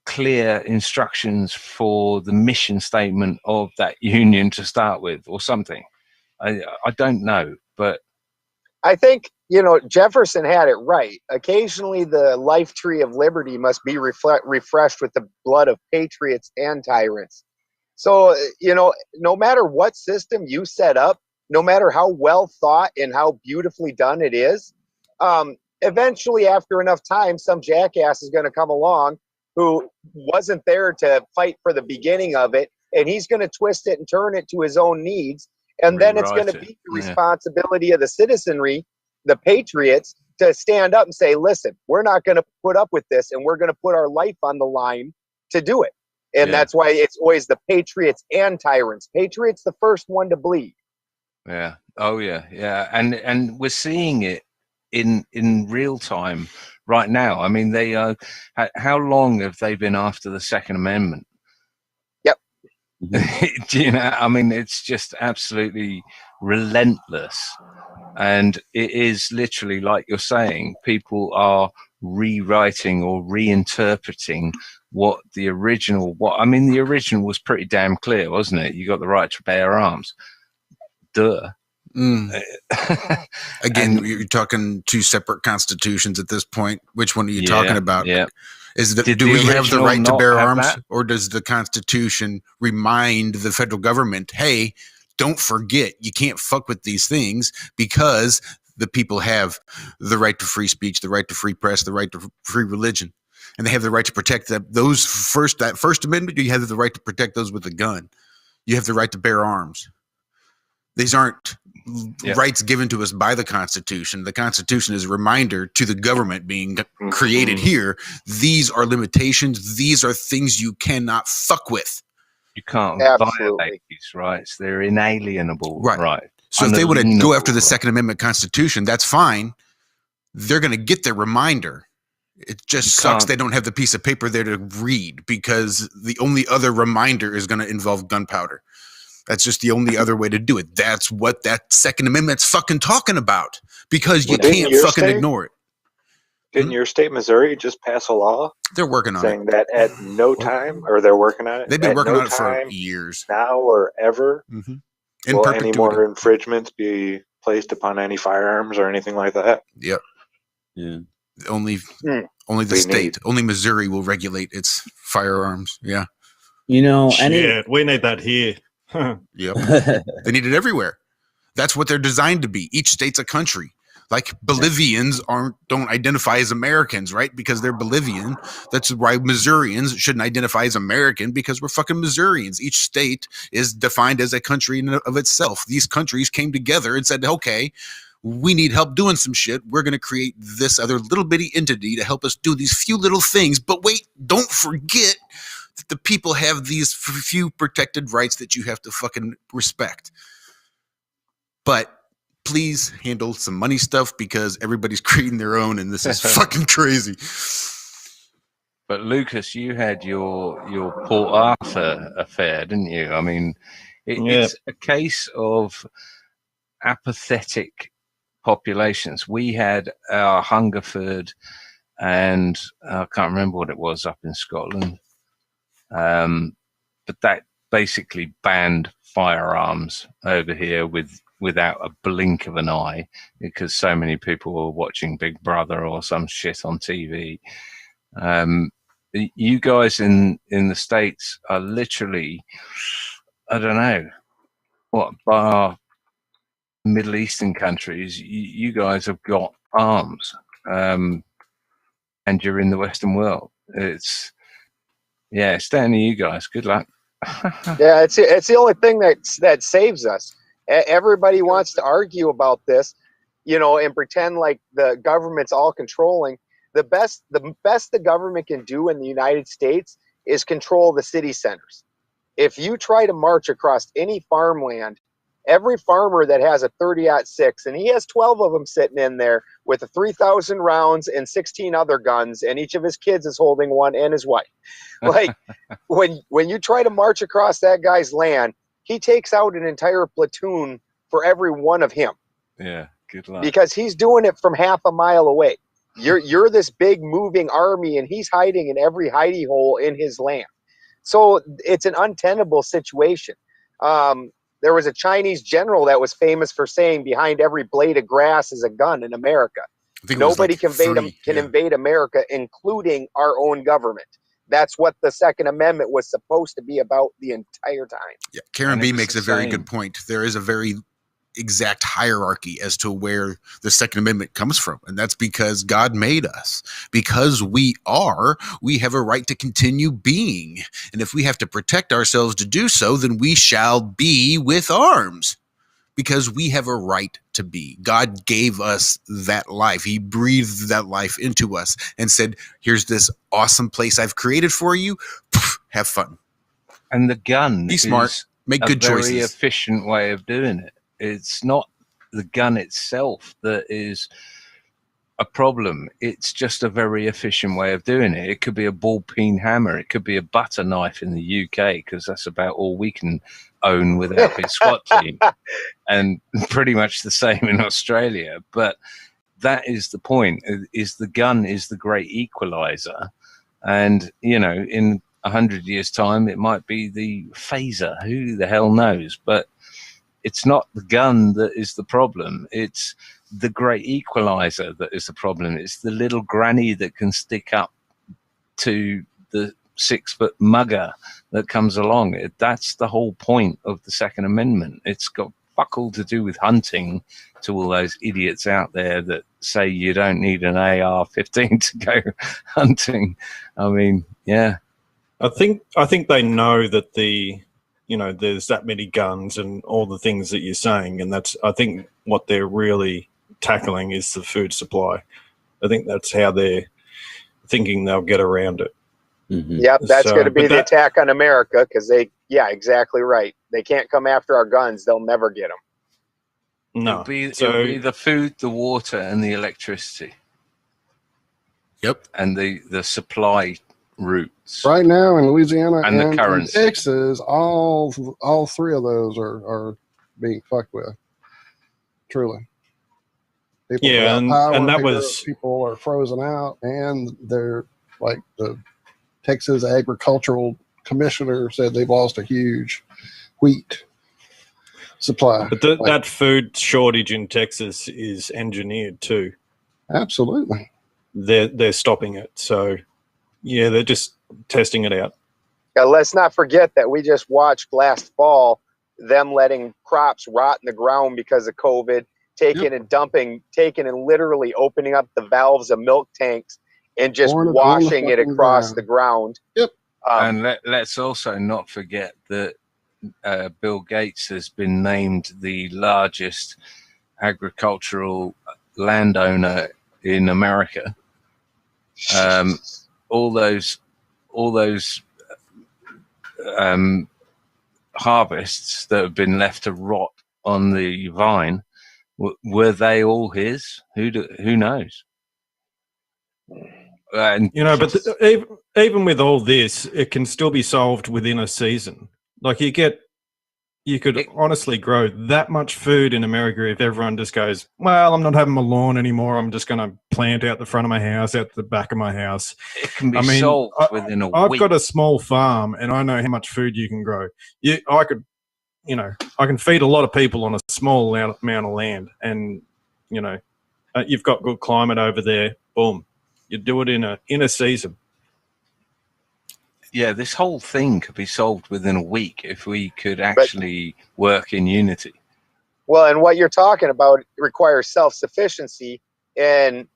clear instructions for the mission statement of that union to start with or something, I don't know, but I think Jefferson had it right. Occasionally, the life tree of liberty must be refreshed with the blood of patriots and tyrants. So, no matter what system you set up, no matter how well thought and how beautifully done it is, eventually, after enough time, some jackass is going to come along who wasn't there to fight for the beginning of it, and he's going to twist it and turn it to his own needs. And then it's going to be the responsibility of the citizenry, the patriots, to stand up and say, listen, we're not going to put up with this, and we're going to put our life on the line to do it. And that's why it's always the patriots and tyrants. Patriots, the first one to bleed. Yeah. Oh, yeah. Yeah. And we're seeing it in real time right now. I mean, they how long have they been after the Second Amendment? Yep. I mean, it's just absolutely relentless. And it is literally, like you're saying, people are rewriting or reinterpreting what the original was pretty damn clear, wasn't it? You got the right to bear arms. Duh. Again, you're talking two separate constitutions at this point. Which one are you talking about? Yeah. Do we have the right to bear arms, or does the Constitution remind the federal government, hey, don't forget, you can't fuck with these things because the people have the right to free speech, the right to free press, the right to free religion, and they have the right to protect that First Amendment. You have the right to protect those with a gun. You have the right to bear arms. These aren't rights given to us by the Constitution. The Constitution is a reminder to the government being created here. These are limitations. These are things you cannot fuck with. You can't violate these rights. They're inalienable. Right. So if they would go after the Second Amendment Constitution, that's fine. They're going to get their reminder. It just sucks they don't have the piece of paper there to read, because the only other reminder is going to involve gunpowder. That's just the only other way to do it. That's what that Second Amendment's fucking talking about, because you can't fucking ignore it. Didn't your state, Missouri, just pass a law? They're working on saying that at no time, or they're working on it? They've been working on it for years. Now or ever, will any more infringements be placed upon any firearms or anything like that? Yep. Yeah. Only the state, only Missouri will regulate its firearms. Yeah. We need that here. Yep. They need it everywhere. That's what they're designed to be. Each state's a country. Like Bolivians don't identify as Americans, right? Because they're Bolivian. That's why Missourians shouldn't identify as American, because we're fucking Missourians. Each state is defined as a country in and of itself. These countries came together and said, okay, we need help doing some shit. We're going to create this other little bitty entity to help us do these few little things. But wait, don't forget that the people have these few protected rights that you have to fucking respect. But please handle some money stuff, because everybody's creating their own, and this is fucking crazy. But Lucas, you had your Port Arthur affair, didn't you? I mean, it's a case of apathetic populations. We had our Hungerford, and I can't remember what it was up in Scotland, but that basically banned firearms over here without a blink of an eye, because so many people were watching Big Brother or some shit on TV. You guys in the States are literally, I don't know, bar Middle Eastern countries, you guys have got arms, and you're in the Western world. It's down to you guys. Good luck. Yeah, it's the only thing that saves us. Everybody wants to argue about this, and pretend like the government's all controlling. The best the government can do in the United States is control the city centers. If you try to march across any farmland, every farmer that has a 30-06, and he has 12 of them sitting in there with 3,000 rounds and 16 other guns, and each of his kids is holding one, and his wife. Like, when you try to march across that guy's land, he takes out an entire platoon for every one of him. Yeah, good luck. Because he's doing it from half a mile away. You're this big moving army, and he's hiding in every hidey hole in his land. So it's an untenable situation. There was a Chinese general that was famous for saying behind every blade of grass is a gun in America. Nobody can invade America, including our own government. That's what the Second Amendment was supposed to be about the entire time. Yeah, Karen B makes a very good point. There is a very exact hierarchy as to where the Second Amendment comes from, and that's because God made us. Because we have a right to continue being, and if we have to protect ourselves to do so, then we shall be with arms, because we have a right to be. God gave us that life. He breathed that life into us and said, here's this awesome place I've created for you. Have fun. And the gun be smart, make good choices. A very efficient way of doing it. It's not the gun itself that is a problem. It's just a very efficient way of doing it. It could be a ball-peen hammer. It could be a butter knife in the UK, because that's about all we can own without being SWAT team, and pretty much the same in Australia. But that is the point, is the gun is the great equalizer. And, you know, in 100 years' time, it might be the phaser. Who the hell knows? But it's not the gun that is the problem. It's the great equalizer that is the problem. It's the little granny that can stick up to the 6-foot mugger that comes along. That's the whole point of the Second Amendment. It's got fuck all to do with hunting, to all those idiots out there that say you don't need an AR-15 to go hunting. I mean, yeah. I think they know that there's that many guns and all the things that you're saying, and that's, I think, what they're really tackling is the food supply. I think that's how they're thinking they'll get around it. Mm-hmm. Yep, that's going to be the attack on America, because exactly right. They can't come after our guns. They'll never get them. No. It'll be the food, the water, and the electricity. Yep. And the supply routes. Right now in Louisiana and the in currency. Texas, all three of those are being fucked with. Truly. People and that was people are frozen out, and they're like the Texas Agricultural Commissioner said they've lost a huge wheat supply. But that food shortage in Texas is engineered too. Absolutely. They're stopping it. So yeah, they're just testing it out. Let's not forget that we just watched last fall them letting crops rot in the ground because of COVID, taking and literally opening up the valves of milk tanks and just washing it across the ground. Yep. And let's also not forget that Bill Gates has been named the largest agricultural landowner in America. All those harvests that have been left to rot on the vine, were they all his? Who knows? And but even with all this, it can still be solved within a season. Like you could honestly grow that much food in America if everyone just goes, well, I'm not having my lawn anymore. I'm just going to plant out the front of my house, out the back of my house. It can be solved within a week. I've got a small farm, and I know how much food you can grow. I can feed a lot of people on a small amount of land, and you've got good climate over there. Boom, you do it in a season. Yeah, this whole thing could be solved within a week if we could actually work in unity. Well, and what you're talking about requires self-sufficiency. And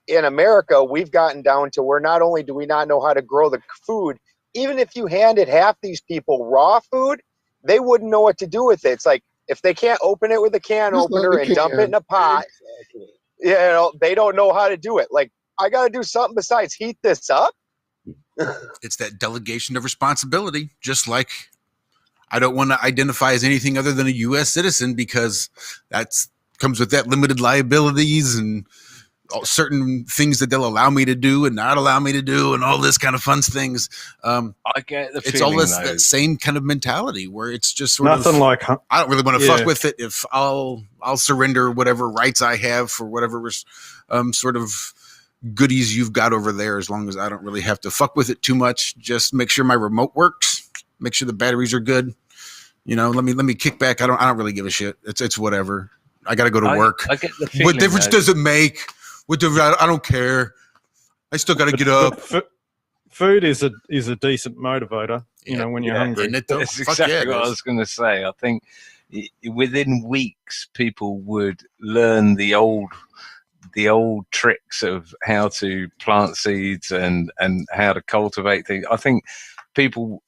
in America, we've gotten down to where not only do we not know how to grow the food, even if you handed half these people raw food, they wouldn't know what to do with it. It's like, if they can't open it with a can opener and dump it in a pot, they don't know how to do it. Like, I got to do something besides heat this up. It's that delegation of responsibility, just like I don't want to identify as anything other than a U.S. citizen, because that's comes with that limited liabilities and certain things that they'll allow me to do and not allow me to do and all this kind of fun things. I get the it's all that same kind of mentality where it's just sort nothing of like I don't really want to fuck with it if I'll surrender whatever rights I have for whatever sort of goodies you've got over there, as long as I don't really have to fuck with it too much. Just make sure my remote works, make sure the batteries are good, let me kick back. I don't really give a shit. It's whatever. I got to go to work. I get the feeling, what difference does it make? I don't care. I still got to get up. Food is a decent motivator, when you're hungry. That's exactly what I was going to say. I think within weeks, people would learn the old tricks of how to plant seeds and how to cultivate things. I think people,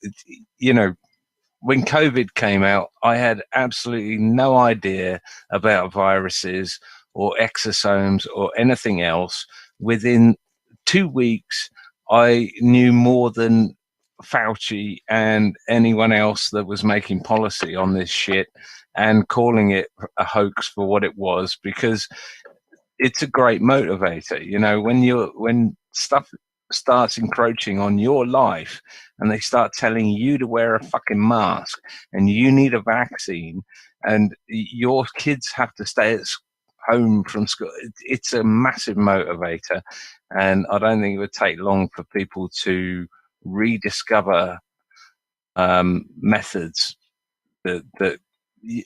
when COVID came out, I had absolutely no idea about viruses or exosomes or anything else. Within 2 weeks, I knew more than Fauci and anyone else that was making policy on this shit and calling it a hoax for what it was, because it's a great motivator. When stuff starts encroaching on your life and they start telling you to wear a fucking mask and you need a vaccine and your kids have to stay at home from school, it's a massive motivator. And I don't think it would take long for people to rediscover methods that,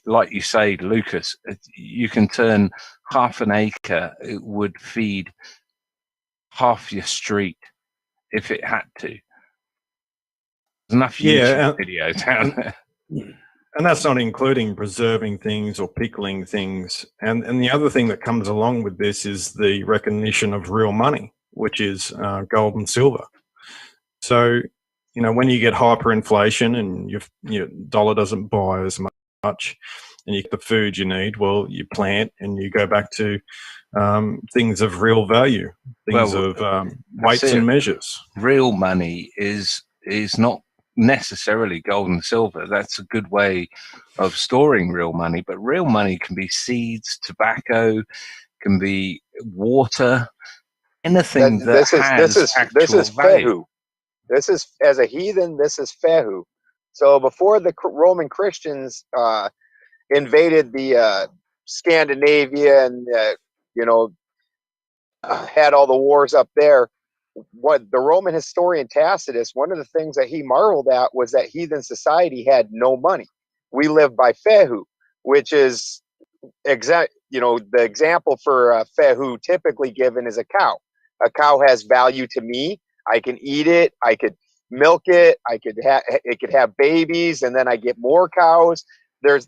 like you say, Lucas, you can turn half an acre, it would feed half your street if it had to. There's enough YouTube videos out there. And that's not including preserving things or pickling things. And the other thing that comes along with this is the recognition of real money, which is gold and silver. So, when you get hyperinflation and your dollar doesn't buy as much and you get the food you need, well, you plant and you go back to things of real value, things of weights and measures. Real money is not necessarily gold and silver. That's a good way of storing real money, but real money can be seeds, tobacco, can be water, anything this is fehu. This is, as a heathen, this is fehu. So before the Roman Christians invaded the Scandinavia and had all the wars up there, what the Roman historian Tacitus, one of the things that he marveled at was that heathen society had no money. We live by fehu, which is the example for fehu typically given is a cow. A cow has value to me. I can eat it. I could milk it. It could have babies, and then I get more cows. There's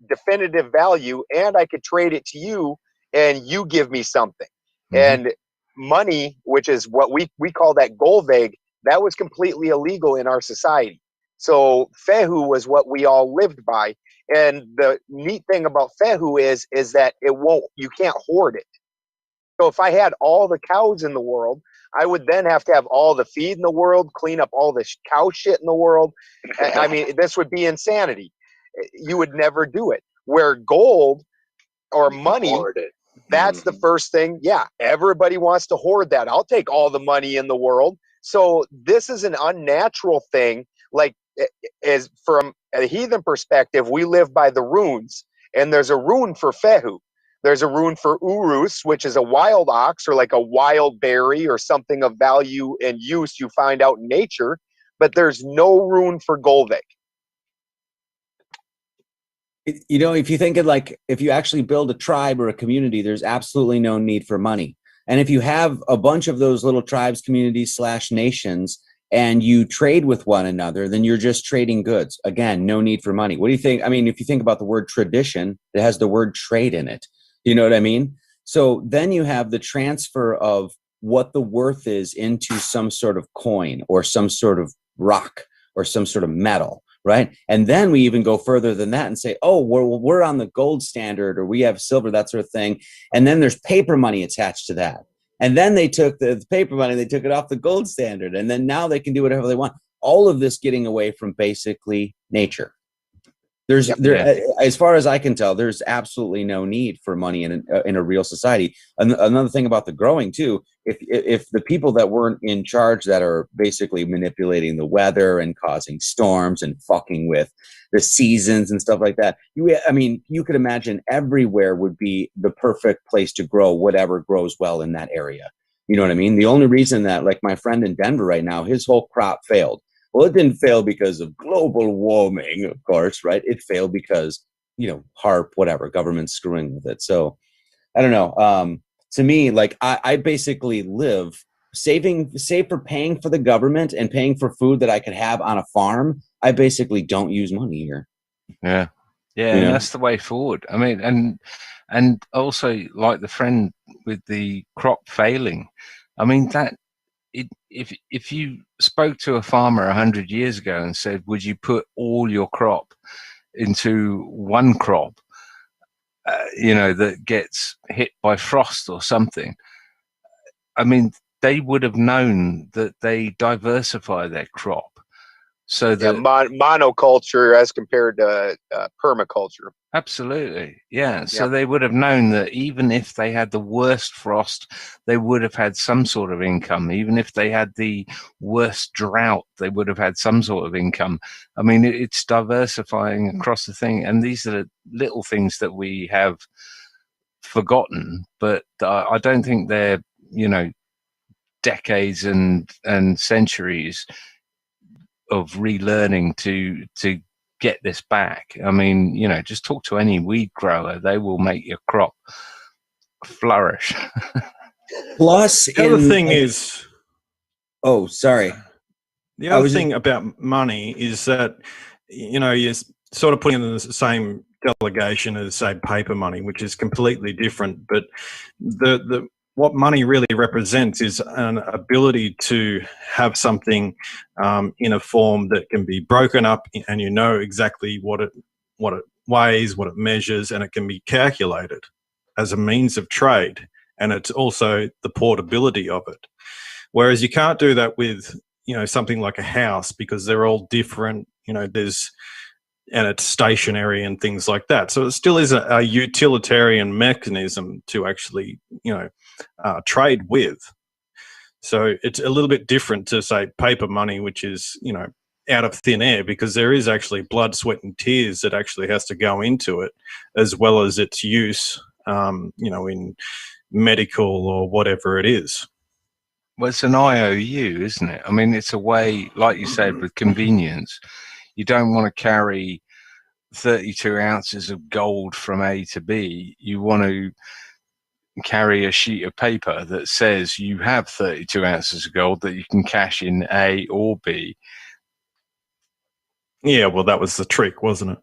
definitive value, and I could trade it to you, and you give me something. Mm-hmm. And money, which is what we call that golveg, that was completely illegal in our society. So fehu was what we all lived by. And the neat thing about fehu is that you can't hoard it. So if I had all the cows in the world, I would then have to have all the feed in the world, clean up all the cow shit in the world. I mean, this would be insanity. You would never do it. Where gold or money, that's the first thing. Yeah, everybody wants to hoard that. I'll take all the money in the world. So this is an unnatural thing. Like, as from a heathen perspective, we live by the runes, and there's a rune for fehu. There's a rune for urus, which is a wild ox or like a wild berry or something of value and use you find out in nature, but there's no rune for golvik. If you think of if you actually build a tribe or a community, there's absolutely no need for money. And if you have a bunch of those little tribes, communities / nations, and you trade with one another, then you're just trading goods. Again, no need for money. What do you think? I mean, if you think about the word tradition, it has the word trade in it. You know what I mean? So then you have the transfer of what the worth is into some sort of coin or some sort of rock or some sort of metal, right? And then we even go further than that and say, oh, we're on the gold standard, or we have silver, that sort of thing. And then there's paper money attached to that. And then they took the paper money, they took it off the gold standard. And then now they can do whatever they want. All of this getting away from basically nature. As far as I can tell, there's absolutely no need for money in a real society. Another thing about the growing too, if the people that weren't in charge that are basically manipulating the weather and causing storms and fucking with the seasons and stuff like that, you could imagine everywhere would be the perfect place to grow whatever grows well in that area. You know what I mean? The only reason that, like my friend in Denver right now, his whole crop failed. Well, it didn't fail because of global warming, of course, right? It failed because, HARP, whatever, government's screwing with it. So I don't know. To me, like I basically live save for paying for the government and paying for food that I could have on a farm. I basically don't use money here. Yeah. Yeah, and that's the way forward. I mean, and also like the friend with the crop failing. I mean, if you spoke to a farmer 100 years ago and said, would you put all your crop into one crop, that gets hit by frost or something, I mean, they would have known that they diversify their crop. So that monoculture as compared to permaculture. Absolutely. Yeah. So they would have known that even if they had the worst frost, they would have had some sort of income. Even if they had the worst drought, they would have had some sort of income. I mean, it's diversifying across the thing. And these are the little things that we have forgotten, but I don't think they're, decades and centuries of relearning to get this back. I mean, just talk to any weed grower; they will make your crop flourish. Plus, the other thing is, oh, sorry. The other thing about money is that you're sort of putting in the same delegation as, say, paper money, which is completely different. But the what money really represents is an ability to have something in a form that can be broken up, and exactly what it weighs, what it measures, and it can be calculated as a means of trade. And it's also the portability of it. Whereas you can't do that with something like a house, because they're all different. And it's stationary and things like that. So it still is a utilitarian mechanism to actually, trade with. So it's a little bit different to, say, paper money, which is, out of thin air, because there is actually blood, sweat and tears that actually has to go into it, as well as its use, in medical or whatever it is. Well, it's an IOU, isn't it? I mean, it's a way, like you said, with convenience. You don't want to carry 32 ounces of gold from A to B. You want to carry a sheet of paper that says you have 32 ounces of gold that you can cash in A or B. Yeah, well, that was the trick, wasn't it?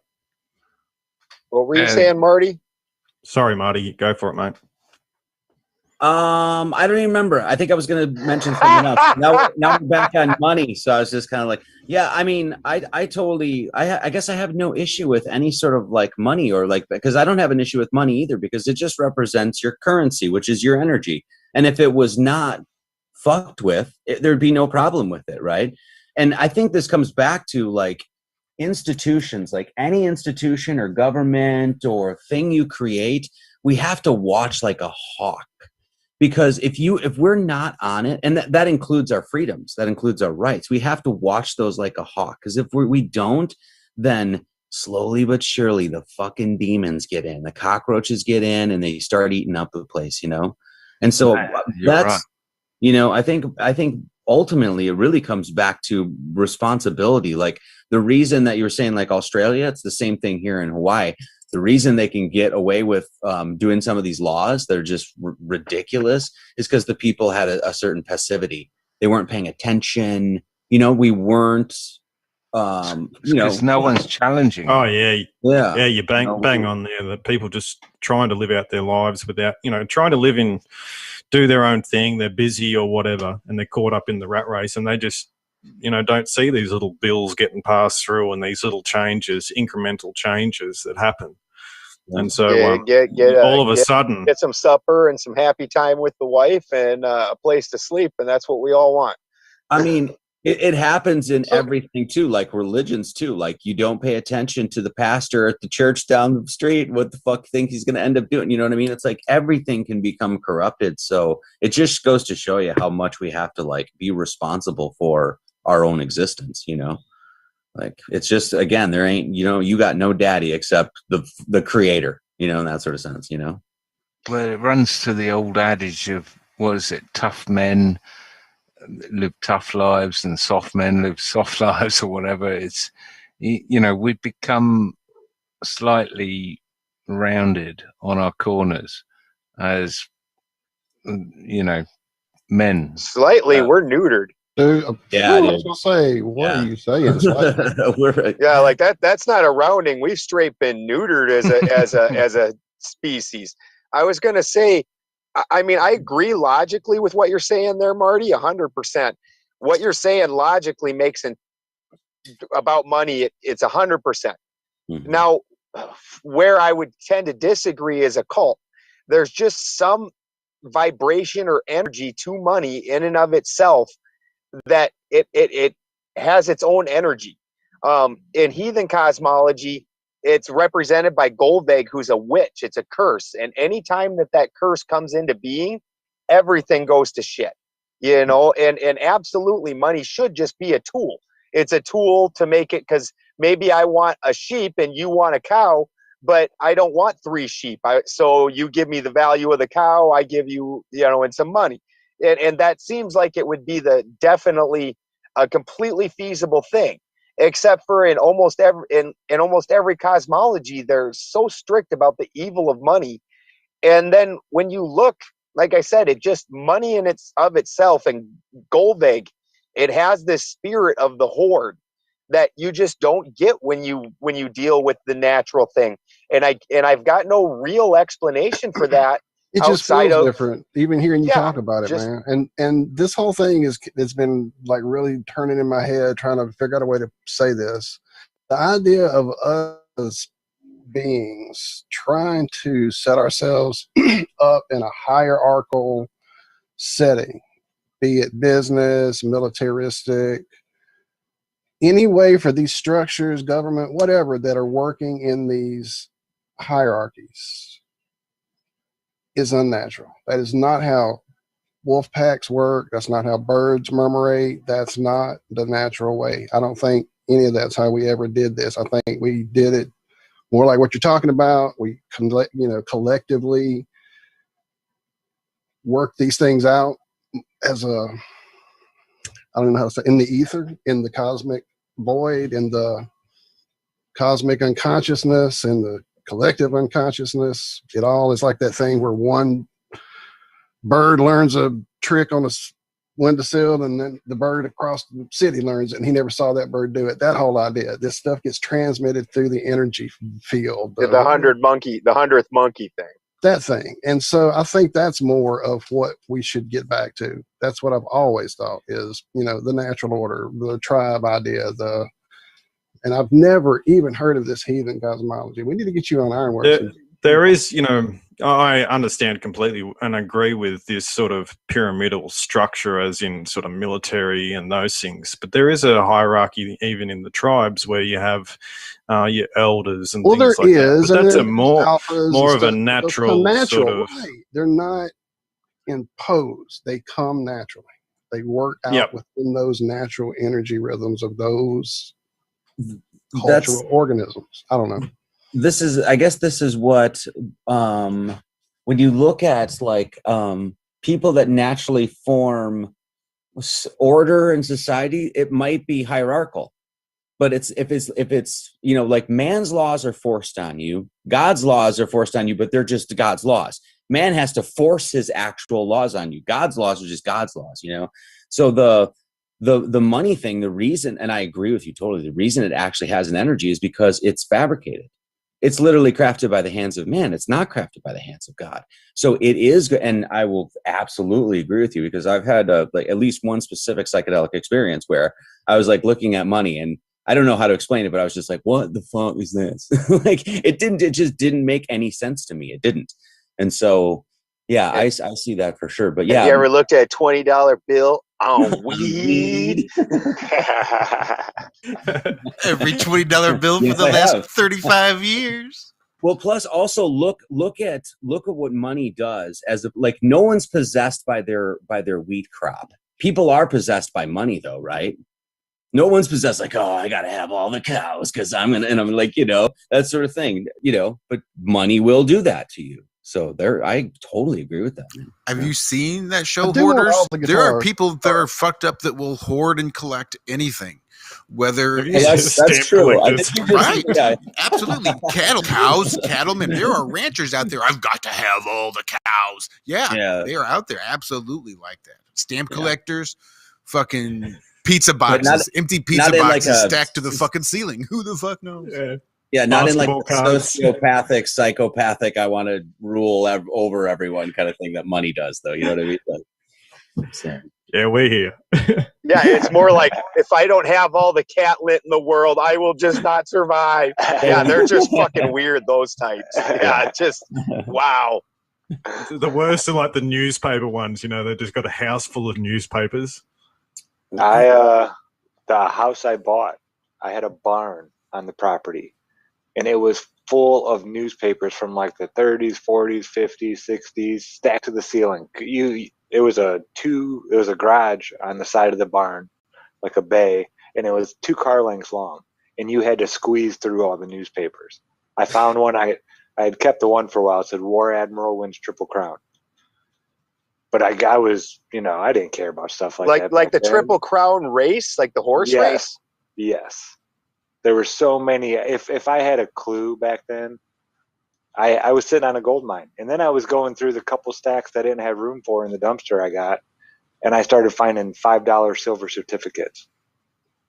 What were you saying, Marty? Sorry, Marty, go for it, mate. I don't even remember. I think I was going to mention something else. Now we're back on money. So I was just kind of like, yeah, I mean, I guess I have no issue with any sort of like money, or like, because I don't have an issue with money either, because it just represents your currency, which is your energy. And if it was not fucked with, there'd be no problem with it. Right. And I think this comes back to like institutions, like any institution or government or thing you create, we have to watch like a hawk. Because if we're not on it, and that includes our freedoms, that includes our rights, we have to watch those like a hawk. Because if we don't, then slowly but surely the fucking demons get in, the cockroaches get in, and they start eating up the place, And so that's, right. I think ultimately it really comes back to responsibility. Like the reason that you were saying like Australia, it's the same thing here in Hawaii. The reason they can get away with doing some of these laws that are just ridiculous is because the people had a certain passivity. They weren't paying attention. We weren't, because no one's challenging. Oh, yeah. Yeah, you bang on there. The people just trying to live out their lives without, trying to do their own thing. They're busy or whatever, and they're caught up in the rat race, and they just, don't see these little bills getting passed through and these little changes, incremental changes that happen. And so all of a sudden, get some supper and some happy time with the wife and a place to sleep. And that's what we all want. I mean, it happens in everything too, like religions too. Like you don't pay attention to the pastor at the church down the street. What the fuck think he's going to end up doing? You know what I mean? It's like everything can become corrupted. So it just goes to show you how much we have to like be responsible for our own existence, like it's just, again, there ain't, you got no daddy except the creator, in that sort of sense, Well, it runs to the old adage of, what is it, tough men live tough lives and soft men live soft lives or whatever. It's, you know, we've become slightly rounded on our corners as, you know, men. Slightly, we're neutered. Dude, Yeah, I dude. was gonna say, what Yeah. are you saying? Slightly? Yeah, like that's not a rounding. We've straight been neutered as a species. I was gonna say, I mean, I agree logically with what you're saying there, Marty, 100%. What you're saying logically makes it about money. It's 100%. Mm-hmm. Now, where I would tend to disagree is a cult. There's just some vibration or energy to money in and of itself that it has its own energy. In heathen cosmology, it's represented by Goldvig, who's a witch. It's a curse, and anytime that curse comes into being, everything goes to shit. You know, and absolutely, money should just be a tool. It's a tool to make it, because maybe I want a sheep and you want a cow, but I don't want 3 sheep. So you give me the value of the cow, I give you, and some money. And that seems like it would be definitely a completely feasible thing, except for in almost every cosmology, they're so strict about the evil of money. And then when you look, like I said, it just money in itself, and Goldvig, it has this spirit of the horde that you just don't get when you deal with the natural thing. And I've got no real explanation for that. It just feels different, even hearing you talk about it, man. And this whole thing it's been like really turning in my head, trying to figure out a way to say this. The idea of us beings trying to set ourselves up in a hierarchical setting, be it business, militaristic, any way for these structures, government, whatever, that are working in these hierarchies is unnatural. That is not how wolf packs work. That's not how birds murmurate. That's not the natural way. I don't think any of that's how we ever did this. I think we did it more like what you're talking about. We collectively work these things out as I don't know how to say, in the ether, in the cosmic void, in the cosmic unconsciousness, in the collective unconsciousness. It all is like that thing where one bird learns a trick on a windowsill, and then the bird across the city learns it, and he never saw that bird do it. That whole idea, this stuff gets transmitted through the energy field. The 100th monkey thing. That thing. And so I think that's more of what we should get back to. That's what I've always thought is, the natural order, the tribe idea, and I've never even heard of this heathen cosmology. We need to get you on Ironworks. There is, I understand completely and agree with this sort of pyramidal structure as in sort of military and those things. But there is a hierarchy even in the tribes where you have your elders and things like that. But that's a more of a natural sort of... Right. They're not imposed. They come naturally. They work out within those natural energy rhythms of those cultural organisms. I don't know. I guess this is what, when you look at people that naturally form order in society, it might be hierarchical, but if it's man's laws are forced on you, God's laws are forced on you, but they're just God's laws. Man has to force his actual laws on you. God's laws are just God's laws, So the money thing, the reason, and I agree with you totally, the reason it actually has an energy is because it's fabricated. It's literally crafted by the hands of man. It's not crafted by the hands of God. So it is, and I will absolutely agree with you, because I've had at least one specific psychedelic experience where I was looking at money, and I don't know how to explain it, but I was just like, what the fuck is this? It just didn't make any sense to me. It didn't. And so, yeah, I see that for sure. But yeah. Have you ever looked at a $20 bill on weed? Every $20 bill for the last 35 years. Well, plus also look at what money does no one's possessed by their wheat crop. People are possessed by money though, right? No one's possessed I gotta have all the cows because I'm that sort of thing, but money will do that to you. So I totally agree with that. Man. Have you seen that show, I do want Hoarders? all the There are guitars. people that are fucked up that will hoard and collect anything. Whether Have you That's stamp true. I collectors? think you just, right, yeah. absolutely. Cattlemen. There are ranchers out there. I've got to have all the cows. Yeah, they are out there. Absolutely like that. Stamp collectors, fucking pizza boxes, empty pizza boxes stacked to the fucking ceiling. Who the fuck knows? Yeah, not in like Basketball cards. sociopathic, psychopathic, I want to rule over everyone kind of thing that money does, though. You know what I mean? Like, so. Yeah, we're here. Yeah, it's more like, if I don't have all the catlit in the world, I will just not survive. Yeah, they're just fucking weird, those types. Yeah, just, wow. The worst are like the newspaper ones, you know, they've just got a house full of newspapers. The house I bought, I had a barn on the property, and it was full of newspapers from like the 30s, 40s, 50s, 60s, stacked to the ceiling. It was a garage on the side of the barn, like a bay, and it was 2 car lengths long, and you had to squeeze through all the newspapers. I found one. I had kept the one for a while. It said War Admiral wins Triple Crown. But I was, I didn't care about stuff like that. Like the Triple Crown race, like the horse race? Yes. There were so many. If I had a clue back then, I was sitting on a gold mine. And then I was going through the couple stacks that I didn't have room for in the dumpster I got. And I started finding $5 silver certificates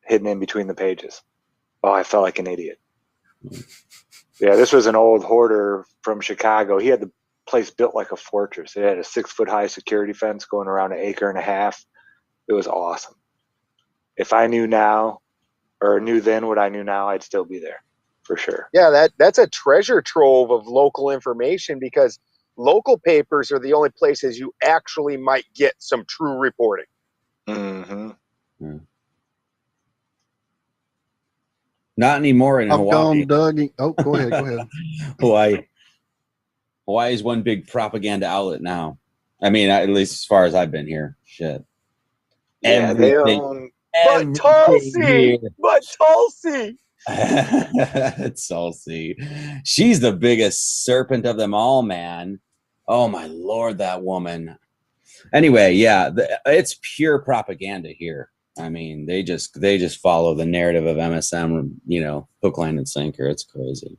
hidden in between the pages. Oh, I felt like an idiot. Yeah, this was an old hoarder from Chicago. He had the place built like a fortress. It had a 6-foot-high security fence going around 1.5 acres. It was awesome. If I knew now, or knew then what I knew now, I'd still be there for sure. Yeah, that's a treasure trove of local information, because local papers are the only places you actually might get some true reporting. Mm-hmm. Yeah. Not anymore in Hawaii. Go ahead. Hawaii is one big propaganda outlet now. I mean, at least as far as I've been here. Shit. Yeah, they own. But Tulsi! Tulsi. She's the biggest serpent of them all, man. Oh my Lord, that woman. Anyway, yeah, it's pure propaganda here. I mean, they just follow the narrative of MSM, hook, line, and sinker. It's crazy.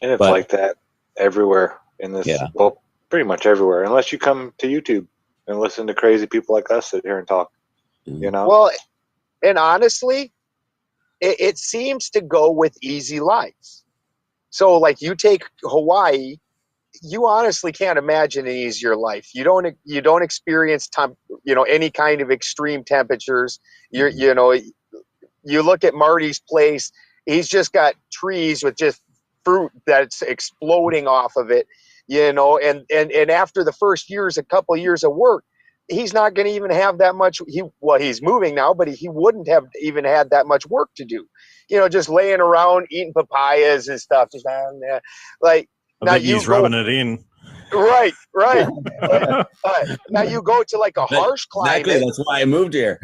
And it's like that everywhere in this, well, pretty much everywhere, unless you come to YouTube and listen to crazy people like us sit here and talk, Well, and honestly, it seems to go with easy lives. So, like, you take Hawaii, you honestly can't imagine an easier life. You don't experience any kind of extreme temperatures. You look at Marty's place. He's just got trees with just fruit that's exploding off of it, and after the first couple years of work, he's not going to even have that much. He's moving now, but he wouldn't have even had that much work to do. Just laying around eating papayas and stuff. Just like. I think he's rubbing it in. Right. Now you go to like a harsh climate. Exactly. That's why I moved here.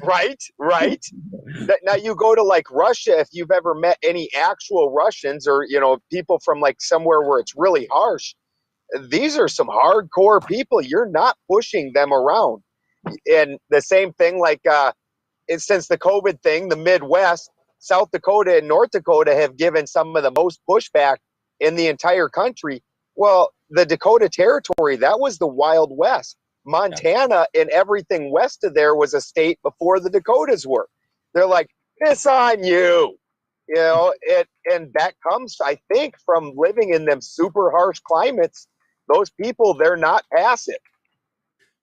Right. Now you go to like Russia. If you've ever met any actual Russians or people from like somewhere where it's really harsh, these are some hardcore people. You're not pushing them around. And the same thing, like since the COVID thing, the Midwest, South Dakota and North Dakota have given some of the most pushback in the entire country. Well, the Dakota Territory, that was the Wild West. Montana and everything west of there was a state before the Dakotas were. They're like, piss on you. And that comes, I think, from living in them super harsh climates. Those people, they're not passive.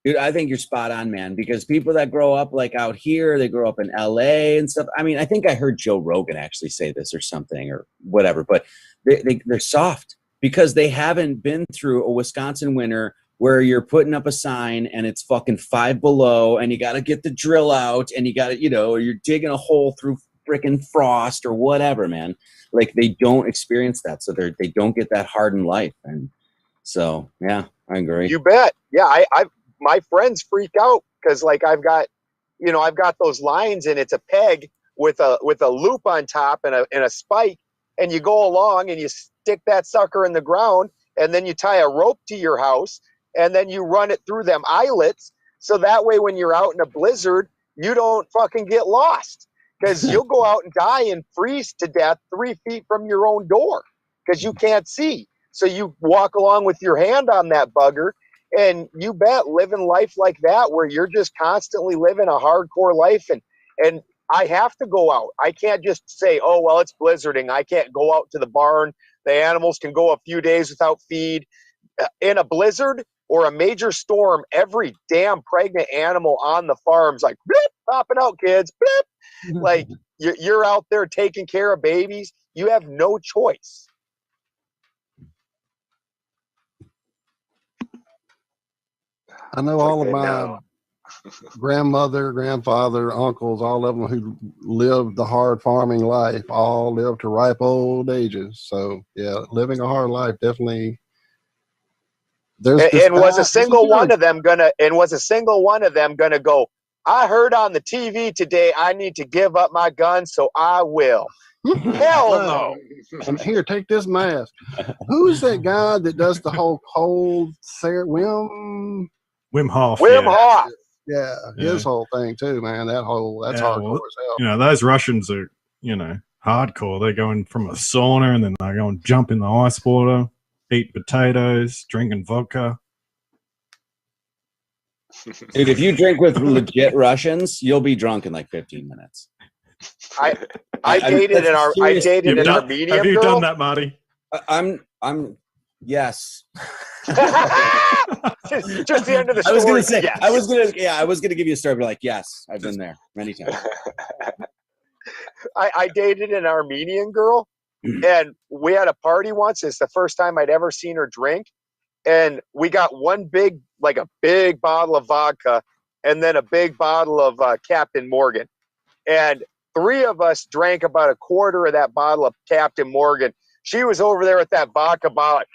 Dude, I think you're spot on, man, because people that grow up like out here, they grow up in LA and stuff. I mean, I think I heard Joe Rogan actually say this or something or whatever, but they're soft because they haven't been through a Wisconsin winter where you're putting up a sign and it's fucking 5 below and you got to get the drill out and you got to, or you're digging a hole through freaking frost or whatever, man. Like they don't experience that. So they don't get that hard in life. And so, yeah, I agree. You bet. Yeah. My friends freak out because like I've got those lines and it's a peg with a loop on top and a spike, and you go along and stick that sucker in the ground, and then you tie a rope to your house, and then you run it through them eyelets. So that way, when you're out in a blizzard, you don't fucking get lost, because you'll go out and die and freeze to death 3 feet from your own door because you can't see. So you walk along with your hand on that bugger, and you bet living life like that, where you're just constantly living a hardcore life. And I have to go out. I can't just say, oh, well, it's blizzarding, I can't go out to the barn. The animals can go a few days without feed. In a blizzard or a major storm, every damn pregnant animal on the farm's like, blip, popping out, kids, blip. Like, you're out there taking care of babies. You have no choice. I know all of my grandmother, grandfather, uncles, all of them who lived the hard farming life, all lived to ripe old ages. So yeah, living a hard life definitely. Was a single one of them gonna go, I heard on the TV today I need to give up my gun, so I will. Hell no. And here, take this mask. Who's that guy that does the whole cold Wim Hof. Wim Hof. Yeah, his whole thing too, man. That's hardcore as hell. You know, those Russians are, hardcore. They're going from a sauna and then they're going jump in the ice water, eat potatoes, drinking vodka. Dude, if you drink with legit Russians, you'll be drunk in like 15 minutes. I dated an Armenian girl. Have you done that, Marty? I'm yes. just the end of the story. I was gonna say, yes. I was gonna give you a story, but like, yes, I've been there many times. I dated an Armenian girl, and we had a party once. It's the first time I'd ever seen her drink, and we got a big bottle of vodka, and then a big bottle of Captain Morgan, and 3 of us drank about a quarter of that bottle of Captain Morgan. She was over there with that vodka bottle,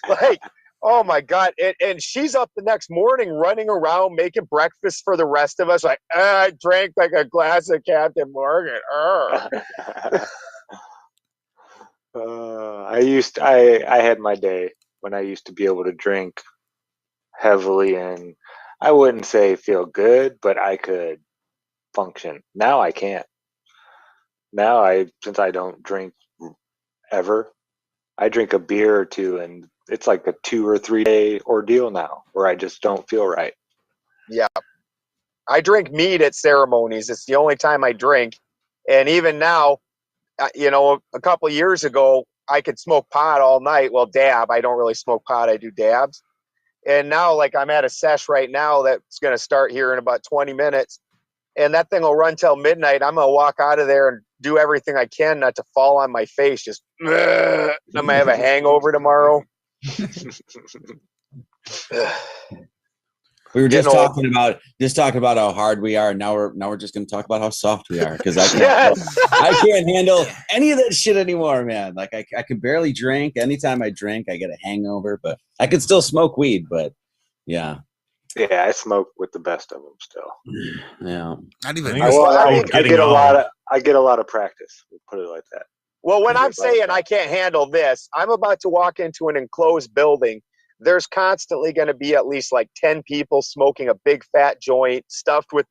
like, oh my God. And she's up the next morning running around making breakfast for the rest of us. Like, I drank like a glass of Captain Morgan. I had my day when I used to be able to drink heavily, and I wouldn't say feel good, but I could function. Now I can't. Now since I don't drink ever, I drink a beer or 2, and it's like a 2 or 3 day ordeal now where I just don't feel right. Yeah. I drink mead at ceremonies. It's the only time I drink. And even now, a couple of years ago, I could smoke pot all night. Well, dab. I don't really smoke pot. I do dabs. And now, like, I'm at a sesh right now that's going to start here in about 20 minutes. And that thing will run till midnight. I'm going to walk out of there and do everything I can not to fall on my face. Just, I'm going to have a hangover tomorrow. We were just talking about how hard we are. Now we're just going to talk about how soft we are, because I can't handle any of that shit anymore, man. Like I can barely drink. Anytime I drink, I get a hangover. But I can still smoke weed. But yeah. Yeah, I smoke with the best of them still. Yeah, not even. I get a lot of practice. We'll put it like that. Well, when I'm saying I can't handle this, I'm about to walk into an enclosed building. There's constantly going to be at least like 10 people smoking a big fat joint stuffed with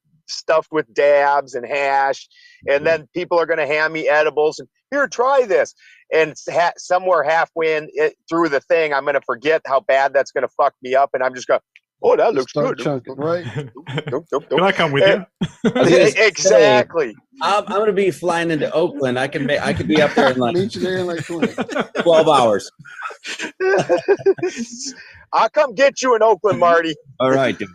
dabs and hash, and then people are going to hand me edibles and here, try this. And somewhere halfway through the thing, I'm going to forget how bad that's going to fuck me up, and I'm just going, oh, that looks good. Chunking, right? Can I come with you? Exactly. I'm going to be flying into Oakland. I could be up there in like meet you there in like 12 hours. I'll come get you in Oakland, Marty. All right, dude.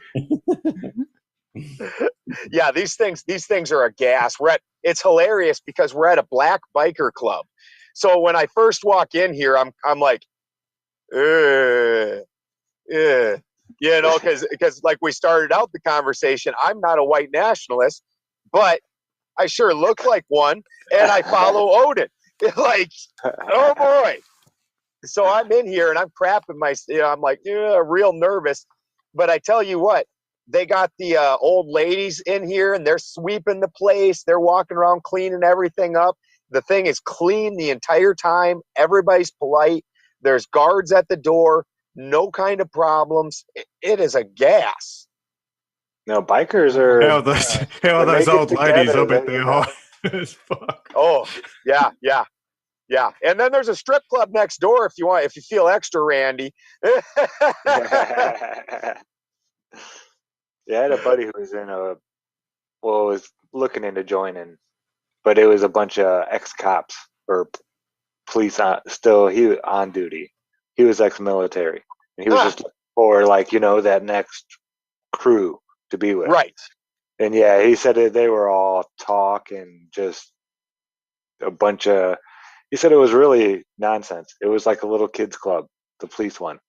Yeah, these things are a gas. It's hilarious because we're at a black biker club. So when I first walk in here, I'm like, because like we started out the conversation, I'm not a white nationalist, but I sure look like one, and I follow Odin. Like, oh boy. So I'm in here and I'm crapping I'm like, real nervous. But I tell you what, they got the old ladies in here and they're sweeping the place. They're walking around cleaning everything up. The thing is clean the entire time. Everybody's polite. There's guards at the door. No kind of problems. It is a gas. No, bikers are. How are those old ladies? I bet they're hot as fuck. Oh, yeah. And then there's a strip club next door if you feel extra randy. Yeah, I had a buddy who was was looking into joining, but it was a bunch of ex-cops or police he was on duty. He was ex-military, and he was just looking for that next crew to be with. Right. And yeah, he said they were all talk and just a bunch of. He said it was really nonsense. It was like a little kids club, the police one.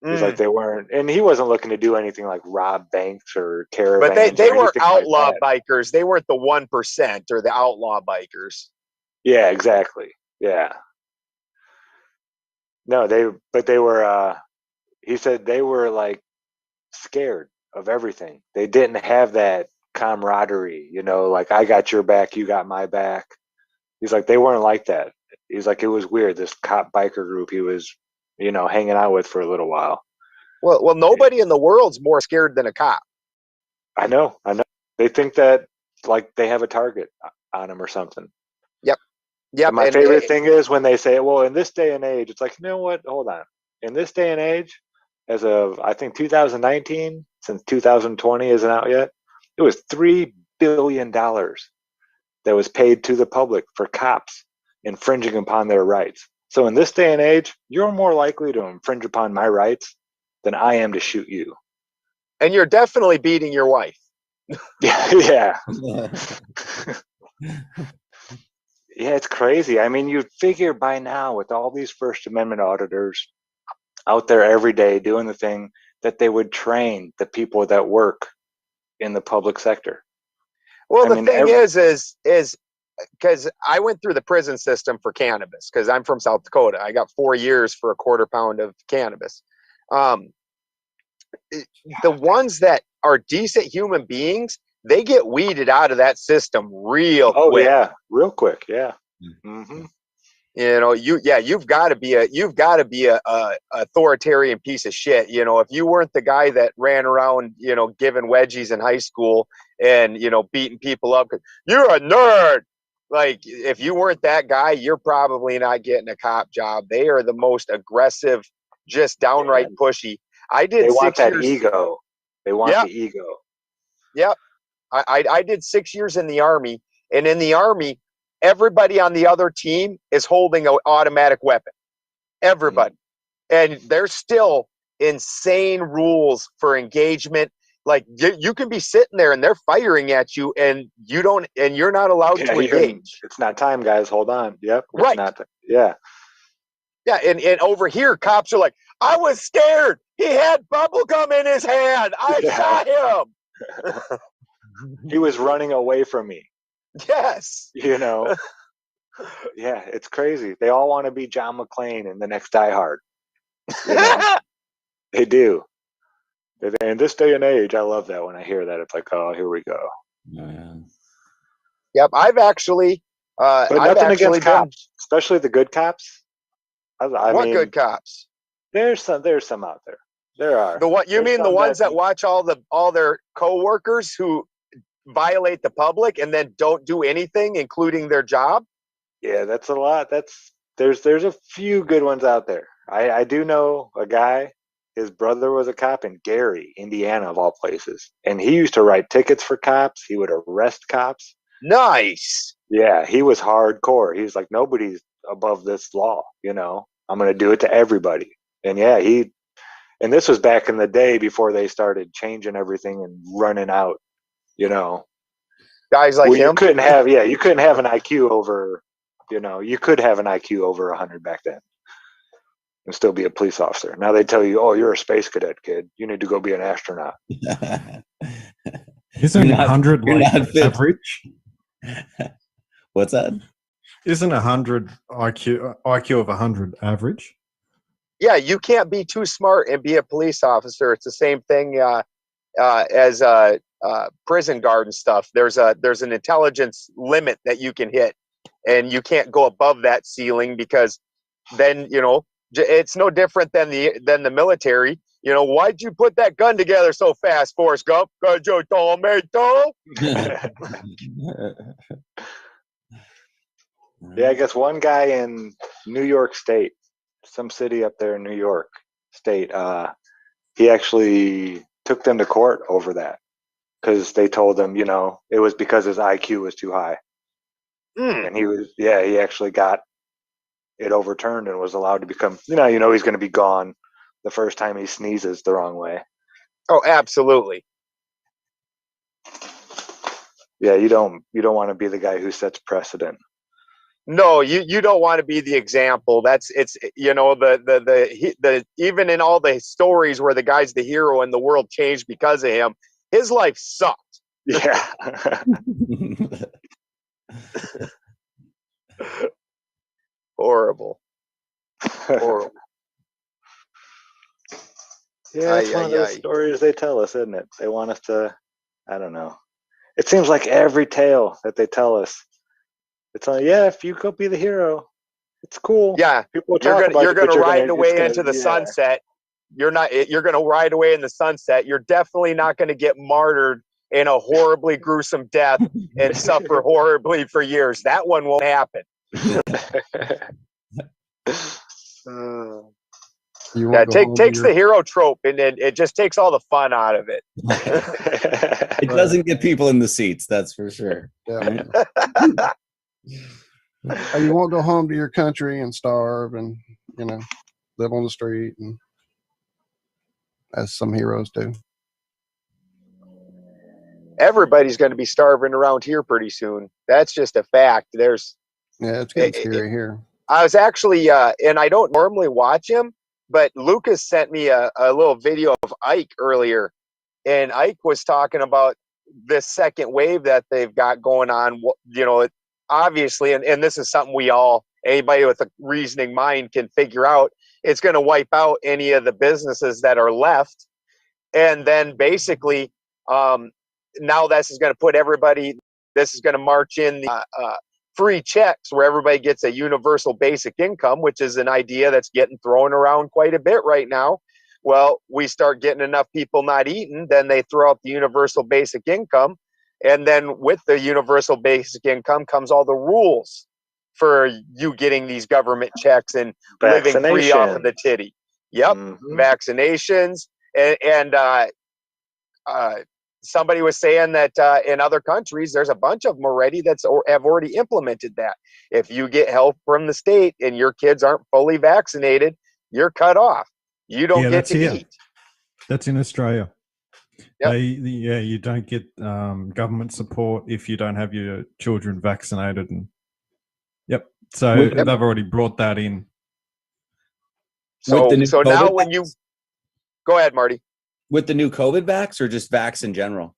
It was like they weren't, and he wasn't looking to do anything like rob banks or caravans. But they were outlaw like bikers. They weren't the 1% or the outlaw bikers. Yeah, exactly. Yeah. No, they were. He said they were like scared of everything. They didn't have that camaraderie, like I got your back, you got my back. He's like, they weren't like that. He's like, it was weird. This cop biker group he was, hanging out with for a little while. Well, nobody in the world's more scared than a cop. I know. They think that like they have a target on them or something. Yep. My favorite thing is when they say, well, in this day and age, it's like, you know what? Hold on. In this day and age, as of, I think, 2019, since 2020 isn't out yet, it was $3 billion that was paid to the public for cops infringing upon their rights. So in this day and age, you're more likely to infringe upon my rights than I am to shoot you. And you're definitely beating your wife. Yeah. Yeah, it's crazy. I mean, you'd figure by now with all these First Amendment auditors out there every day doing the thing that they would train the people that work in the public sector. Well, the thing is because I went through the prison system for cannabis because I'm from South Dakota. I got 4 years for a quarter pound of cannabis. The ones that are decent human beings, they get weeded out of that system real quick. Oh yeah, real quick. Yeah. Mm-hmm. You've got to be a authoritarian piece of shit. If you weren't the guy that ran around, giving wedgies in high school and beating people up, you're a nerd. Like if you weren't that guy, you're probably not getting a cop job. They are the most aggressive, just downright pushy. They want that ego. They want the ego. Yep. I did 6 years in the Army, and in the Army, everybody on the other team is holding an automatic weapon. Everybody. And there's still insane rules for engagement. Like you can be sitting there and they're firing at you and you're not allowed to engage. It's not time, guys. Hold on. Yep. Right. Yeah. Yeah. And over here, cops are like, I was scared. He had bubble gum in his hand. I shot him. He was running away from me. Yes. Yeah, it's crazy. They all want to be John McClane in the next Die Hard. They do. In this day and age, I love that when I hear that. It's like, oh, here we go. Yeah. Yep, I've actually. But nothing against cops, especially the good cops. I mean, good cops? There's some out there. There are. The ones that watch all their coworkers who violate the public and then don't do anything, including their job? Yeah, that's a lot. There's a few good ones out there. I do know a guy. His brother was a cop in Gary, Indiana, of all places, and he used to write tickets for cops. He would arrest cops. Nice. Yeah, he was hardcore. He's like, nobody's above this law. I'm going to do it to everybody. And yeah, and this was back in the day before they started changing everything and running out. Guys like him. You couldn't have an IQ over. You could have an IQ over 100 back then and still be a police officer. Now they tell you, oh, you're a space cadet, kid. You need to go be an astronaut. Isn't 100 average? What's that? Isn't 100 IQ of 100 average? Yeah, you can't be too smart and be a police officer. It's the same thing as prison guard and stuff. There's an intelligence limit that you can hit. and you can't go above that ceiling, because then, it's no different than the military. Why'd you put that gun together so fast, Forrest Gump? 'Cause you told me to. Yeah, I guess one guy in New York State, some city up there in New York State, he actually took them to court over that, because they told him, it was because his IQ was too high. And he actually got it overturned and was allowed to become, he's going to be gone the first time he sneezes the wrong way. Oh, absolutely. Yeah, you don't want to be the guy who sets precedent. No, you don't want to be the example. It's the even in all the stories where the guy's the hero and the world changed because of him, his life sucked. Yeah. Horrible. Yeah, it's one of those stories they tell us, isn't it? They want us to, I don't know. It seems like every tale that they tell us, it's like, if you go be the hero, it's cool. Yeah, people you're gonna ride away into the sunset. You're going to ride away in the sunset. You're definitely not going to get martyred in a horribly gruesome death and suffer horribly for years. That one won't happen. Takes the hero trope, and it just takes all the fun out of it. It doesn't get people in the seats, that's for sure. Yeah. You won't go home to your country and starve and live on the street, and as some heroes do. Everybody's going to be starving around here pretty soon. That's just a fact. It's getting scary here. I was actually, and I don't normally watch him, but Lucas sent me a little video of Ike earlier, and Ike was talking about this second wave that they've got going on. Obviously, and this is something anybody with a reasoning mind can figure out. It's going to wipe out any of the businesses that are left, and then basically, now this is going to put everybody. This is going to march in the free checks, where everybody gets a universal basic income, which is an idea that's getting thrown around quite a bit right now. Well, we start getting enough people not eating, then they throw out the universal basic income. And then with the universal basic income comes all the rules for you getting these government checks and living free off of the titty. Yep. Vaccinations. And somebody was saying that in other countries, there's a bunch of them already have already implemented that. If you get help from the state and your kids aren't fully vaccinated, you're cut off. You don't get to eat. That's in Australia. Yep. You don't get government support if you don't have your children vaccinated. So they've already brought that in. So now when you go ahead, Marty. With the new COVID vax, or just vax in general?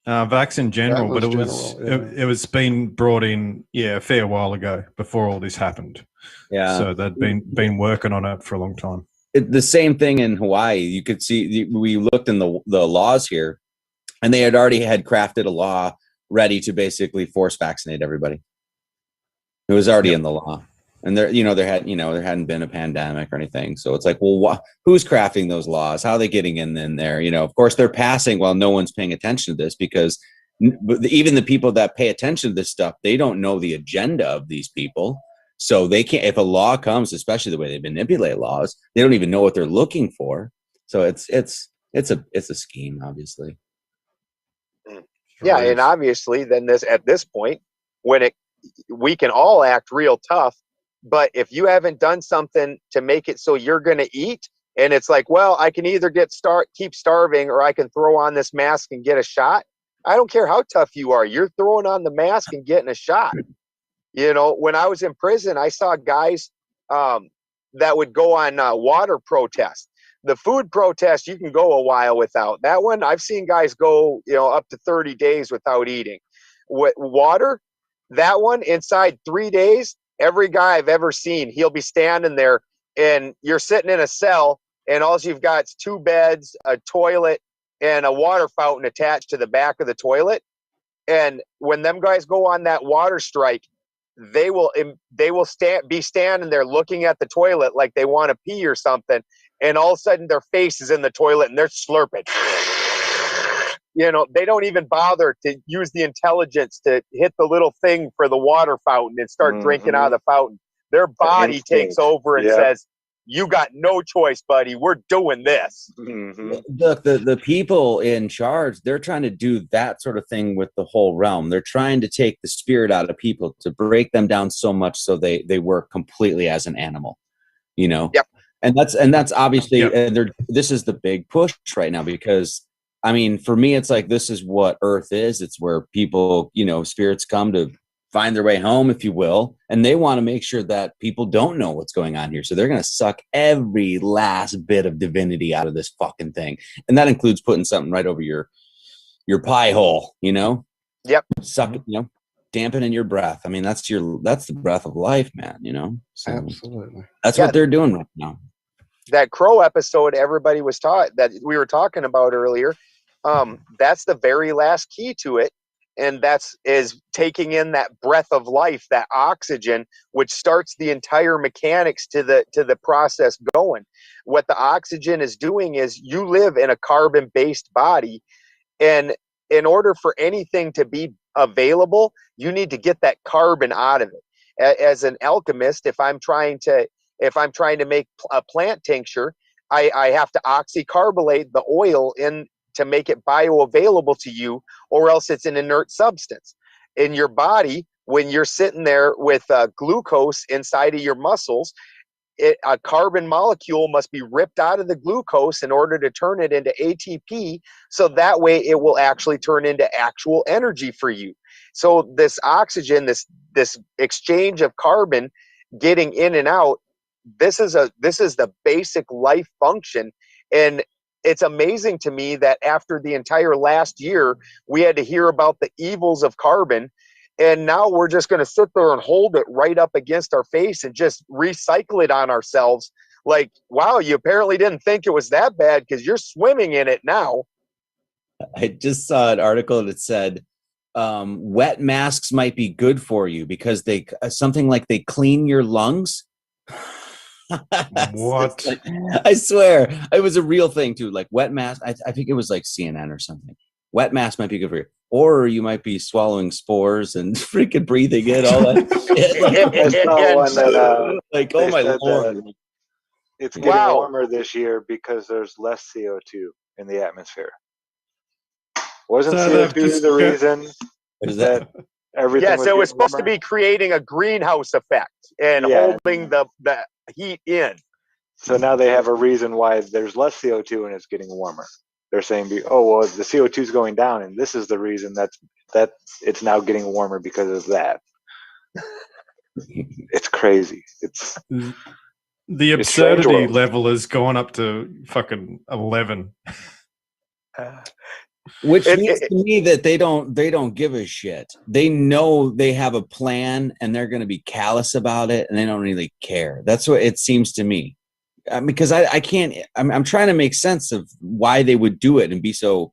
Vax in general, but it was been brought in a fair while ago before all this happened. Yeah. So they'd been working on it for a long time. The same thing in Hawaii. You could see, we looked in the laws here, and they had already crafted a law ready to basically force vaccinate everybody. It was already in the law, and there hadn't been a pandemic or anything. So it's like, well, who's crafting those laws? How are they getting in there? Of course they're passing while no one's paying attention to this, because even the people that pay attention to this stuff, they don't know the agenda of these people. So they can't, if a law comes, especially the way they manipulate laws, they don't even know what they're looking for. So it's a scheme, obviously. Yeah, and obviously then at this point, we can all act real tough, but if you haven't done something to make it so you're going to eat, and it's like, well, I can either keep starving, or I can throw on this mask and get a shot. I don't care how tough you are. You're throwing on the mask and getting a shot. When I was in prison, I saw guys that would go on water protests. The food protest, you can go a while without. That one, I've seen guys go, up to 30 days without eating. Water, that one, inside 3 days, every guy I've ever seen, he'll be standing there, and you're sitting in a cell, and all you've got is 2 beds, a toilet, and a water fountain attached to the back of the toilet. And when them guys go on that water strike, they will be standing there looking at the toilet like they want to pee or something, and all of a sudden their face is in the toilet and they're slurping. They don't even bother to use the intelligence to hit the little thing for the water fountain and start drinking out of the fountain. Their body takes over and says, "You got no choice, buddy. We're doing this." Look, the people in charge, they're trying to do that sort of thing with the whole realm. They're trying to take the spirit out of people, to break them down so much so they work completely as an animal, Yep. And that's obviously this is the big push right now, because I mean, for me, it's like, this is what Earth is. It's where people, spirits come to find their way home, if you will. And they want to make sure that people don't know what's going on here. So they're going to suck every last bit of divinity out of this fucking thing. And that includes putting something right over your pie hole, Yep. Suck it, dampening your breath. I mean, that's the breath of life, man, So absolutely. That's what they're doing right now. That crow episode everybody was taught, that we were talking about earlier, that's the very last key to it, and is taking in that breath of life, that oxygen, which starts the entire mechanics to the process going. What the oxygen is doing is, you live in a carbon-based body, and in order for anything to be available, you need to get that carbon out of it. As an alchemist, if I'm trying to make a plant tincture, I have to oxycarbonate the oil in to make it bioavailable to you, or else it's an inert substance. In your body, when you're sitting there with glucose inside of your muscles, a carbon molecule must be ripped out of the glucose in order to turn it into ATP, so that way it will actually turn into actual energy for you. So this oxygen, this exchange of carbon getting in and out, this is the basic life function. And it's amazing to me that after the entire last year, we had to hear about the evils of carbon, and now we're just going to sit there and hold it right up against our face and just recycle it on ourselves. Like, wow, you apparently didn't think it was that bad because you're swimming in it now. I just saw an article that said wet masks might be good for you because they clean your lungs. What? I swear, it was a real thing too. Like, wet mask, I think it was like CNN or something. Wet mask might be good for you, or you might be swallowing spores and freaking breathing in all that shit. Oh my Lord! It's getting warmer this year because there's less CO2 in the atmosphere. Wasn't CO2 the reason that everything? Yes, it was supposed to be creating a greenhouse effect and holding the heat in. So now they have a reason why there's less CO2 and it's getting warmer. They're saying, oh, well, the CO2 is going down, and this is the reason that it's now getting warmer because of that. It's crazy. The absurdity level has gone up to fucking 11. Which means to me that they don't give a shit. They know they have a plan and they're going to be callous about it, and they don't really care. That's what it seems to me. Because I can't. I'm trying to make sense of why they would do it and be so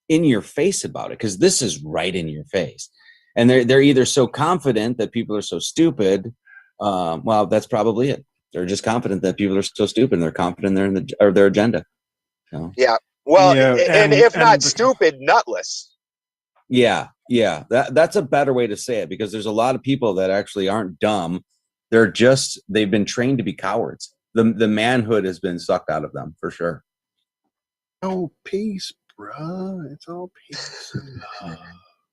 in your face about it. Because this is right in your face, and they're either so confident that people are so stupid. Well, that's probably it. They're just confident that people are so stupid. And they're confident they're in their agenda. So. Yeah. Well, and if not stupid, nutless. Yeah. That's a better way to say it, because there's a lot of people that actually aren't dumb. They've been trained to be cowards. The manhood has been sucked out of them for sure. Oh, peace, bruh. It's all peace and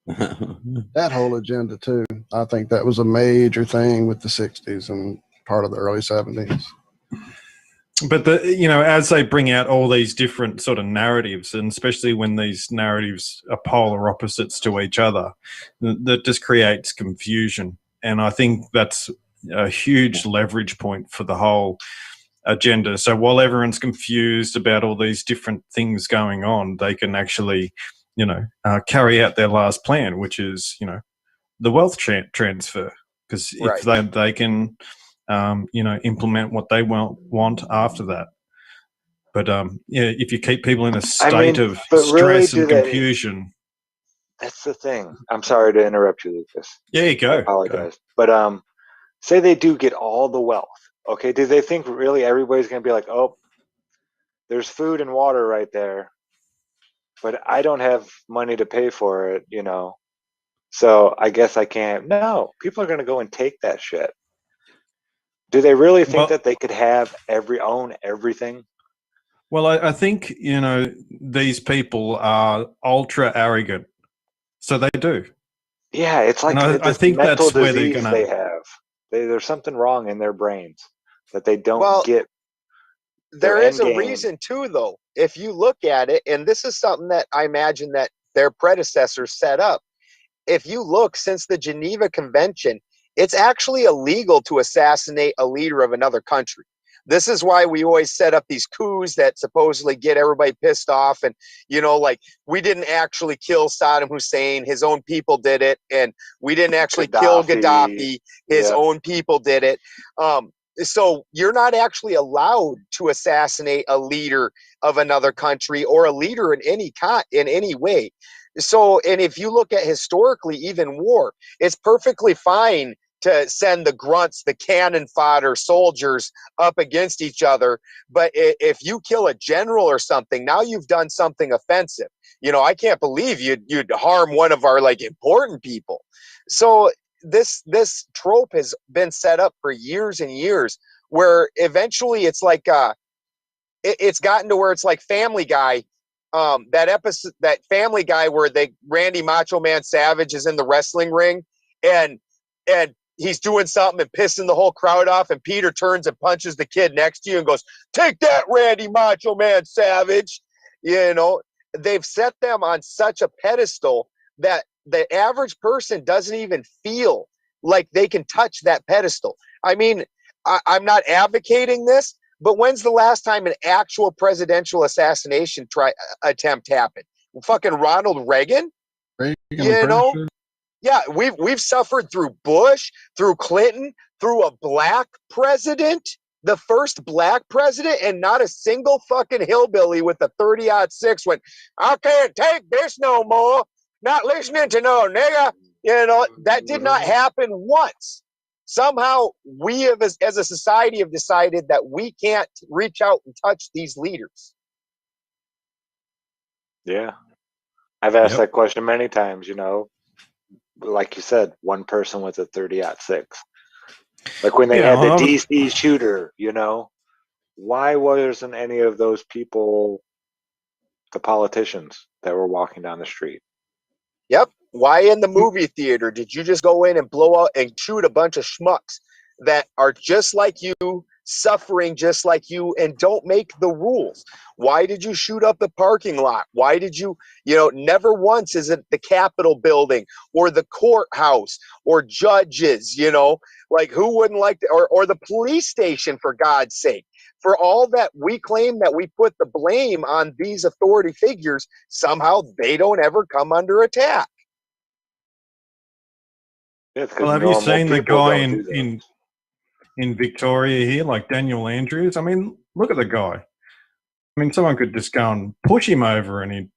love. That whole agenda too. I think that was a major thing with the 60s and part of the early 70s. But as they bring out all these different sort of narratives, and especially when these narratives are polar opposites to each other, that just creates confusion. And I think that's a huge leverage point for the whole agenda. So while everyone's confused about all these different things going on, they can actually, carry out their last plan, which is, the wealth transfer. Because if they can, implement what they want after that. But if you keep people in a state of stress and confusion, That's the thing. I'm sorry to interrupt you, Lucas. Yeah, you go. I apologize. But say they do get all the wealth. Okay, do they think really everybody's going to be like, oh, there's food and water right there, but I don't have money to pay for it, you know? So I guess I can't. No, people are going to go and take that shit. Do they really think that they could have own everything? Well, I think, you know, these people are ultra arrogant. So they do. Yeah, it's like I think mental that's where they're disease gonna. they have. There's something wrong in their brains that they don't get. There is a reason too, though. If you look at it, and this is something that I imagine that their predecessors set up. If you look, since the Geneva Convention, it's actually illegal to assassinate a leader of another country. This is why we always set up these coups that supposedly get everybody pissed off. And, you know, like, we didn't actually kill Saddam Hussein. His own people did it. And we didn't actually kill Gaddafi. His own people did it. So you're not actually allowed to assassinate a leader of another country or a leader in any way. So, and if you look at historically, even war, it's perfectly fine to send the grunts, the cannon fodder soldiers up against each other. But if you kill a general or something, now you've done something offensive. You know, I can't believe you'd harm one of our like important people. So this trope has been set up for years and years, where eventually it's like it's gotten to where it's like Family Guy. That episode, that Family Guy where Randy Macho Man Savage is in the wrestling ring and he's doing something and pissing the whole crowd off, and Peter turns and punches the kid next to you and goes, "Take that, Randy Macho Man Savage." You know, they've set them on such a pedestal that the average person doesn't even feel like they can touch that pedestal. I mean, I'm not advocating this, but when's the last time an actual presidential assassination attempt happened? Fucking Ronald Reagan? You know? Yeah, we've suffered through Bush, through Clinton, through a black president, the first black president, and not a single fucking hillbilly with a 30-06 went, "I can't take this no more. Not listening to no nigga." You know, that did not happen once. Somehow we have, as a society, have decided that we can't reach out and touch these leaders. Yeah. I've asked that question many times, you know. Like you said, one person with a 30-06. Like when they had the DC shooter, you know, why wasn't any of those people the politicians that were walking down the street? Yep. Why in the movie theater did you just go in and blow out and shoot a bunch of schmucks that are just like you, suffering just like you, and don't make the rules? Why did you shoot up the parking lot? Why did you, never once is it the Capitol building or the courthouse or judges, like who wouldn't like to, or the police station, for God's sake? For all that we claim that we put the blame on these authority figures, somehow they don't ever come under attack. Well, have you seen the guy in Victoria here, like Daniel Andrews? I mean, look at the guy. I mean, someone could just go and push him over, and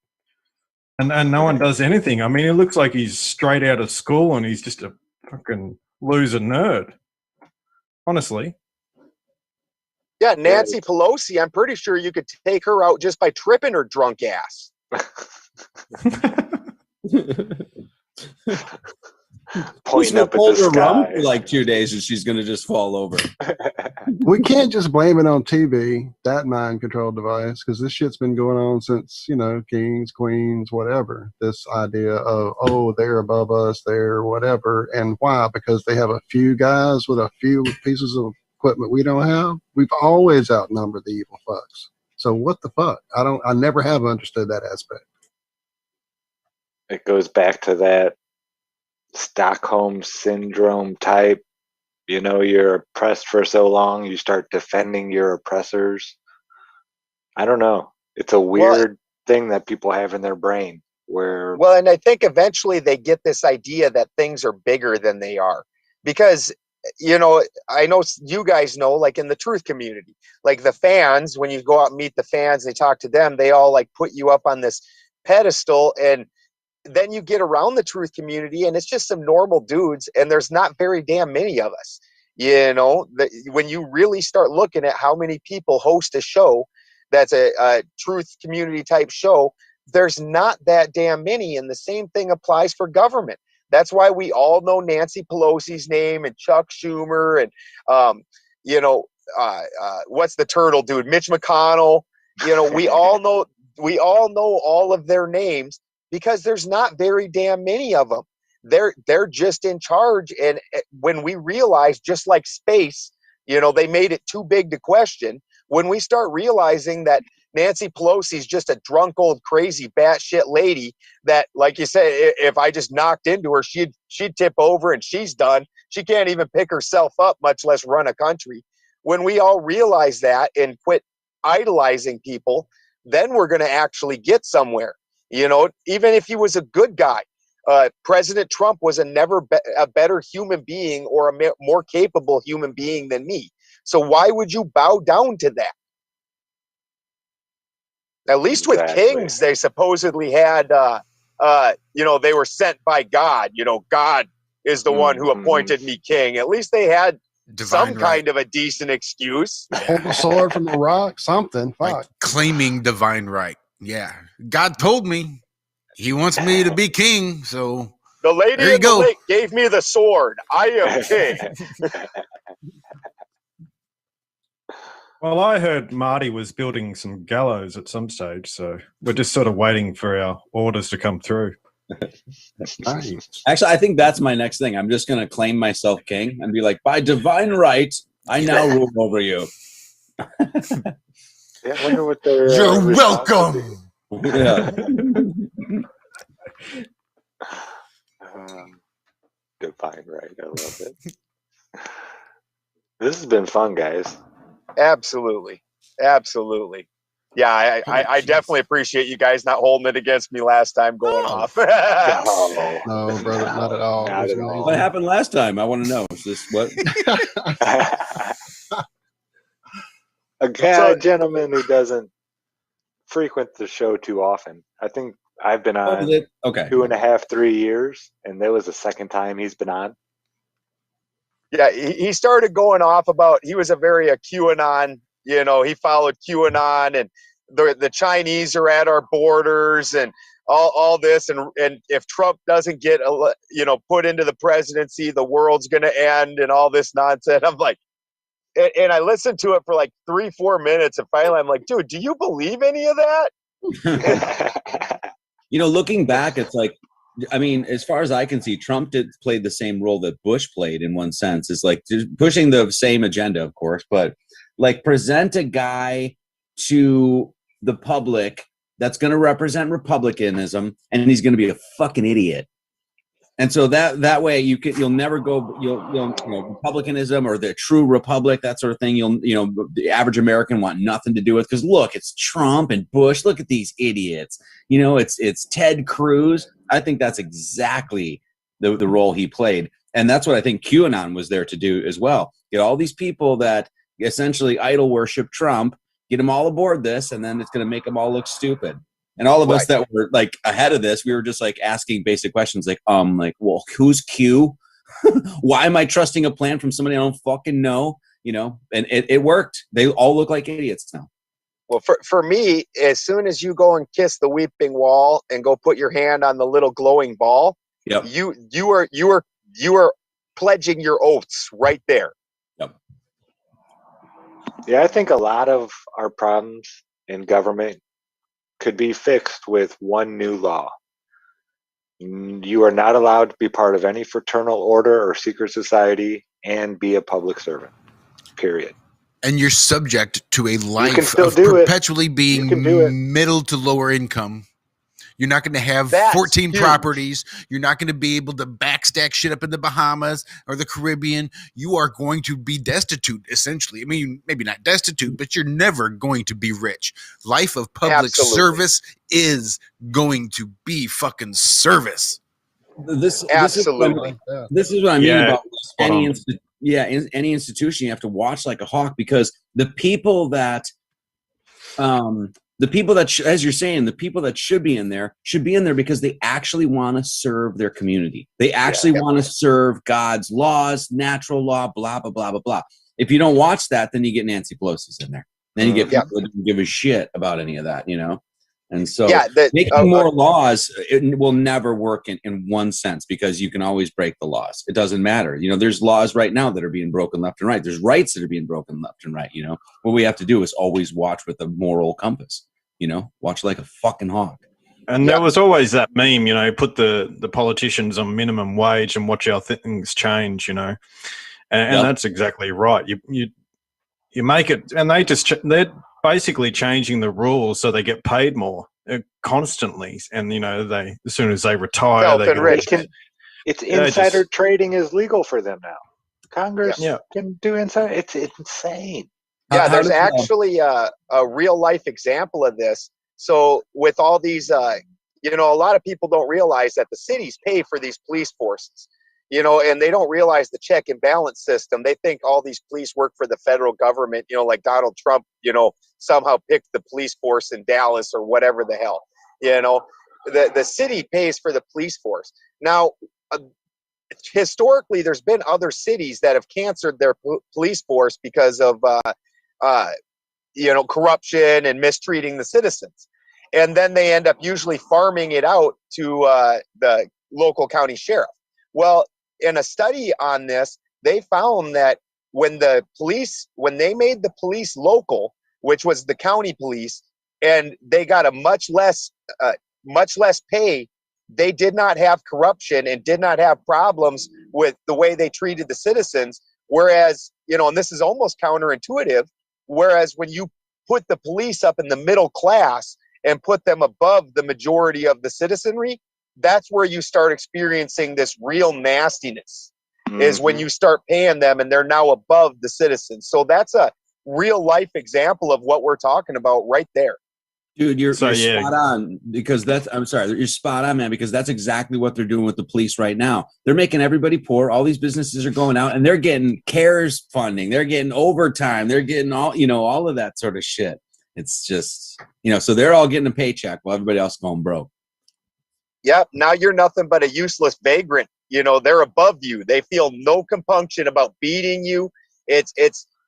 no one does anything. I mean, he looks like he's straight out of school, and he's just a fucking loser nerd. Honestly. Yeah, Nancy Pelosi, I'm pretty sure you could take her out just by tripping her drunk ass. Pointing up at the sky for like 2 days, and she's going to just fall over. We can't just blame it on TV, that mind control device, because this shit's been going on since, kings, queens, whatever. This idea of, oh, they're above us, they're whatever. And why? Because they have a few guys with a few pieces of equipment we don't have. We've always outnumbered the evil fucks. So what the fuck? I never have understood that aspect. It goes back to that Stockholm syndrome type. You're oppressed for so long, you start defending your oppressors. I don't know. It's a weird thing that people have in their brain where... Well, and I think eventually they get this idea that things are bigger than they are. Because, I know you guys know, like in the truth community, like the fans, when you go out and meet the fans, they talk to them, they all like put you up on this pedestal, and then you get around the truth community, and it's just some normal dudes, and there's not very damn many of us. You know, when you really start looking at how many people host a show that's a truth community type show, there's not that damn many. And the same thing applies for government. That's why we all know Nancy Pelosi's name and Chuck Schumer and, you know, what's the turtle dude? Mitch McConnell. You know, we all know all of their names because there's not very damn many of them. They're just in charge. And when we realize, just like space, you know, they made it too big to question. When we start realizing that Nancy Pelosi's just a drunk old crazy batshit lady that, like you said, if I just knocked into her, she'd tip over and she's done. She can't even pick herself up, much less run a country. When we all realize that and quit idolizing people, then we're going to actually get somewhere. You know, even if he was a good guy, President Trump was a better human being or a more capable human being than me. So why would you bow down to that? At least with kings, they supposedly had, you know, they were sent by God. You know, God is the one who appointed me king. At least they had some kind of a decent excuse. Hold the sword from the rock, something. Fuck. Like claiming divine right. Yeah. God told me he wants me to be king. So the lady in the lake gave me the sword. I am king. Well, I heard Marty was building some gallows at some stage, so we're just sort of waiting for our orders to come through. Nice. Actually, I think that's my next thing. I'm just going to claim myself king and be like, by divine right, I now rule over you. Yeah, I wonder what their You're welcome. Yeah. Divine right. I love it. This has been fun, guys. Absolutely. Absolutely. Yeah, I definitely appreciate you guys not holding it against me last time going off. No, brother, not at all. Not at all. What happened last time? I want to know. Is this what? A gentleman who doesn't frequent the show too often. I think I've been on 2.5, 3 years, and that was the second time he's been on. Yeah, he started going off about, he was a very QAnon, you know, he followed QAnon, and the Chinese are at our borders and all this. And if Trump doesn't get, you know, put into the presidency, the world's going to end and all this nonsense. I'm like, and I listened to it for like 3-4 minutes. And finally I'm like, dude, do you believe any of that? You know, looking back, it's like, I mean, as far as I can see, Trump played the same role that Bush played in one sense. It's like pushing the same agenda, of course, but like present a guy to the public that's going to represent republicanism, and he's going to be a fucking idiot. And so that way you'll never go, you know, republicanism or the true republic, that sort of thing. The average American want nothing to do with, because look, it's Trump and Bush. Look at these idiots. You know, it's Ted Cruz. I think that's exactly the role he played. And that's what I think QAnon was there to do as well. Get all these people that essentially idol worship Trump, get them all aboard this, and then it's going to make them all look stupid. And all of us that were like ahead of this, we were just like asking basic questions like, well, who's Q? Why am I trusting a plan from somebody I don't fucking know? You know, and it worked. They all look like idiots now. Well, for me, as soon as you go and kiss the weeping wall and go put your hand on the little glowing ball, yep. you are pledging your oaths right there. Yep. Yeah, I think a lot of our problems in government could be fixed with one new law. You are not allowed to be part of any fraternal order or secret society and be a public servant. Period. And you're subject to a life still of do perpetually being middle to lower income. You're not going to have 14 properties. You're not going to be able to backstack shit up in the Bahamas or the Caribbean. You are going to be destitute, essentially. I mean, maybe not destitute, but you're never going to be rich. Life of public service is going to be fucking service. This is what I mean about any institution. You have to watch like a hawk, because the people that The people that, as you're saying, the people that should be in there because they actually want to serve their community. They actually want to serve God's laws, natural law, blah, blah, blah, blah, blah. If you don't watch that, then you get Nancy Pelosi's in there. Then you get people that don't give a shit about any of that, you know? And so making more laws, it will never work in one sense, because you can always break the laws. It doesn't matter. You know, there's laws right now that are being broken left and right. There's rights that are being broken left and right, you know? What we have to do is always watch with a moral compass, you know? Watch like a fucking hawk. And there was always that meme, you know, put the politicians on minimum wage and watch how things change, you know? And that's exactly right. You make it, and they're basically changing the rules so they get paid more constantly, and you know, they, as soon as they retire, it's insider trading is legal for them now. Congress can do insider. It's insane. Yeah, there's actually a real life example of this. So with all these, you know, a lot of people don't realize that the cities pay for these police forces. You know, and they don't realize the check and balance system. They think all these police work for the federal government, you know, like Donald Trump, you know, somehow picked the police force in Dallas or whatever the hell. You know, the city pays for the police force. Now, historically, there's been other cities that have canceled their police force because of, you know, corruption and mistreating the citizens. And then they end up usually farming it out to the local county sheriff. Well, in a study on this, they found that when they made the police local, which was the county police, and they got a much less pay, they did not have corruption and did not have problems with the way they treated the citizens. Whereas, you know, and this is almost counterintuitive, whereas when you put the police up in the middle class and put them above the majority of the citizenry, that's where you start experiencing this real nastiness, is when you start paying them and they're now above the citizens. So that's a real life example of what we're talking about right there. Dude, you're spot on, because you're spot on, man, because that's exactly what they're doing with the police right now. They're making everybody poor. All these businesses are going out and they're getting CARES funding. They're getting overtime. They're getting all of that sort of shit. It's just, you know, so they're all getting a paycheck while everybody else going broke. Yep. Now you're nothing but a useless vagrant. You know, they're above you. They feel no compunction about beating you. It's,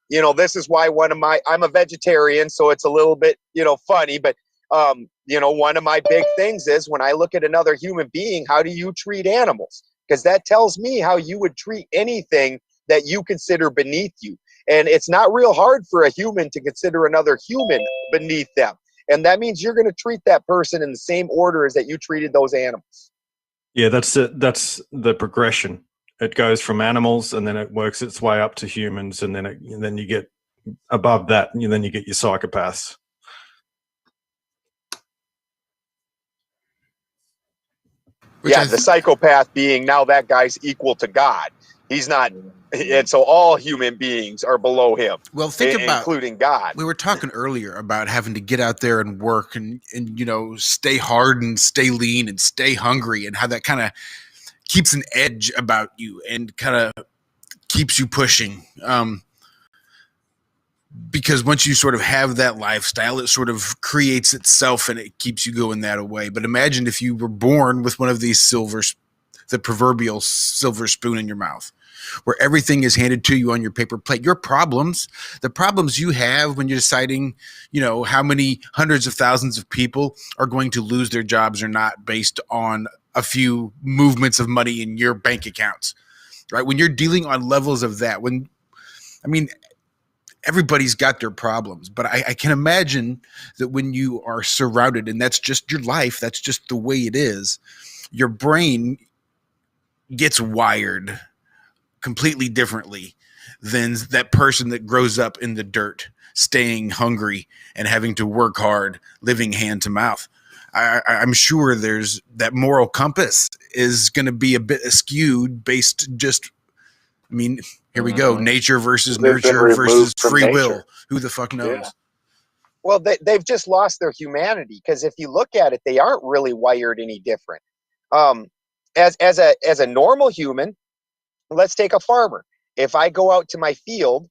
you know, this is why I'm a vegetarian, so it's a little bit, you know, funny, but, you know, one of my big things is when I look at another human being, how do you treat animals? Because that tells me how you would treat anything that you consider beneath you. And it's not real hard for a human to consider another human beneath them. And that means you're going to treat that person in the same order as that you treated those animals. Yeah, that's the progression. It goes from animals, and then it works its way up to humans, and then you get above that, and then you get your psychopaths. The psychopath being now that guy's equal to God. He's not, and so all human beings are below him. Well, think about, including God. We were talking earlier about having to get out there and work and you know, stay hard and stay lean and stay hungry, and how that kind of keeps an edge about you and kind of keeps you pushing. Because once you sort of have that lifestyle, it sort of creates itself and it keeps you going that way. But imagine if you were born with one of these the proverbial silver spoon in your mouth, where everything is handed to you on your paper plate. Your problems, the problems you have when you're deciding, you know, how many hundreds of thousands of people are going to lose their jobs or not based on a few movements of money in your bank accounts, right? When you're dealing on levels of that, everybody's got their problems, but I can imagine that when you are surrounded, and that's just your life, that's just the way it is, your brain gets wired completely differently than that person that grows up in the dirt, staying hungry and having to work hard, living hand to mouth. I'm sure there's that moral compass is going to be a bit askewed based just, here we go. Nature versus nurture versus free will. Who the fuck knows? Yeah. Well, they've just lost their humanity, because if you look at it, they aren't really wired any different. As a normal human, let's take a farmer. If I go out to my field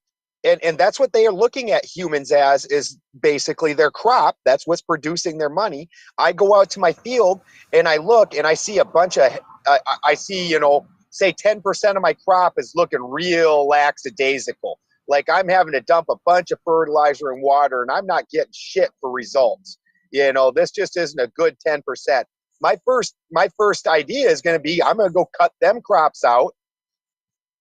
And that's what they are looking at humans as, is basically their crop. That's what's producing their money. I go out to my field and I look and I see a bunch of, I see, say 10% of my crop is looking real lackadaisical. Like I'm having to dump a bunch of fertilizer and water and I'm not getting shit for results. This just isn't a good 10%. My first idea is going to be, I'm going to go cut them crops out,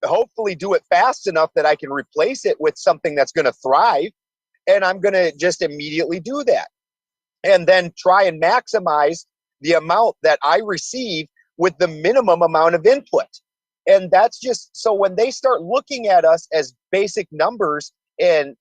hopefully do it fast enough that I can replace it with something that's going to thrive. And I'm going to just immediately do that. And then try and maximize the amount that I receive with the minimum amount of input. And that's just, so when they start looking at us as basic numbers and,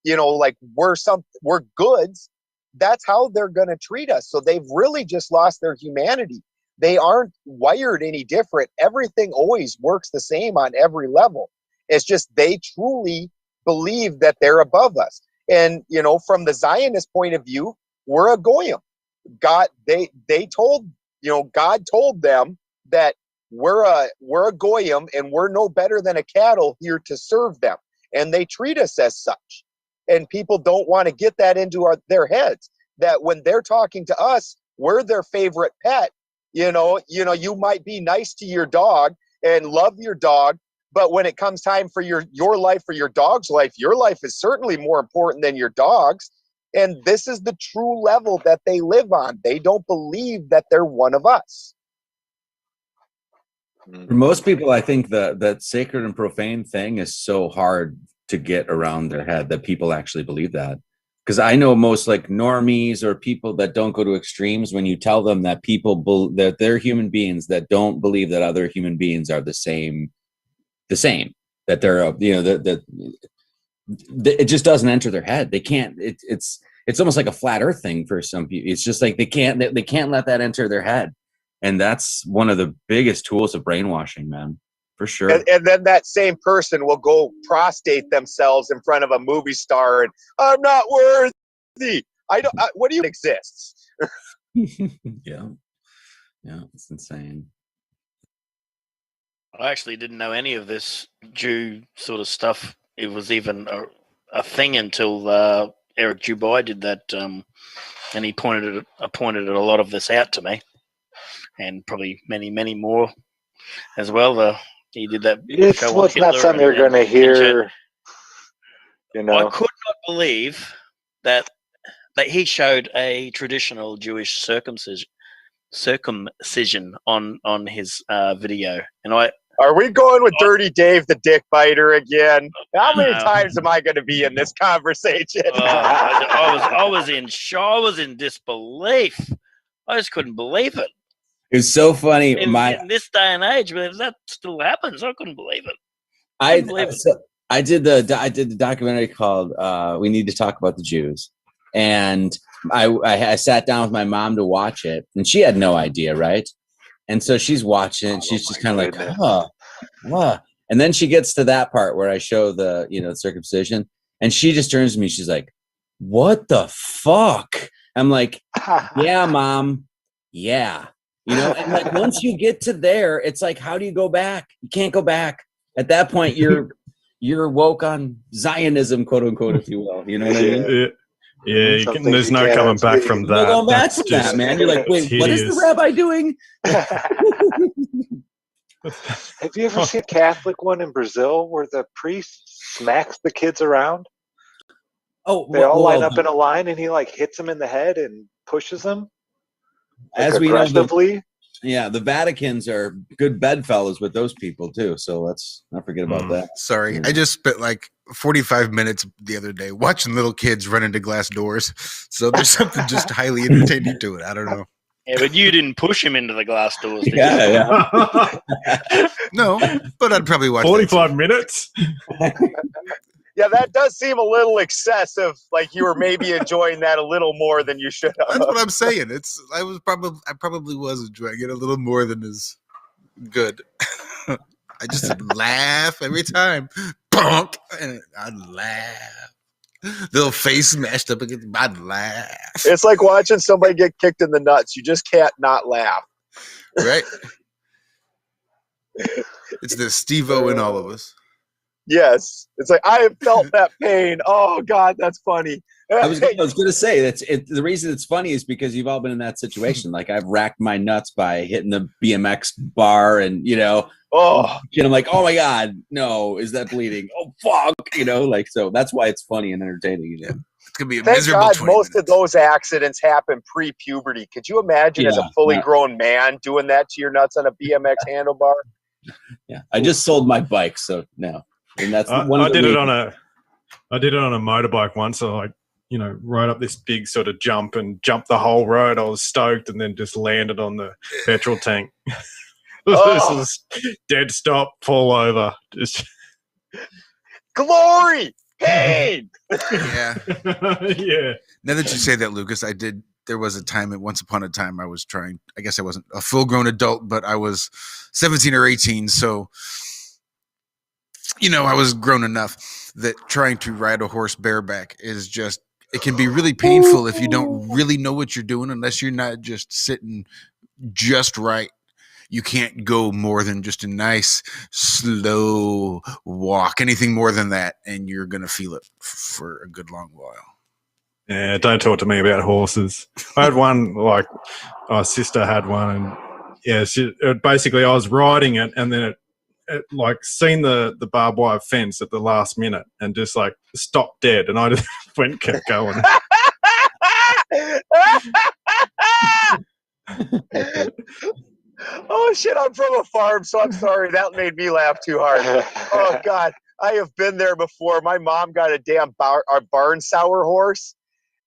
like we're goods, that's how they're going to treat us. So they've really just lost their humanity. They aren't wired any different. Everything always works the same on every level. It's just they truly believe that they're above us. And, from the Zionist point of view, we're a goyim. God, God told them that we're a goyim and we're no better than a cattle here to serve them. And they treat us as such. And people don't want to get that into their heads, that when they're talking to us, we're their favorite pet. You might be nice to your dog and love your dog, but when it comes time for your life or your dog's life, your life is certainly more important than your dog's. And this is the true level that they live on. They don't believe that they're one of us. For most people, I think that sacred and profane thing is so hard to get around their head that people actually believe that. Because I know most like normies or people that don't go to extremes, when you tell them that that they're human beings that don't believe that other human beings are the same, that they're, that it just doesn't enter their head. They can't, it's almost like a flat earth thing for some people. It's just like they can't let that enter their head. And that's one of the biggest tools of brainwashing, man. For sure. And then that same person will go prostrate themselves in front of a movie star and I'm not worthy. What do you exists? Yeah, it's insane. I actually didn't know any of this Jew sort of stuff. It was even a thing until Eric Dubai did that, and he pointed a lot of this out to me, and probably many, many more as well. He did that. It's not something you're going to hear. I could not believe that he showed a traditional Jewish circumcision on his video, and Are we going with Dirty Dave the Dick Biter again? How many times am I going to be in this conversation? I was in shock. I was in disbelief. I just couldn't believe it. It's so funny. In this day and age, but if that still happens, I couldn't believe it. I did the documentary called "We Need to Talk About the Jews," and I sat down with my mom to watch it, and she had no idea, right? And so she's watching it. She's just kind of like, huh. And then she gets to that part where I show the circumcision, and she just turns to me. She's like, "What the fuck?" I'm like, "Yeah, Mom, yeah." And like once you get to there, it's like, how do you go back? You can't go back. At that point, you're woke on Zionism, quote unquote, if you will. You know what I mean? Yeah, there's no coming back from that. No going back from that, man. You're like, wait, what is the rabbi doing? Have you ever seen a Catholic one in Brazil where the priest smacks the kids around? Oh, they all line up in a line, and he like hits them in the head and pushes them. As we know, the Vaticans are good bedfellows with those people too. So let's not forget about that. Sorry, I just spent like 45 minutes the other day watching little kids run into glass doors. So there's something just highly entertaining to it. I don't know. Yeah, but you didn't push him into the glass doors, did you? Yeah. No, but I'd probably watch 45 minutes. Yeah, that does seem a little excessive. Like you were maybe enjoying that a little more than you should have. That's what I'm saying. I probably was enjoying it a little more than is good. I just laugh every time. Bonk, and I'd laugh. Little face smashed up against. I'd laugh. It's like watching somebody get kicked in the nuts. You just can't not laugh. Right. It's the Steve-O in all of us. Yes. It's like, I have felt that pain. Oh, God, that's funny. I was going to say the reason it's funny is because you've all been in that situation. Like I've racked my nuts by hitting the BMX bar and, oh, and I'm like, oh my God, no, is that bleeding? Oh, fuck. Like, so that's why it's funny and entertaining. It's going to be a thank miserable God 20 most minutes. of those accidents happen pre-puberty. Could you imagine as a fully grown man doing that to your nuts on a BMX handlebar? Yeah. I just sold my bike. So no. And that's I did it on a motorbike once. So rode up this big sort of jump and jumped the whole road. I was stoked and then just landed on the petrol tank. This is dead stop, fall over. Just glory, pain. Yeah. Yeah. Now that you say that, Lucas, there was a time, once upon a time, I was trying, I guess I wasn't a full grown adult, but I was 17 or 18. So, I was grown enough that trying to ride a horse bareback is just, it can be really painful if you don't really know what you're doing, unless you're not just sitting just right. You can't go more than just a nice, slow walk. Anything more than that, and you're going to feel it for a good long while. Yeah, don't talk to me about horses. I had one, like, our sister had one, and basically I was riding it, and then it like seen the barbed wire fence at the last minute and just like stopped dead, and I just kept going. Oh shit, I'm from a farm, so I'm sorry. That made me laugh too hard. Oh God, I have been there before. My mom got a damn barn sour horse.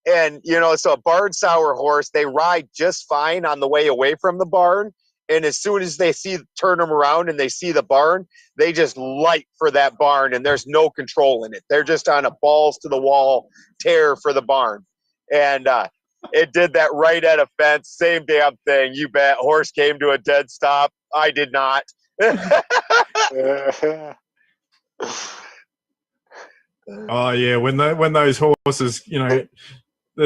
And, so a barn sour horse, they ride just fine on the way away from the barn. And as soon as they turn them around and they see the barn, they just light for that barn, and there's no control in it. They're just on a balls to the wall tear for the barn. And it did that right at a fence. Same damn thing. You bet. Horse came to a dead stop. I did not. Oh yeah, when those horses,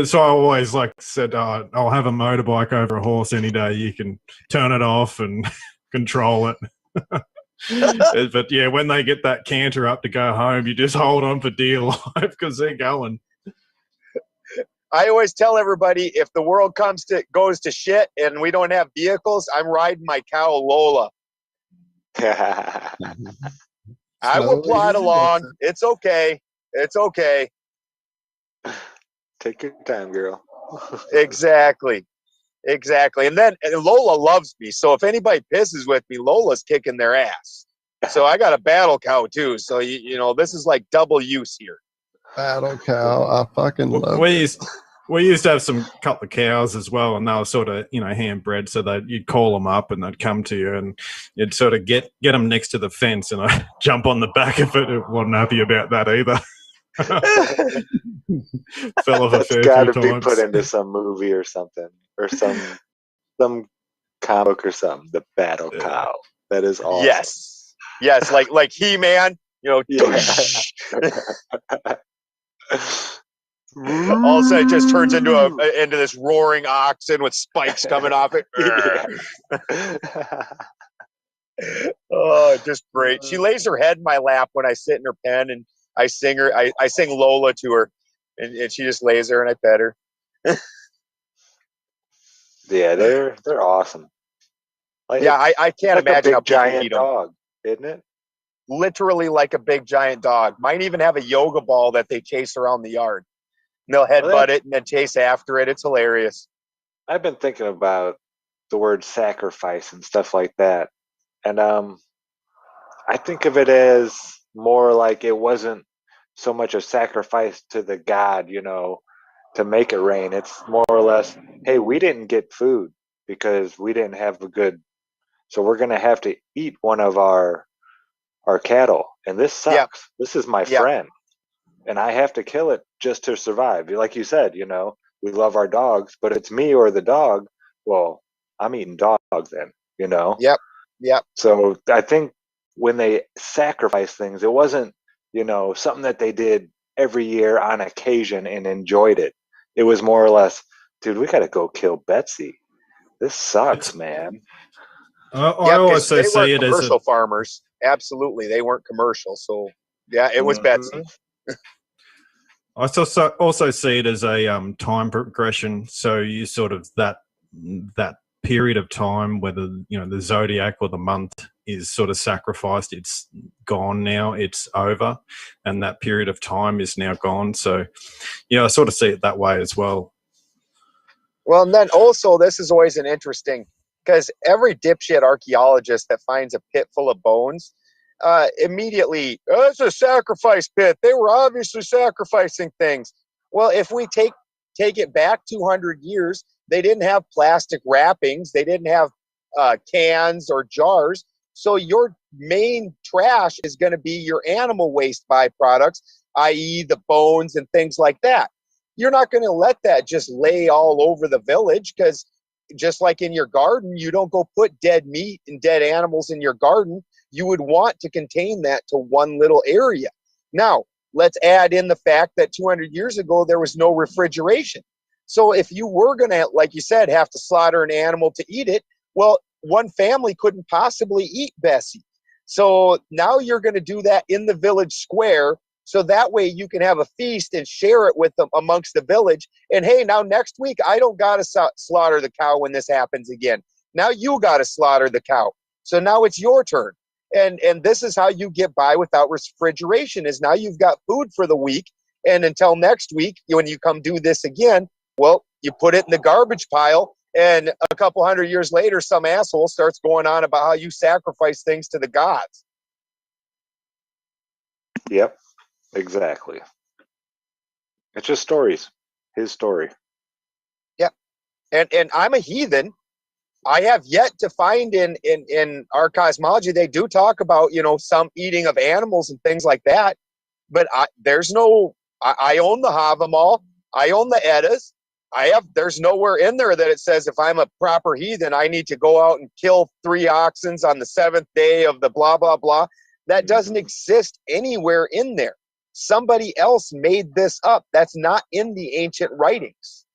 so I always said, I'll have a motorbike over a horse any day. You can turn it off and control it. But yeah, when they get that canter up to go home, you just hold on for dear life because they're going. I always tell everybody, if the world goes to shit and we don't have vehicles, I'm riding my cow Lola. I will plod along. It's okay. It's okay. Take your time, girl. Exactly. And then Lola loves me. So if anybody pisses with me, Lola's kicking their ass. So I got a battle cow too. So, this is like double use here. Battle cow. I fucking love it. We used to have some couple of cows as well, and they were sort of, hand bred, so that you'd call them up and they'd come to you, and you'd sort of get them next to the fence, and I'd jump on the back of it. I wasn't happy about that either. Fell off a fair few times. It's got to be put into some movie or something, or some comic book or something. The battle cow. That is awesome. Yes, like He-Man. All of a sudden, it just turns into this roaring oxen with spikes coming off it. Oh, just great. She lays her head in my lap when I sit in her pen, and I sing Lola to her, and she just lays there, and I pet her. Yeah, they're awesome. I can't imagine a big how giant dog, isn't it? Literally like a big giant dog. Might even have a yoga ball that they chase around the yard. And they'll headbutt it and then chase after it. It's hilarious. I've been thinking about the word sacrifice and stuff like that, and I think of it as more like it wasn't so much a sacrifice to the god, to make it rain. It's more or less, hey, we didn't get food because we didn't have so we're going to have to eat one of our cattle, and this sucks. Yep. This is my friend, and I have to kill it just to survive. Like you said, we love our dogs, but it's me or the dog. Well, I'm eating dog then, Yep. So I think when they sacrifice things, it wasn't, something that they did every year on occasion and enjoyed it. It was more or less, dude, we got to go kill Betsy. This sucks, man. I always say they weren't it as commercial farmers. Absolutely, they weren't commercial. So Yeah, it was Betsy. I also see it as a time progression. So you sort of that period of time, whether the zodiac or the month is sort of sacrificed, it's gone now, it's over, and that period of time is now gone. So I sort of see it that way as well. Well, and then also this is always an interesting, because every dipshit archaeologist that finds a pit full of bones immediately, it's a sacrifice pit. They were obviously sacrificing things. Well, if we take it back 200 years, they didn't have plastic wrappings. They didn't have cans or jars. So your main trash is going to be your animal waste byproducts, i.e. the bones and things like that. You're not going to let that just lay all over the village, because just like in your garden, you don't go put dead meat and dead animals in your garden. You would want to contain that to one little area. Now, let's add in the fact that 200 years ago, there was no refrigeration. So if you were going to, like you said, have to slaughter an animal to eat it, well, one family couldn't possibly eat Bessie. So now you're going to do that in the village square. So that way you can have a feast and share it with them amongst the village. And hey, now next week, I don't got to slaughter the cow when this happens again. Now you got to slaughter the cow. So now it's your turn. And this is how you get by without refrigeration, is now you've got food for the week. And until next week, when you come do this again, well, you put it in the garbage pile. And a couple hundred years later, some asshole starts going on about how you sacrifice things to the gods. Yep, exactly. It's just stories. His story. Yep. And I'm a heathen. I have yet to find in our cosmology, they do talk about, some eating of animals and things like that. But I own the Havamal. I own the Eddas. There's nowhere in there that it says if I'm a proper heathen, I need to go out and kill 3 oxen on the 7th day of the blah, blah, blah. That doesn't exist anywhere in there. Somebody else made this up. That's not in the ancient writings.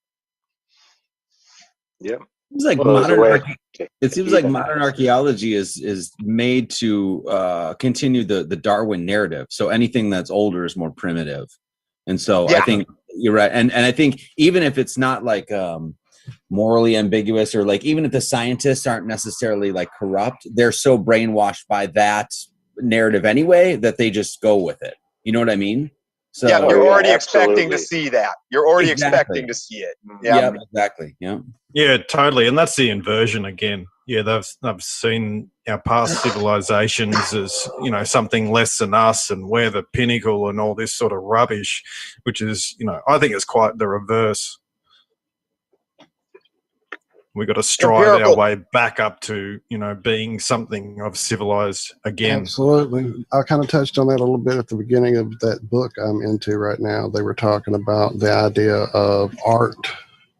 Yep. It seems like modern archaeology is made to continue the Darwin narrative. So anything that's older is more primitive. And so I think you're right. And I think even if it's not like morally ambiguous, or like even if the scientists aren't necessarily like corrupt, they're so brainwashed by that narrative anyway that they just go with it. You know what I mean? So yeah, you're already expecting to see that. You're already expecting to see it. Yeah, exactly. Yeah. Yeah, totally. And that's the inversion again. Yeah, they've seen our past civilizations as, something less than us, and we're the pinnacle and all this sort of rubbish, which is, I think it's quite the reverse. We've got to strive our way back up to, being something of civilized again. Absolutely. I kind of touched on that a little bit at the beginning of that book I'm into right now. They were talking about the idea of art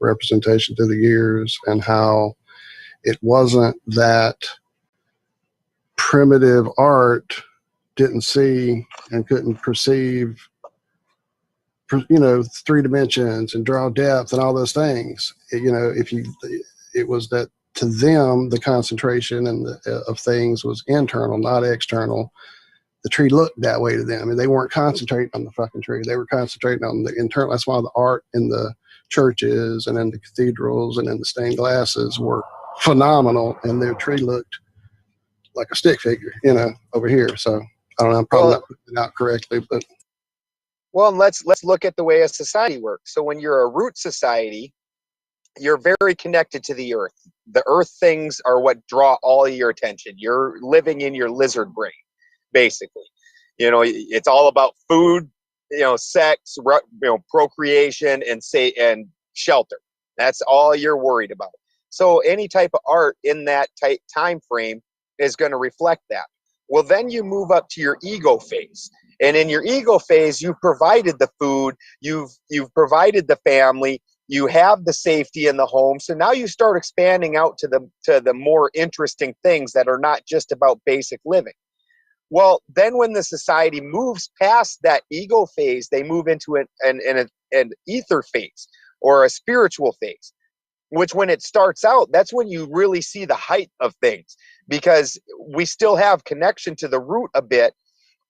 representation through the years, and how it wasn't that primitive art didn't see and couldn't perceive, 3 dimensions and draw depth and all those things. It was that to them, the concentration of things was internal, not external. The tree looked that way to them. I mean, they weren't concentrating on the fucking tree. They were concentrating on the internal. That's why the art in the churches and in the cathedrals and in the stained glasses were phenomenal, and their tree looked like a stick figure, over here. So I don't know, I'm probably not putting it out correctly, but well, let's look at the way a society works. So when you're a root society, you're very connected to the earth. The earth things are what draw all of your attention. You're living in your lizard brain, basically. It's all about food, sex, procreation, and shelter. That's all you're worried about. So any type of art in that time frame is going to reflect that. Well, then you move up to your ego phase. And in your ego phase, you've provided the food, you've provided the family, you have the safety in the home. So now you start expanding out to the more interesting things that are not just about basic living. Well, then when the society moves past that ego phase, they move into an ether phase, or a spiritual phase, which when it starts out, that's when you really see the height of things, because we still have connection to the root a bit.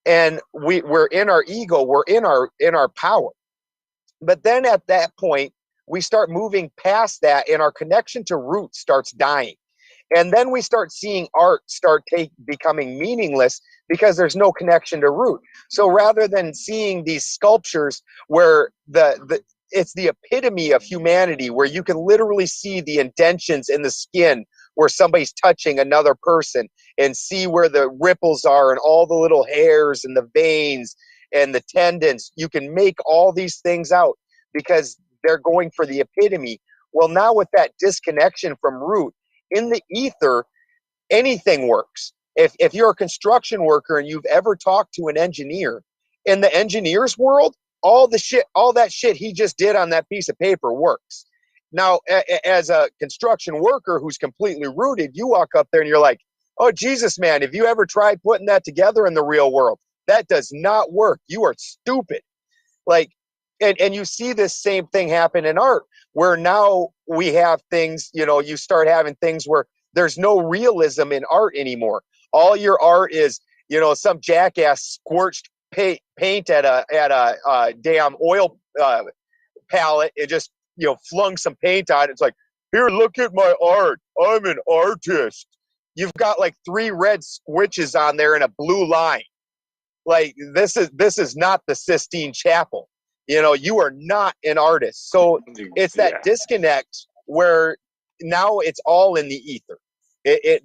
and we're in our ego, we're in our power. But then at that point, we start moving past that, and our connection to root starts dying. And then we start seeing art becoming meaningless because there's no connection to root. So rather than seeing these sculptures where it's the epitome of humanity, where you can literally see the indentions in the skin where somebody's touching another person, and see where the ripples are and all the little hairs and the veins and the tendons. You can make all these things out because they're going for the epitome. Well, now with that disconnection from root, in the ether, anything works. If you're a construction worker and you've ever talked to an engineer, in the engineer's world, all that shit he just did on that piece of paper works. Now, as a construction worker who's completely rooted, you walk up there and you're like, oh, Jesus, man, have you ever tried putting that together in the real world? That does not work. You are stupid. Like, and you see this same thing happen in art, where now we have things, you start having things where there's no realism in art anymore. All your art is, some jackass scorched paint at a damn oil palette. It just, flung some paint on it. It's like, here, look at my art. I'm an artist. You've got like 3 red squitches on there and a blue line. Like, this is not the Sistine Chapel. You are not an artist. So it's that disconnect where now it's all in the ether.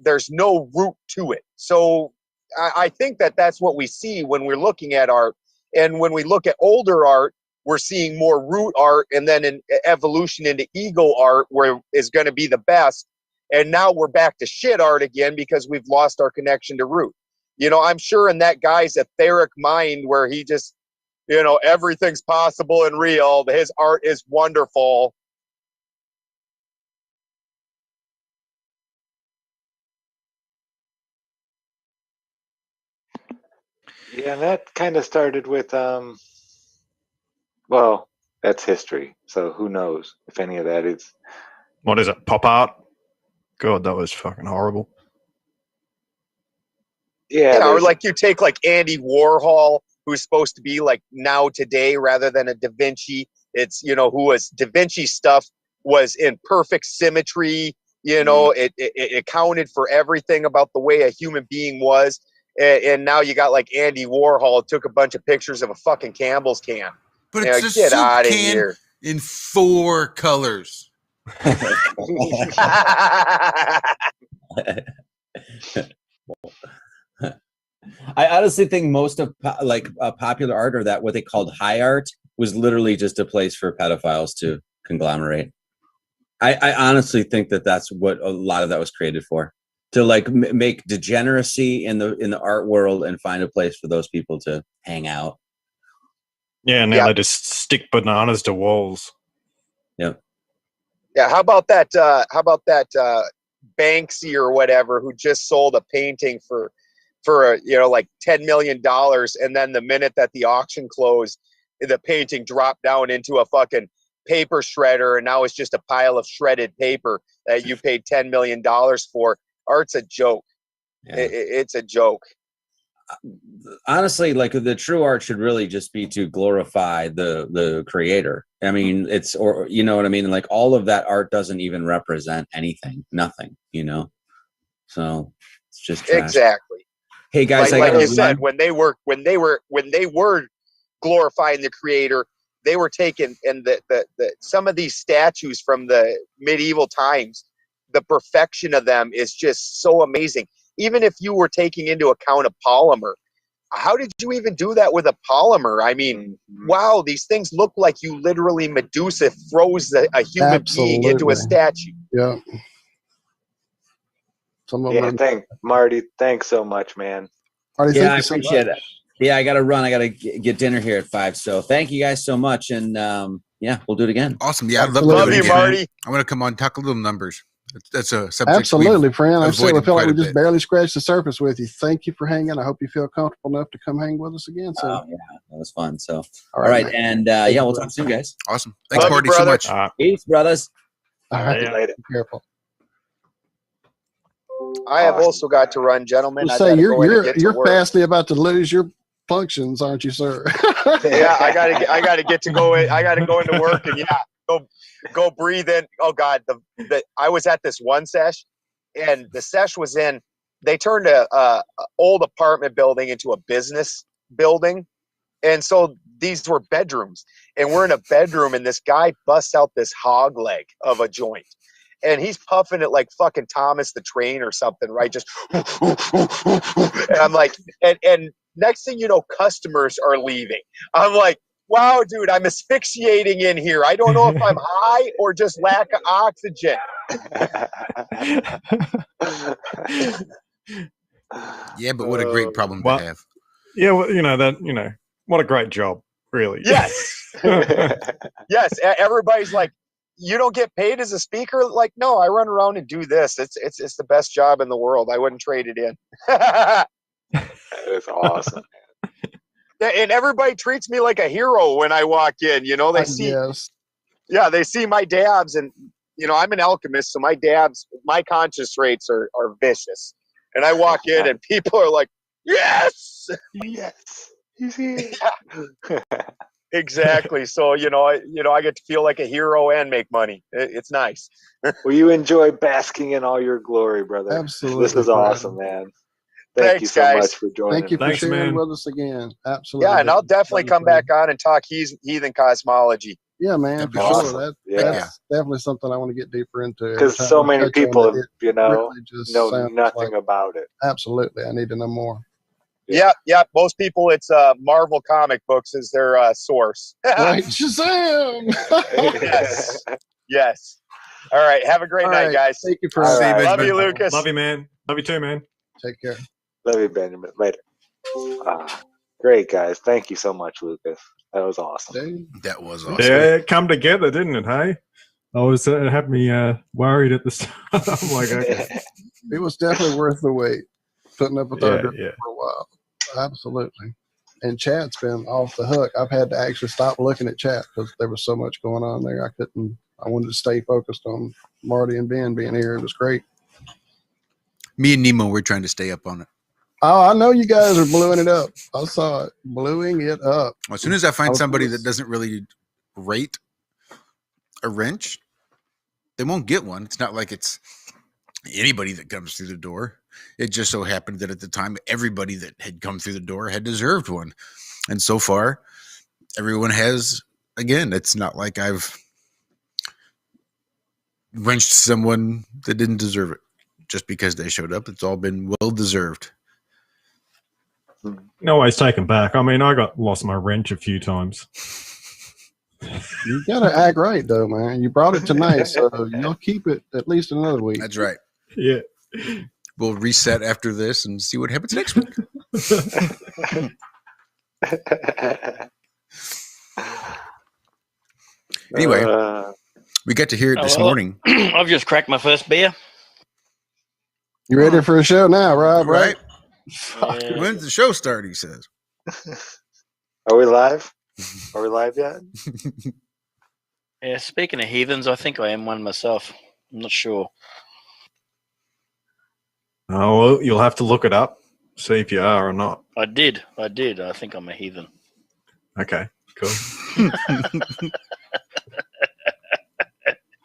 There's no root to it. So I think that's what we see when we're looking at art. And when we look at older art, we're seeing more root art, and then an evolution into ego art where is going to be the best. And now we're back to shit art again because we've lost our connection to root. I'm sure in that guy's etheric mind where he just, everything's possible and real. His art is wonderful. Yeah, and that kind of started with, well, that's history. So who knows if any of that is. What is it? Pop art? God, that was fucking horrible. Yeah, or like you take like Andy Warhol, who's supposed to be like now today rather than a Da Vinci. It's, who was Da Vinci stuff was in perfect symmetry. It accounted for everything about the way a human being was. And now you got like Andy Warhol took a bunch of pictures of a fucking Campbell's can. But it's a get soup out of can here. in 4 colors. I honestly think most of popular art, or that what they called high art, was literally just a place for pedophiles to conglomerate. I honestly think that's what a lot of that was created for, to like make degeneracy in the art world and find a place for those people to hang out. Yeah, now they just stick bananas to walls. Yep. Yeah, how about that Banksy or whatever who just sold a painting for like $10 million, and then the minute that the auction closed, the painting dropped down into a fucking paper shredder, and now it's just a pile of shredded paper that you paid $10 million for. Art's a joke. Yeah. It's a joke. Honestly, like the true art should really just be to glorify the creator. I mean, you know what I mean? Like all of that art doesn't even represent anything, nothing, so it's just trash. Exactly. Hey guys, like you said, when they were glorifying the creator, they were taking, and the some of these statues from the medieval times, the perfection of them is just so amazing. Even if you were taking into account a polymer, how did you even do that with a polymer? I mean, wow, these things look like you literally Medusa froze a human being into a statue. Yeah. Marty, thanks so much, man. Marty, I appreciate it. Yeah, I got to run. I got to get dinner here at 5. So thank you guys so much. And we'll do it again. Awesome. Yeah, I'd love to do it again. Marty. I want to come on, talk a little numbers. That's a subject. Absolutely, friend. I feel like we just barely scratched the surface with you. Thank you for hanging. I hope you feel comfortable enough to come hang with us again. So, yeah, that was fun. So, all right. And we'll talk soon, guys. Awesome. Thanks, Marty, so much. Peace, brothers. All right. Later. Be careful. I have also got to run, gentlemen. Say you're fastly about to lose your functions, aren't you, sir? Yeah, I gotta get to go. I gotta go into work and go breathe in. Oh God, I was at this one sesh, and the sesh was in. They turned a old apartment building into a business building, and so these were bedrooms, and we're in a bedroom, and this guy busts out this hog leg of a joint. And he's puffing it like fucking Thomas the Train or something, right? Just, and I'm like, and next thing you know, customers are leaving. I'm like, wow, dude, I'm asphyxiating in here. I don't know if I'm high or just lack of oxygen. Yeah, but what a great problem to have. Yeah, well, what a great job, really. Yes. Yes. Everybody's like, you don't get paid as a speaker? Like, no, I run around and do this. It's the best job in the world. I wouldn't trade it in. It's awesome. And everybody treats me like a hero when I walk in. They see, they see my dabs, and I'm an alchemist, so my conscious rates are vicious. And I walk in, and people are like, "Yes, yes, he's here." Yeah. Exactly. So I get to feel like a hero and make money. It's nice. Well, you enjoy basking in all your glory, brother. Absolutely. This is awesome, man. Thank you so guys. much for joining. Thank you for sharing with us again. Absolutely. Yeah, and I'll definitely come back on and talk heathen cosmology. Yeah, man, for awesome. sure. That's definitely something I want to get deeper into. Because so many people, know really nothing about it. Absolutely. I need to know more. Yeah. Most people, it's Marvel comic books is their source. Right, Shazam! Yes. All right. Have a great night, guys. Thank you for Love you, Lucas. Love you, man. Love you too, man. Take care. Love you, Benjamin. Later. Great, guys. Thank you so much, Lucas. That was awesome. That was awesome. Yeah, it come together, didn't it? Hey, it had me worried at the start. I'm like, okay. It was definitely worth the wait. Putting up with our for a while. Absolutely. And chat's been off the hook. I've had to actually stop looking at chat because there was so much going on there. I wanted to stay focused on Marty and Ben being here. It was great. Me and Nemo, we're trying to stay up on it. Oh, I know you guys are blowing it up. I saw it. Blowing it up. As soon as I find somebody that doesn't really rate a wrench, they won't get one. It's not like it's anybody that comes through the door. It just so happened that at the time, everybody that had come through the door had deserved one. And so far, everyone has. Again, it's not like I've wrenched someone that didn't deserve it just because they showed up. It's all been well deserved. No always taken back. I mean, I lost my wrench a few times. You gotta act right, though, man. You brought it tonight, so you'll keep it at least another week. That's right. Yeah. We'll reset after this and see what happens next week. Anyway, we got to hear it this morning. I've just cracked my first beer. You ready for a show now, Rob? Right? When's the show start, he says. Are we live? Are we live yet? Yeah, speaking of heathens, I think I am one myself. I'm not sure. Oh, well, you'll have to look it up, see if you are or not. I did. I think I'm a heathen. Okay, cool.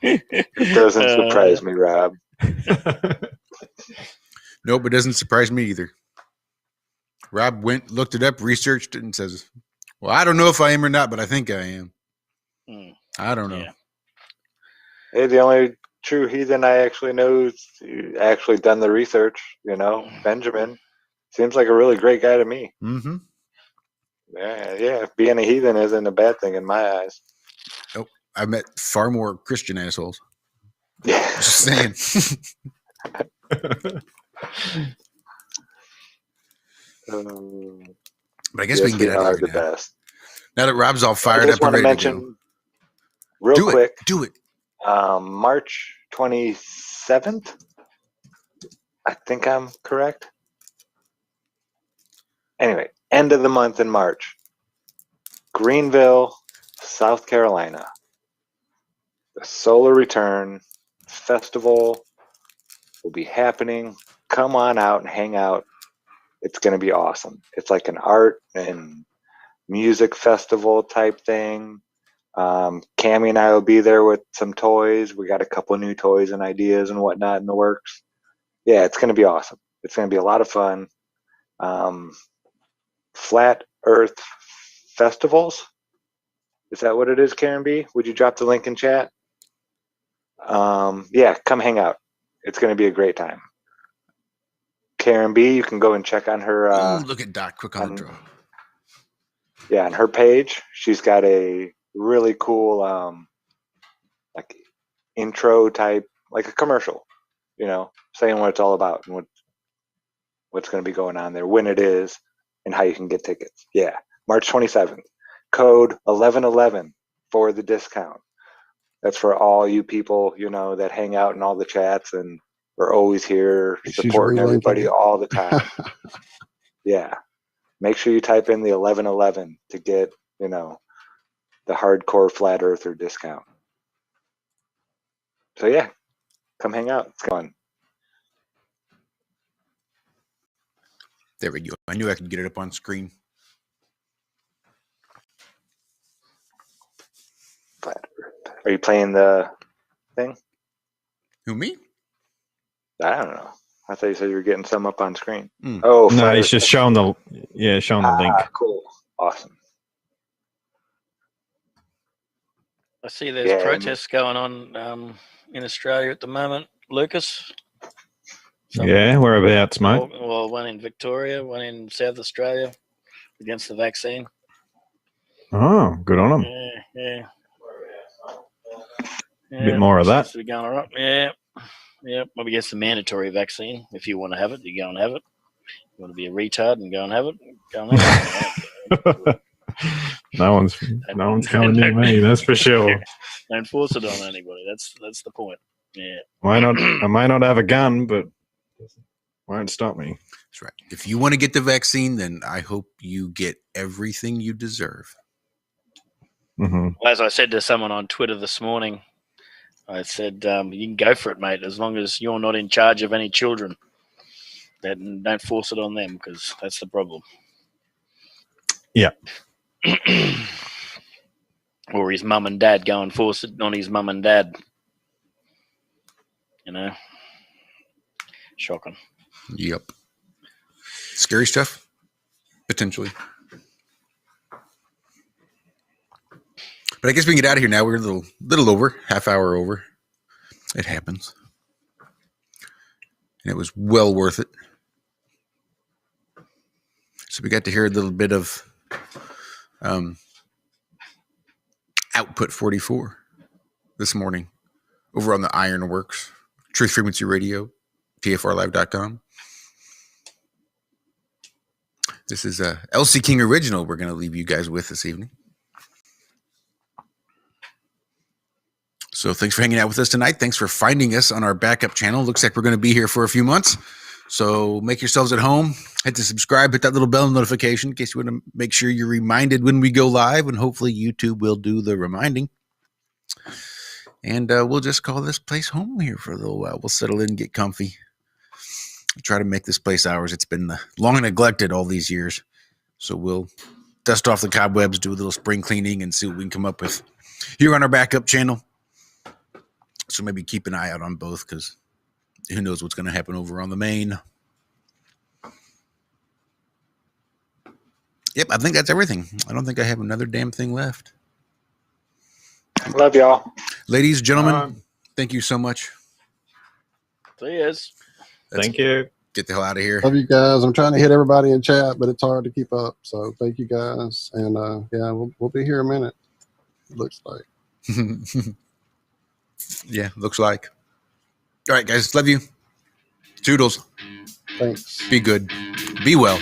It doesn't surprise me, Rob. Nope, it doesn't surprise me either. Rob looked it up, researched it, and says, well, I don't know if I am or not, but I think I am. I don't know. Yeah. Hey, the only true heathen I actually know is actually done the research, Benjamin. Seems like a really great guy to me. Mm-hmm. Yeah. Being a heathen isn't a bad thing in my eyes. Nope. I've met far more Christian assholes. Yeah. Just saying. But I guess we can get out of here now. Now that Rob's all fired up and ready to go. Real quick. Do it. March 27th. I think I'm correct. Anyway, end of the month in March. Greenville, South Carolina. The Solar Return Festival will be happening. Come on out and hang out. It's going to be awesome. It's like an art and music festival type thing. Cammie and I will be there with some toys. We got a couple new toys and ideas and whatnot in the works. Yeah, it's going to be awesome. It's going to be a lot of fun. Flat Earth Festivals. Is that what it is, Karen B? Would you drop the link in chat? Yeah, come hang out. It's going to be a great time. Karen B, you can go and check on her. Look at Doc, quick on the draw. Yeah, on her page, she's got a really cool, like intro type, like a commercial, you know, saying what it's all about and what's going to be going on there, when it is, and how you can get tickets. Yeah, March 27th. Code 1111 for the discount. That's for all you people, you know, that hang out in all the chats and are always here supporting everybody all the time. Yeah. Make sure you type in the 1111 to get, you know, the hardcore flat earther discount. So yeah, come hang out. It's fun. There we go. I knew I could get it up on screen. Flat Earth. Are you playing the thing? Who, me? I don't know. I thought you said you were getting some up on screen. Oh, no, he's just showing the link. Cool. Awesome. I see there's protests going on in Australia at the moment, Lucas. Yeah, whereabouts, mate? Well, one in Victoria, one in South Australia against the vaccine. Oh, good on them. Yeah. A bit more of that. Seems to be going all right. Yeah. Well, we get the mandatory vaccine. If you want to have it, you go and have it. You want to be a retard and go and have it, go and have it. No one's coming near me, that's for sure. Don't force it on anybody. That's the point. Yeah. I may not have a gun, but won't stop me. That's right. If you want to get the vaccine, then I hope you get everything you deserve. Mm-hmm. Well, as I said to someone on Twitter this morning, I said, you can go for it, mate, as long as you're not in charge of any children. Then don't force it on them, because that's the problem. Yeah. Or his mum and dad go and force it on his mum and dad. You know? Shocking. Yep. Scary stuff? Potentially. But I guess we can get out of here now. We're a little over, half hour over. It happens. And it was well worth it. So we got to hear a little bit of Output 44 this morning over on the Ironworks, Truth Frequency Radio, TFRlive.com. This is a LC King original we're going to leave you guys with this evening. So thanks for hanging out with us tonight. Thanks for finding us on our backup channel. Looks like we're going to be here for a few months. So make yourselves at home. Hit the subscribe, hit that little bell notification in case you want to make sure you're reminded when we go live. And hopefully YouTube will do the reminding. And we'll just call this place home here for a little while. We'll settle in and get comfy. Try to make this place ours. It's been long neglected all these years. So we'll dust off the cobwebs, do a little spring cleaning, and see what we can come up with here on our backup channel. So maybe keep an eye out on both, because who knows what's going to happen over on the main. Yep, I think that's everything. I don't think I have another damn thing left. Love y'all. Ladies, gentlemen, thank you so much. Cheers. Thank you. Get the hell out of here. Love you guys. I'm trying to hit everybody in chat, but it's hard to keep up. So thank you guys. And yeah, we'll be here a minute. It looks like. Yeah, looks like. All right, guys. Love you. Toodles. Thanks. Be good. Be well.